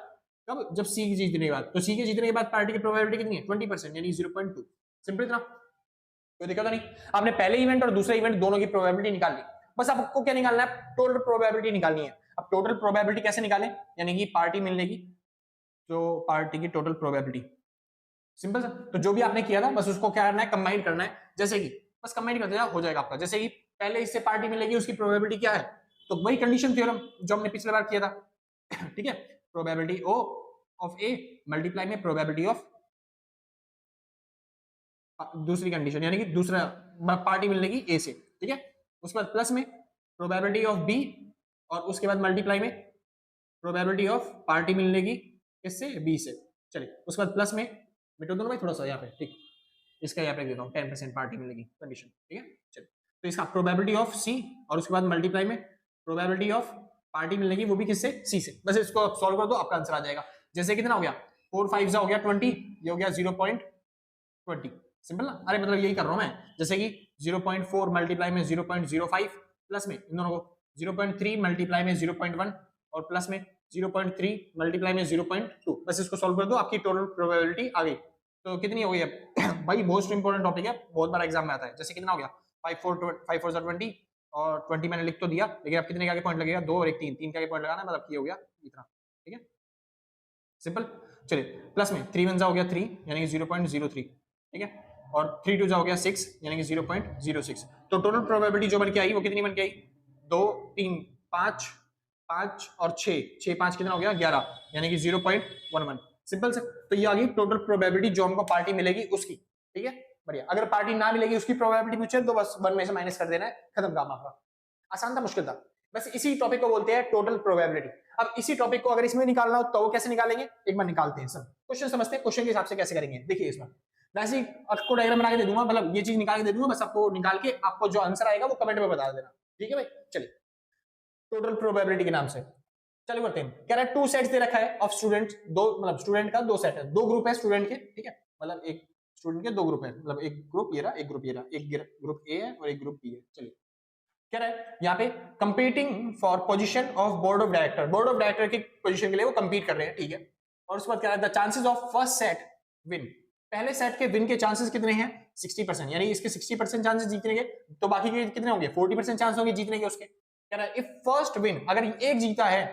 कब? जब सी के जीतने के बाद। तो सी के जीतने के बाद पार्टी की प्रोबेबिलिटी कितनी है? 20%, यानी 0.2। सिंपल इतना, कोई दिक्कत नहीं। आपने पहले इवेंट और दूसरे इवेंट दोनों की प्रोबेबिलिटी निकाल ली। बस आपको क्या निकालना है? टोटल प्रोबेबिलिटी निकालनी है। अब टोटल प्रोबेबिलिटी कैसे निकालें, यानी कि पार्टी मिलने की, जो पार्टी की टोटल प्रोबेबिलिटी, सिंपल सा। तो जो भी आपने किया था बस उसको क्या करना है, कंबाइन करना है। जैसे कि बस कंबाइन कर दिया हो जाएगा आपका। जैसे कि पहले इससे पार्टी मिलेगी, उसकी प्रोबेबिलिटी क्या है, तो वही कंडीशन थ्योरम जो हमने पिछले बार किया था। ठीक है, प्रोबेबिलिटी ओ ऑफ ए मल्टीप्लाई में प्रोबेबिलिटी ऑफ दूसरी कंडीशन, यानी कि दूसरा पार्टी मिलने की ए से। ठीक है, उसके बाद प्लस में प्रोबेबिलिटी ऑफ बी, और उसके बाद मल्टीप्लाई में प्रोबेबिलिटी ऑफ पार्टी मिलने की किससे, बी से। चलिए उसके बाद प्लस में मिटो दो भाई थोड़ा सा यहाँ पे, ठीक, इसका यहाँ पे देता हूँ 10% पार्टी मिलेगी कंडीशन। ठीक है, चलिए तो इसका प्रोबेबिलिटी ऑफ सी, और उसके बाद मल्टीप्लाई में प्रोबेबिलिटी ऑफ पार्टी मिलेगी, वो भी किससे, सी से। बस इसको सॉल्व कर दो, आपका आंसर आ जाएगा। जैसे कितना हो गया, 4 5 हो गया 20, ये हो गया 0.20, सिंपल ना। अरे मतलब यही कर रहा हूं मैं, जैसे कि 0.4 मल्टीप्लाई में 0.05, प्लस में इन दोनों को 0.3 मल्टीप्लाई में 0.1, और प्लस में 0.3 मल्टीप्लाई में 0.2। बस इसको सॉल्व कर दो, आपकी टोटल प्रोबेबिलिटी आ गई। तो कितनी हो गई है भाई, मोस्ट इंपोर्टेंट टॉपिक है, बहुत बार एग्जाम में आता है। जैसे कितना हो गया, 5 4 20, और 20 मैंने लिख तो दिया, लेकिन अब कितने का पॉइंट लगेगा, 2 और 1 3, 3 का पॉइंट लगाना है, मतलब ये हो गया इतना। ठीक है, सिंपल। चलिए प्लस में 3 1 हो गया 3, यानी कि 0.03। ठीक है, और 3 2 हो गया 6, यानी कि 0.06। तो टोटल प्रोबेबिलिटी जो बन के आई वो कितनी बन के आई, 2 3 5 5 और 6 6 5 कितना हो गया 11, यानी कि 0.11। सिंपल से। तो ये आ गई टोटल प्रोबेबिलिटी जो हमको पार्टी मिलेगी उसकी। ठीक है, बढ़िया। अगर पार्टी ना मिलेगी उसकी प्रोबेबिलिटी पूछे तो बस 1 में से माइनस कर देना है, खत्म काम आपका। आसान था, मुश्किल था? बस इसी टॉपिक को बोलते हैं टोटल प्रोबेबिलिटी। अब इसी टॉपिक को अगर इसमें निकालना हो तो वो कैसे निकालेंगे, एक बार निकालते हैं। सब क्वेश्चन समझते हैं, क्वेश्चन के हिसाब से कैसे करेंगे। देखिए इसमें वैसे ही आपको डायग्राम बना के दे दूंगा, मतलब ये चीज निकाल के दे दूंगा, बस आपको निकाल के आपको जो आंसर आएगा वो कमेंट में बता देना। ठीक है भाई, चलिए टोटल प्रोबेबिलिटी के नाम से चलो करते हैं। कह रहा है 2 सेट्स दे रखा है ऑफ स्टूडेंट, दो मतलब स्टूडेंट का 2 सेट है, 2 ग्रुप है स्टूडेंट के। ठीक है, मतलब एक स्टूडेंट के 2 ग्रुप है, मतलब एक ग्रुप ये रहा, एक ग्रुप ये रहा, एक ग्रुप ए है और एक ग्रुप बी है। चलिए कह रहा है यहाँ पे competing for position of board of director, board of director की पोजीशन के लिए वो कंपीट कर रहे हैं। ठीक है, और उसके बाद कह रहा है the chances of first set win, पहले सेट के विन के चांसेस कितने हैं, 60%, यानी इसके 60% चांसेस जीतने के, तो बाकी के कितने होंगे, 40% चांस होंगे जीतने के उसके। कह रहा है इफ फर्स्ट विन, अगर एक जीता है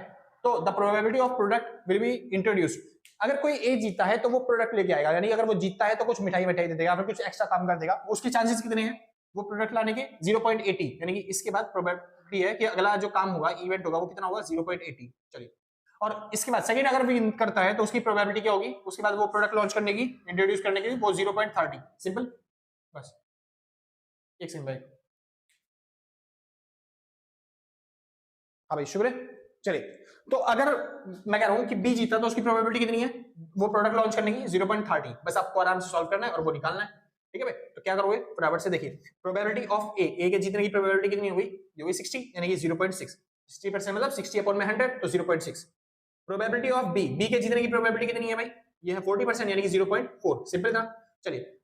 तो the probability of product will be introduced, अगर कोई एक जीता है तो वो प्रोडक्ट लेके आएगा, यानी अगर वो जीतता है तो कुछ मिठाई दे देगा, फिर कुछ एक्स्ट्रा काम कर देगा, उसके चांसेस कितने हैं, वो प्रोडक्ट लाने के 0.80, यानी कि इसके बाद प्रोबेबिलिटी है कि अगला जो काम होगा, इवेंट होगा, वो कितना होगा 0.80। चलिए, और इसके बाद सेकंड अगर विन करता है तो उसकी प्रोबेबिलिटी क्या होगी, उसके बाद वो प्रोडक्ट लॉन्च करने की, इंट्रोड्यूस करने की, वो 0.30। सिंपल, बस एक सेकंड भाई। हाँ भाई शुक्र है। चलिए, तो अगर मैं कह रहा हूं कि बी जीता तो उसकी प्रोबेबिलिटी कितनी है, वो प्रोडक्ट लॉन्च करने की 0.30। बस आपको आराम से सॉल्व करना है और वो निकालना है। ठीक है भाई, तो क्या करोगे फटाफट से देखिए, प्रोबेबिलिटी ऑफ ए के जीतने की प्रोबेबिलिटी कितनी हुई, ये हुई 60, यानी कि 0.6। 60% मतलब 60/100, तो 0.6। प्रोबेबिलिटी ऑफ बी के जीतने की प्रोबेबिलिटी कितनी है भाई, ये है 40%, यानी कि 0.4। सिंपल था। चलिए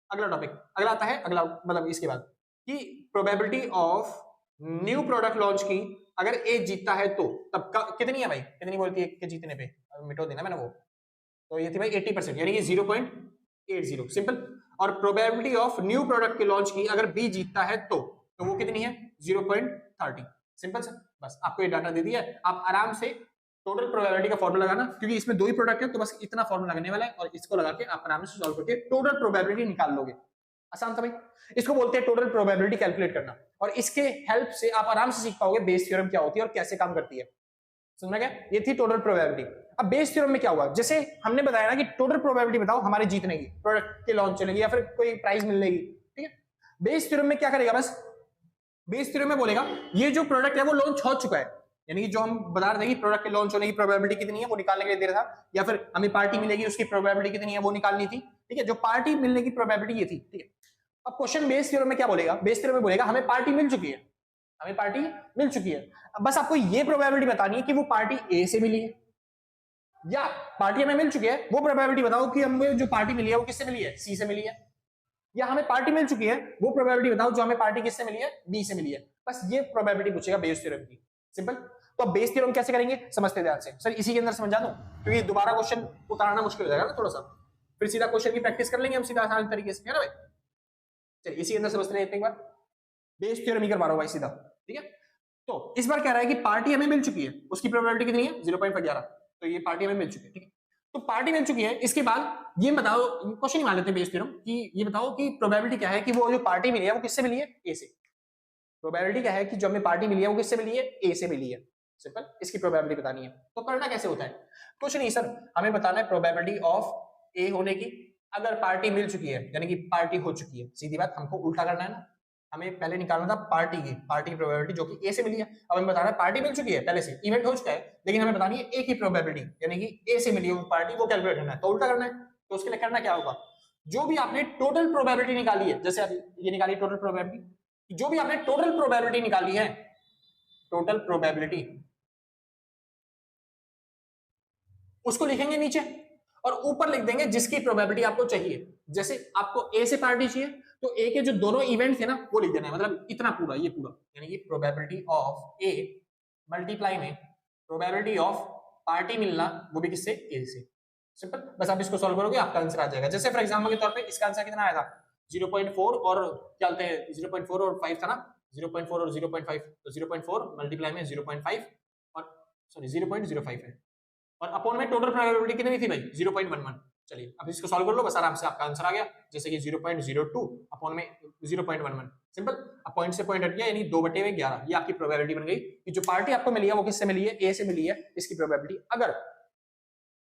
अगला टॉपिक, अगला आता है, अगला मतलब इसके बाद कि probability of new product launch की, अगर ए जीतता है तो तब कितनी है भाई, कितनी बोलती है के जीतने पे, मिटो देना मैंने वो, तो ये थी भाई 80%, यानी कि 0.80। सिंपल। और प्रोबेबिलिटी ऑफ न्यू प्रोडक्ट के लॉन्च की अगर बी जीतता है तो वो कितनी है 0.30। सिंपल सर, बस आपको ये डाटा दे दिया है, आप आराम से टोटल प्रोबेबिलिटी का फॉर्मूला लगाना, क्योंकि इसमें 2 ही प्रोडक्ट है तो बस इतना फॉर्मूला लगने वाला है, और इसको लगा के आप आराम से सॉल्व करके टोटल प्रोबेबिलिटी निकाल लोगे। आसान था भाई। इसको बोलते हैं टोटल प्रोबेबिलिटी कैलकुलेट करना, और इसके हेल्प से आप आराम से सीख पाओगे बेस थ्योरम क्या होती है और कैसे काम करती है। समझ में गया, ये थी टोटल प्रोबेबिलिटी। अब बेस थ्योरम में क्या हुआ, जैसे हमने बताया ना कि टोटल प्रोबेबिलिटी बताओ हमारे जीतने की, प्रोडक्ट के लॉन्च होने की, या फिर कोई प्राइज मिलने की। ठीक है, बेस थ्योरम में क्या करेगा, बस बेस थ्योरम में बोलेगा ये जो प्रोडक्ट है वो लॉन्च हो चुका है, यानी कि जो हम बता रहे थे कि प्रोडक्ट के लॉन्च होने की प्रोबेबिलिटी कितनी है वो निकालने के लिए दे रहा था, या फिर हमें पार्टी मिलेगी उसकी प्रोबेबिलिटी कितनी है वो निकालनी थी। ठीक है, जो पार्टी मिलने की प्रोबेबिलिटी ये थी। ठीक है, अब क्वेश्चन बेस थ्योरम में क्या बोलेगा, बेस थ्योरम में बोलेगा हमें पार्टी मिल चुकी है, हमें पार्टी मिल चुकी है। अब बस आपको ये प्रोबेबिलिटी बतानी है कि वो पार्टी ए से मिली है, या पार्टी हमें मिल चुकी है, वो प्रोबेबिलिटी बताओ कि हमें जो पार्टी मिली है वो किससे मिली है, सी से मिली है। या हमें पार्टी मिल चुकी है, वो प्रोबेबिलिटी बताओ जो हमें पार्टी किससे मिली है, बी से मिली है। बस ये प्रोबेबिलिटी पूछेगा बेस थ्योरम की। सिंपल। तो अब बेस थ्योरम कैसे करेंगे, समझते ध्यान से। सर इसी के अंदर समझा दूं, क्योंकि दोबारा क्वेश्चन उतारना मुश्किल हो जाएगा ना थोड़ा सा, फिर सीधा क्वेश्चन की प्रैक्टिस कर लेंगे हम सीधा आसान तरीके से, है ना भाई। चलिए इसी के अंदर समझते हैं एक बार, बेस थ्योरम ही करवा रहा हूं भाई सीधा। ठीक है, तो इस बार कह रहा है कि पार्टी हमें मिल चुकी है, उसकी प्रोबेबिलिटी कितनी है 0.11, तो ये पार्टी हमें मिल चुकी है, ठीक है। तो पार्टी मिल चुकी है, इसके बाद ये बताओ, क्वेश्चन ही मान लेते हैं बेस थ्योरम कि ये बताओ कि प्रोबेबिलिटी क्या है कि वो जो पार्टी मिली है वो किससे मिली है, ए से। प्रोबेबिलिटी क्या है कि जो हमें पार्टी मिली है वो किससे मिली है, ए से मिली है। सिंपल, इसकी प्रोबेबिलिटी बतानी है। तो करना कैसे होता है, कुछ नहीं सर, हमें बताना है प्रोबेबिलिटी ऑफ ए होने की। अगर पार्टी मिल चुकी है यानी कि पार्टी हो चुकी है, सीधी बात, हमको उल्टा करना है ना। हमें पहले निकालना था पार्टी की प्रोबेबिलिटी जो कि ए से मिली है। अब हमें बताना है पार्टी मिल चुकी है, पहले से इवेंट हो चुका है, लेकिन हमें बतानी है ए की प्रोबेबिलिटी यानी कि ए से मिली है वो पार्टी, वो कैलकुलेट करना है। तो उल्टा करना है, तो उसके लिए करना क्या होगा, जो भी आपने टोटल प्रोबेबिलिटी निकाली है, जैसे ये निकाली टोटल प्रोबेबिलिटी, जो भी आपने टोटल प्रोबेबिलिटी निकाली है, टोटल प्रोबेबिलिटी, उसको लिखेंगे नीचे और ऊपर लिख देंगे जिसकी प्रोबेबिलिटी आपको चाहिए। जैसे आपको ए से पार्टी चाहिए तो ए के जो दोनों इवेंट थे ना वो लिख देना है, मतलब इतना पूरा, ये पूरा, यानी कि प्रोबेबिलिटी ऑफ ए मल्टीप्लाई में प्रोबेबिलिटी ऑफ पार्टी मिलना, वो भी किससे, ए से। सिंपल, बस आप इसको सॉल्व करोगे आपका आंसर आ जाएगा। जैसे फॉर एग्जांपल के तौर पे इसका आंसर कितना आया था 0.4 और क्या बोलते हैं 0.4 और 5 था ना, 0.4 और 0.5, तो 0.4 मल्टीप्लाई में 0.5 और सॉरी 0.05 है, और अपॉन में टोटल प्रोबेबिलिटी कितनी थी भाई 0.11। चलिए अब इसको सॉल्व कर लो, बस आराम से आपका आंसर आ गया। जैसे कि 0.02 अपॉन में 0.11, सिंपल, अब पॉइंट से पॉइंट हट गया यानी 2/11, ये आपकी प्रोबेबिलिटी बन गई कि जो पार्टी आपको मिली है वो किससे मिली है, ए से मिली है, इसकी प्रोबेबिलिटी। अगर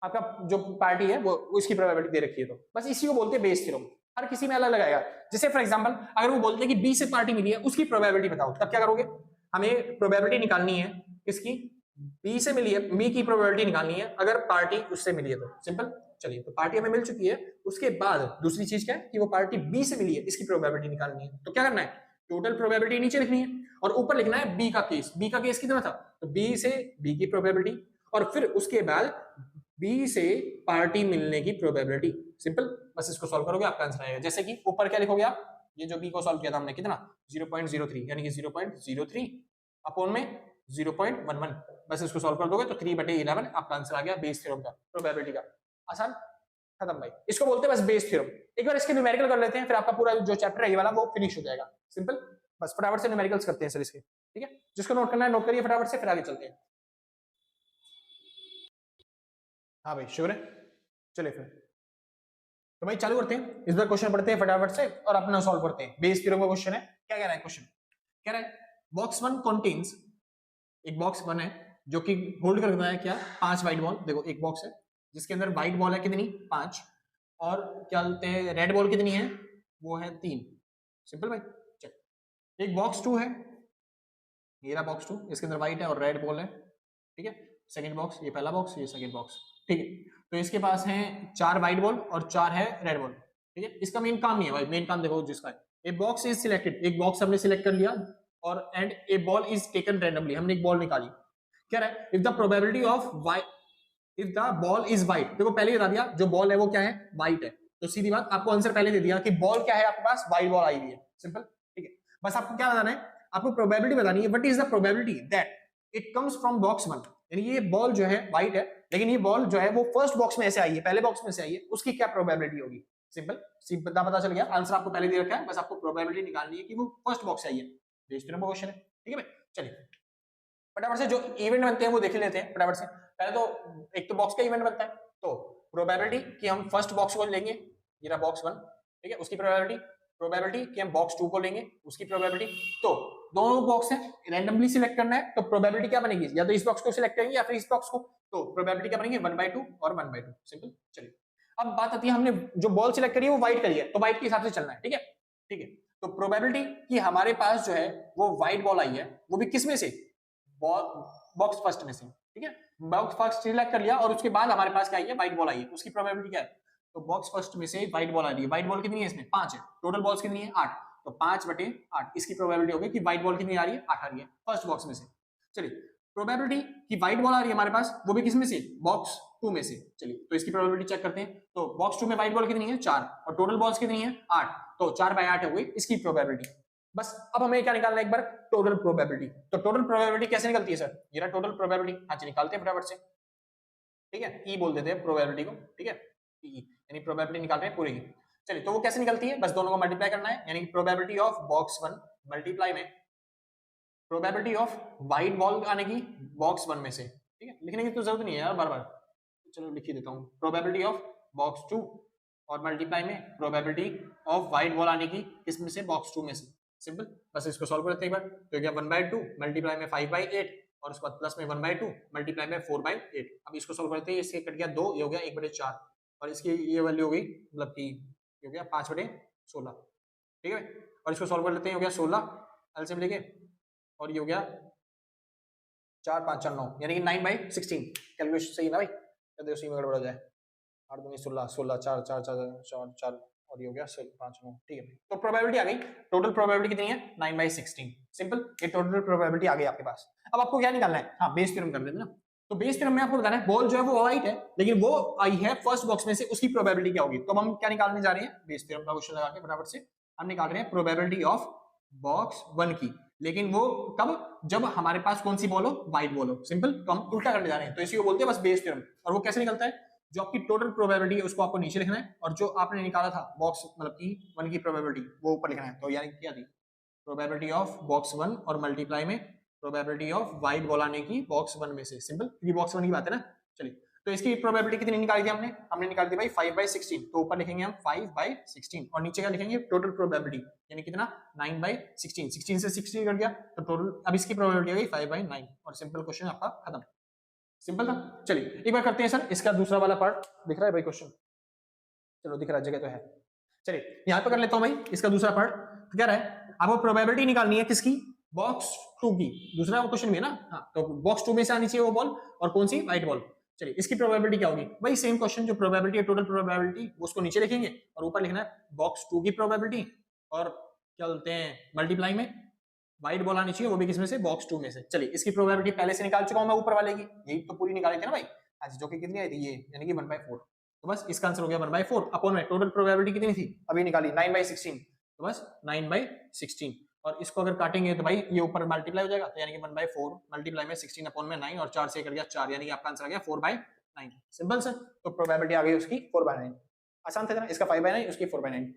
आपका जो पार्टी है वो उसकी प्रोबेबिलिटी दे रखी है, तो बस इसी को बोलते हैं बेस थ्योरम। हर किसी में अलग अलग आएगा। जैसे फॉर एग्जांपल अगर वो बोलते हैं कि बी से पार्टी मिली है, उसकी प्रोबेबिलिटी बताओ, तब क्या करोगे, हमें प्रोबेबिलिटी निकालनी है किसकी, बी से मिली है, बी की प्रोबेबिलिटी निकालनी है अगर पार्टी उससे मिली है तो। सिंपल, चलिए तो पार्टी हमें मिल चुकी है, उसके बाद दूसरी चीज क्या है कि वो पार्टी बी से मिली है, इसकी प्रोबेबिलिटी निकालनी है। तो क्या करना है, टोटल प्रोबेबिलिटी नीचे लिखनी है और ऊपर लिखना है बी का केस। बी का केस कितना था, तो बी से बी की प्रोबेबिलिटी और फिर उसके बाद बी से पार्टी मिलने की प्रोबेबिलिटी। सिंपल, बस इसको सॉल्व करोगे आपका आंसर आएगा। जैसे कि ऊपर क्या लिखोगे आप, ये जो बी को सॉल्व किया था हमने कितना 0.03 यानी कि 0.03 अपॉन में 0.11, बस इसको सॉल्व कर दोगे तो 3/11 आपका आंसर आ गया बेस थ्योरम का, प्रोबेबिलिटी का। आसान, खत्म भाई, इसको बोलते हैं बस बेस थ्योरम। एक बार इसके न्यूमेरिकल कर लेते हैं, फिर आपका पूरा जो चैप्टर है ये वाला वो फिनिश हो जाएगा। सिंपल, बस फटाफट से न्यूमेरिकल्स करते हैं सर इसके, ठीक है। जिसको नोट करना है नोट करिए फटाफट से, फिर आगे चलते हैं। हाँ भाई श्योर है, चलिए फिर तो भाई चालू करते हैं। इस बार क्वेश्चन पढ़ते हैं फटाफट से और अपना सॉल्व करते हैं। बेस थ्योरम का क्वेश्चन है। क्या कह रहा है क्वेश्चन, कह रहा है बॉक्स 1 कंटेन्स, एक बॉक्स 1 है जो कि होल्ड कर रहा है क्या 5 व्हाइट बॉल। देखो एक बॉक्स है जिसके अंदर व्हाइट बॉल है कितनी 5, और क्या बोलते हैं रेड बॉल कितनी है, वो है 3। सिंपल भाई, चल एक बॉक्स 2 है, ये रहा बॉक्स 2, इसके अंदर व्हाइट है और रेड बॉल है, ठीक है। सेकंड बॉक्स, ये पहला बॉक्स, ये सेकंड बॉक्स, ठीक है। तो इसके पास है 4 व्हाइट बॉल और 4 है रेड बॉल, ठीक है। इसका मेन काम नहीं है भाई, मेन काम देखो जिसका है, ए बॉक्स इज सिलेक्टेड, एक बॉक्स हमने सिलेक्ट कर लिया और and A ball is taken randomly, हमने एक बॉल निकाली। क्या है, if the probability of white, if the ball is white, देखो पहले ही बता दिया जो बॉल है वो क्या है व्हाइट है, तो सीधी बात आपको आंसर पहले दे दिया कि बॉल क्या है आपके पास, व्हाइट बॉल आई हुई है। सिंपल, ठीक है। बस आपको क्या बताना है, आपको प्रोबेबिलिटी बतानी है, what is the probability that it comes from box 1, यानी ये बॉल जो है व्हाइट है लेकिन ये बॉल जो है वो फर्स्ट बॉक्स में ऐसे आई है, पहले बॉक्स में से आई है, उसकी क्या प्रोबेबिलिटी होगी। सिंपल, सीधा पता चल गया, आंसर आपको पहले दे रखा है, बस आपको प्रोबेबिलिटी निकालनी है कि वो फर्स्ट बॉक्स से आई है। बेस थ्योरम का क्वेश्चन है, ठीक है भाई। चलिए फटाफट से जो इवेंट बनते हैं वो देख लेते हैं फटाफट से। पहले तो एक तो बॉक्स का इवेंट बनता है, तो प्रोबेबिलिटी कि हम फर्स्ट बॉक्स को लेंगे, ये रहा बॉक्स 1, ठीक है, उसकी प्रोबेबिलिटी, प्रोबेबिलिटी कि हम बॉक्स 2 को लेंगे, उसकी प्रोबेबिलिटी। तो दोनों बॉक्स है, रैंडमली सिलेक्ट करना है, तो प्रोबेबिलिटी क्या बनेगी, या तो इस बॉक्स को सिलेक्ट करेंगे या फिर इस बॉक्स को, तो प्रोबेबिलिटी क्या बनेगी 1/2 और 1/2। सिंपल, चलिए अब बात आती है हमने जो बॉल सिलेक्ट करी है वो व्हाइट करी है, तो व्हाइट के हिसाब से चलना है, ठीक है, ठीक है। तो प्रोबेबिलिटी कि हमारे पास जो है वो व्हाइट बॉल आई है, वो भी किस में से, बॉक्स फर्स्ट में से, ठीक है। बॉक्स फर्स्ट सिलेक्ट कर लिया और उसके बाद हमारे पास क्या आई है, व्हाइट बॉल आई है, उसकी प्रोबेबिलिटी क्या है, तो बॉक्स फर्स्ट में से व्हाइट बॉल आ रही है। व्हाइट बॉल कितनी है इसमें 5 है, टोटल बॉल्स कितनी है 8, तो 5/8, इसकी प्रोबेबिलिटी होगी कि व्हाइट बॉल कितनी आ रही है 8 आ रही है फर्स्ट बॉक्स में से। चलिए प्रोबेबिलिटी कि व्हाइट बॉल आ रही है हमारे पास, वो भी किस में से, बॉक्स 2 में से। चलिए तो इसकी प्रोबेबिलिटी चेक करते हैं, तो बॉक्स 2 में व्हाइट बॉल कितनी है 4 और टोटल बॉल्स कितनी है 8, तो 4/8 हो गई इसकी प्रोबेबिलिटी। बस अब हमें क्या निकालना है एक बार, टोटल प्रोबेबिलिटी। तो टोटल प्रोबेबिलिटी कैसे निकलती है सर, ये रहा टोटल प्रोबेबिलिटी, हाँ जी निकालते हैं फटाफट से, ठीक है। ई बोल देते हैं प्रोबेबिलिटी को, ठीक है, ई यानी प्रोबेबिलिटी निकाल रहे हैं पूरी की। चलिए तो वो कैसे निकलती है, बस दोनों को मल्टीप्लाई करना है, यानी प्रोबेबिलिटी ऑफ बॉक्स 1 मल्टीप्लाई में प्रोबेबिलिटी ऑफ व्हाइट बॉल आने की बॉक्स 1 में से, ठीक है, लिखने की तो जरूरत नहीं है यार बार बार, चलो लिख ही देता हूँ, प्रोबेबिलिटी ऑफ बॉक्स 2 और मल्टीप्लाई में प्रोबेबिलिटी ऑफ व्हाइट बॉल आने की किस में से, बॉक्स 2 में से, सिंपल। बस इसको सॉल्व करते हैं एक बार, तो क्या 1/2 मल्टीप्लाई में 5/8 और उसके बाद प्लस में 1/2 मल्टीप्लाई में 4/8। अब इसको सॉल्व करते हैं, इससे कट गया 2, ये हो गया 1/4 और इसकी ये वैल्यू हो गई मतलब कि ये हो गया 5/16, ठीक है। और इसको सॉल्व कर लेते हैं, हो गया 16 एलसीएम लेके, और ये हो गया 4 5 4 9 यानी कि 9/16। कैलकुलेशन सही है ना भाई, कहते उसी में गड़बड़ हो जाए, 8 दूनी 16 16 4 4 4 4 4 और ये हो गया 5 9, ठीक है। तो प्रोबेबिलिटी आ गई, टोटल प्रोबेबिलिटी कितनी है 9/16, सिंपल। ये टोटल प्रोबेबिलिटी आ गई आपके पास। अब आपको क्या निकालना है, हाँ बेस थ्योरम कर लेते हैं ना। तो बेस थ्योरम में आपको बताना है बॉल जो है वो व्हाइट है लेकिन वो आई है फर्स्ट बॉक्स में से, उसकी प्रोबेबिलिटी क्या होगी। तो हम क्या निकालने जा रहे हैं, बेस थ्योरम का क्वेश्चन लगा के फटाफट से हम निकाल रहे हैं प्रोबेबिलिटी ऑफ बॉक्स 1 की, लेकिन वो कब, जब हमारे पास कौन सी बॉल हो, व्हाइट बॉल हो, सिंपल। तो हम उल्टा करने जा रहे हैं, तो इसी को बोलते हैं बस बेस थ्योरम। और वो कैसे निकलता है, जो आपकी टोटल प्रोबेबिलिटी है उसको आपको नीचे लिखना है और जो आपने निकाला था बॉक्स मतलब की 1 की प्रोबेबिलिटी वो ऊपर लिखना है। तो यानी क्या थी, प्रोबेबिलिटी ऑफ बॉक्स 1 और मल्टीप्लाई में प्रोबेबिलिटी ऑफ व्हाइट बॉल आने की बॉक्स 1 में से, सिंपल, क्योंकि बॉक्स 1 की बात है ना। चलिए, तो इसकी प्रोबेबिलिटी कितनी निकाली थी हमने निकाली थी भाई 5/16, तो ऊपर लिखेंगे हम 5/16 और नीचे क्या लिखेंगे, टोटल प्रोबेबिलिटी यानी कितना 9/16, 16 से 16 कट गया तो टोटल, अब इसकी प्रोबेबिलिटी आ गई 5/9 और सिंपल क्वेश्चन आपका खत्म, सिंपल था। चलिए एक बार करते हैं सर, इसका दूसरा वाला पार्ट दिख रहा है भाई क्वेश्चन, चलो दिख रहा है, जगह तो है। चलिए यहाँ पे कर लेता हूँ भाई इसका दूसरा पार्ट। तो क्या रहा है, आपको प्रोबेबिलिटी निकालनी है किसकी, बॉक्स 2 की, दूसरा क्वेश्चन भी है ना, हाँ। तो बॉक्स 2 में से आनी चाहिए वो बॉल, और कौन सी, व्हाइट बॉल। चलिए इसकी प्रोबेबिलिटी क्या होगी, वही सेम क्वेश्चन, जो प्रोबेबिलिटी है टोटल प्रोबेबिलिटी उसको नीचे लिखेंगे और ऊपर लिखना है बॉक्स 2 की प्रोबेबिलिटी, और क्या बोलते हैं मल्टीप्लाई में व्हाइट बॉल आनी चाहिए, वो भी किसमें से, बॉक्स 2 में से। चलिए इसकी प्रोबेबिलिटी पहले से निकाल चुका हूं मैं ऊपर वाले की, यही तो पूरी निकाली थी ना भाई आज, जो कि कितनी आई थी ये, यानी कि 1/4। तो बस इसका आंसर हो गया 1/4 अपॉन में टोटल प्रोबेबिलिटी कितनी थी अभी निकाली 9/16, तो बस 9/16। और इसको अगर काटेंगे तो भाई ये ऊपर मल्टीप्लाई हो जाएगा, तो यानी कि 1/4 मल्टीप्लाई में 16 अपॉन में 9 और 4 से कर गया 4, यानी कि आपका आंसर आ गया 4/9, सिंपल सर। तो प्रोबेबिलिटी आ गई उसकी 4/9, आसान था ना, इसका 5/9 उसकी 4/9।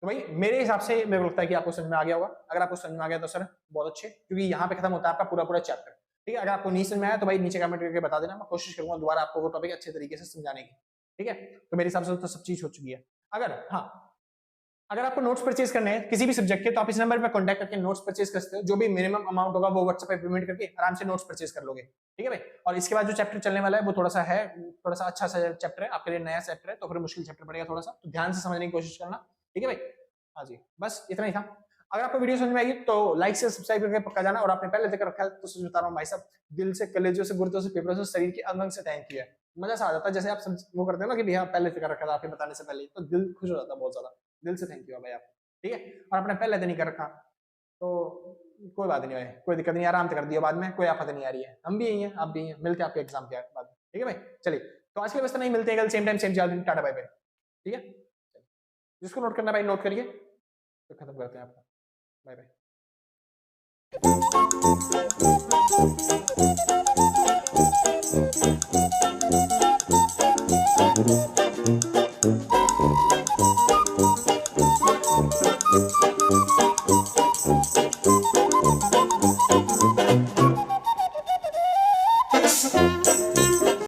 तो भाई मेरे हिसाब से मेरे को लगता है कि आपको समझ में आ गया होगा। अगर आपको समझ में आ गया तो सर बहुत अच्छे, क्योंकि यहाँ पे खत्म होता है आपका पूरा पूरा चैप्टर, ठीक है। अगर आपको नहीं समझ में आया तो भाई नीचे कमेंट करके बता देना, मैं कोशिश करूंगा दोबारा आपको वो टॉपिक अच्छे तरीके से समझाने की, ठीक है। तो मेरे हिसाब से तो सब चीज हो चुकी है। अगर आपको नोट्स परचेज करने हैं किसी भी सब्जेक्ट के, तो आप इस नंबर पर कॉन्टैक्ट करके नोट्स परचेज कर सकते हो। जो भी मिनिमम अमाउंट होगा वो व्हाट्सएप पे पेमेंट करके आराम से नोट्स परचेज कर लोगे, ठीक है भाई। और इसके बाद जो चैप्टर चलने वाला है वो थोड़ा सा अच्छा सा चैप्टर है आपके लिए, नया चैप्टर है, तो फिर मुश्किल चैप्टर पड़ेगा थोड़ा सा, तो ध्यान से समझने की कोशिश करना, ठीक है भाई। हाँ जी, बस इतना ही था। अगर आपको वीडियो समझ में आएगी तो लाइक से सब्सक्राइब करके पक्का जाना, और आपने पहले देख रखा है तो सच बता रहा हूँ भाई साहब, दिल से, कलेजों से, गुर्दों से, फेफड़ों से, शरीर के अंग से थैंक यू है। मजा सा आ जाता है जैसे आप वो करते हैं ना कि भैया पहले से कर रखा था आपके बताने से पहले, तो दिल खुश हो जाता है बहुत ज्यादा, दिल से थैंक यू भाई आप, ठीक है। और आपने पहले तो नहीं कर रखा तो कोई बात नहीं भाई, कोई दिक्कत नहीं, आराम से कर दिया बाद में, कोई आफत नहीं आ रही है, हम भी यही हैं आप भी हैं, मिलते हैं आपके एग्जाम के बाद, ठीक है भाई। चलिए तो आज के बस नहीं, मिलते हैं कल same time same channel, tata bye bye, ठीक है। जिसको नोट करना भाई नोट करिए, तो खत्म करते हैं आपका, बाय बाय।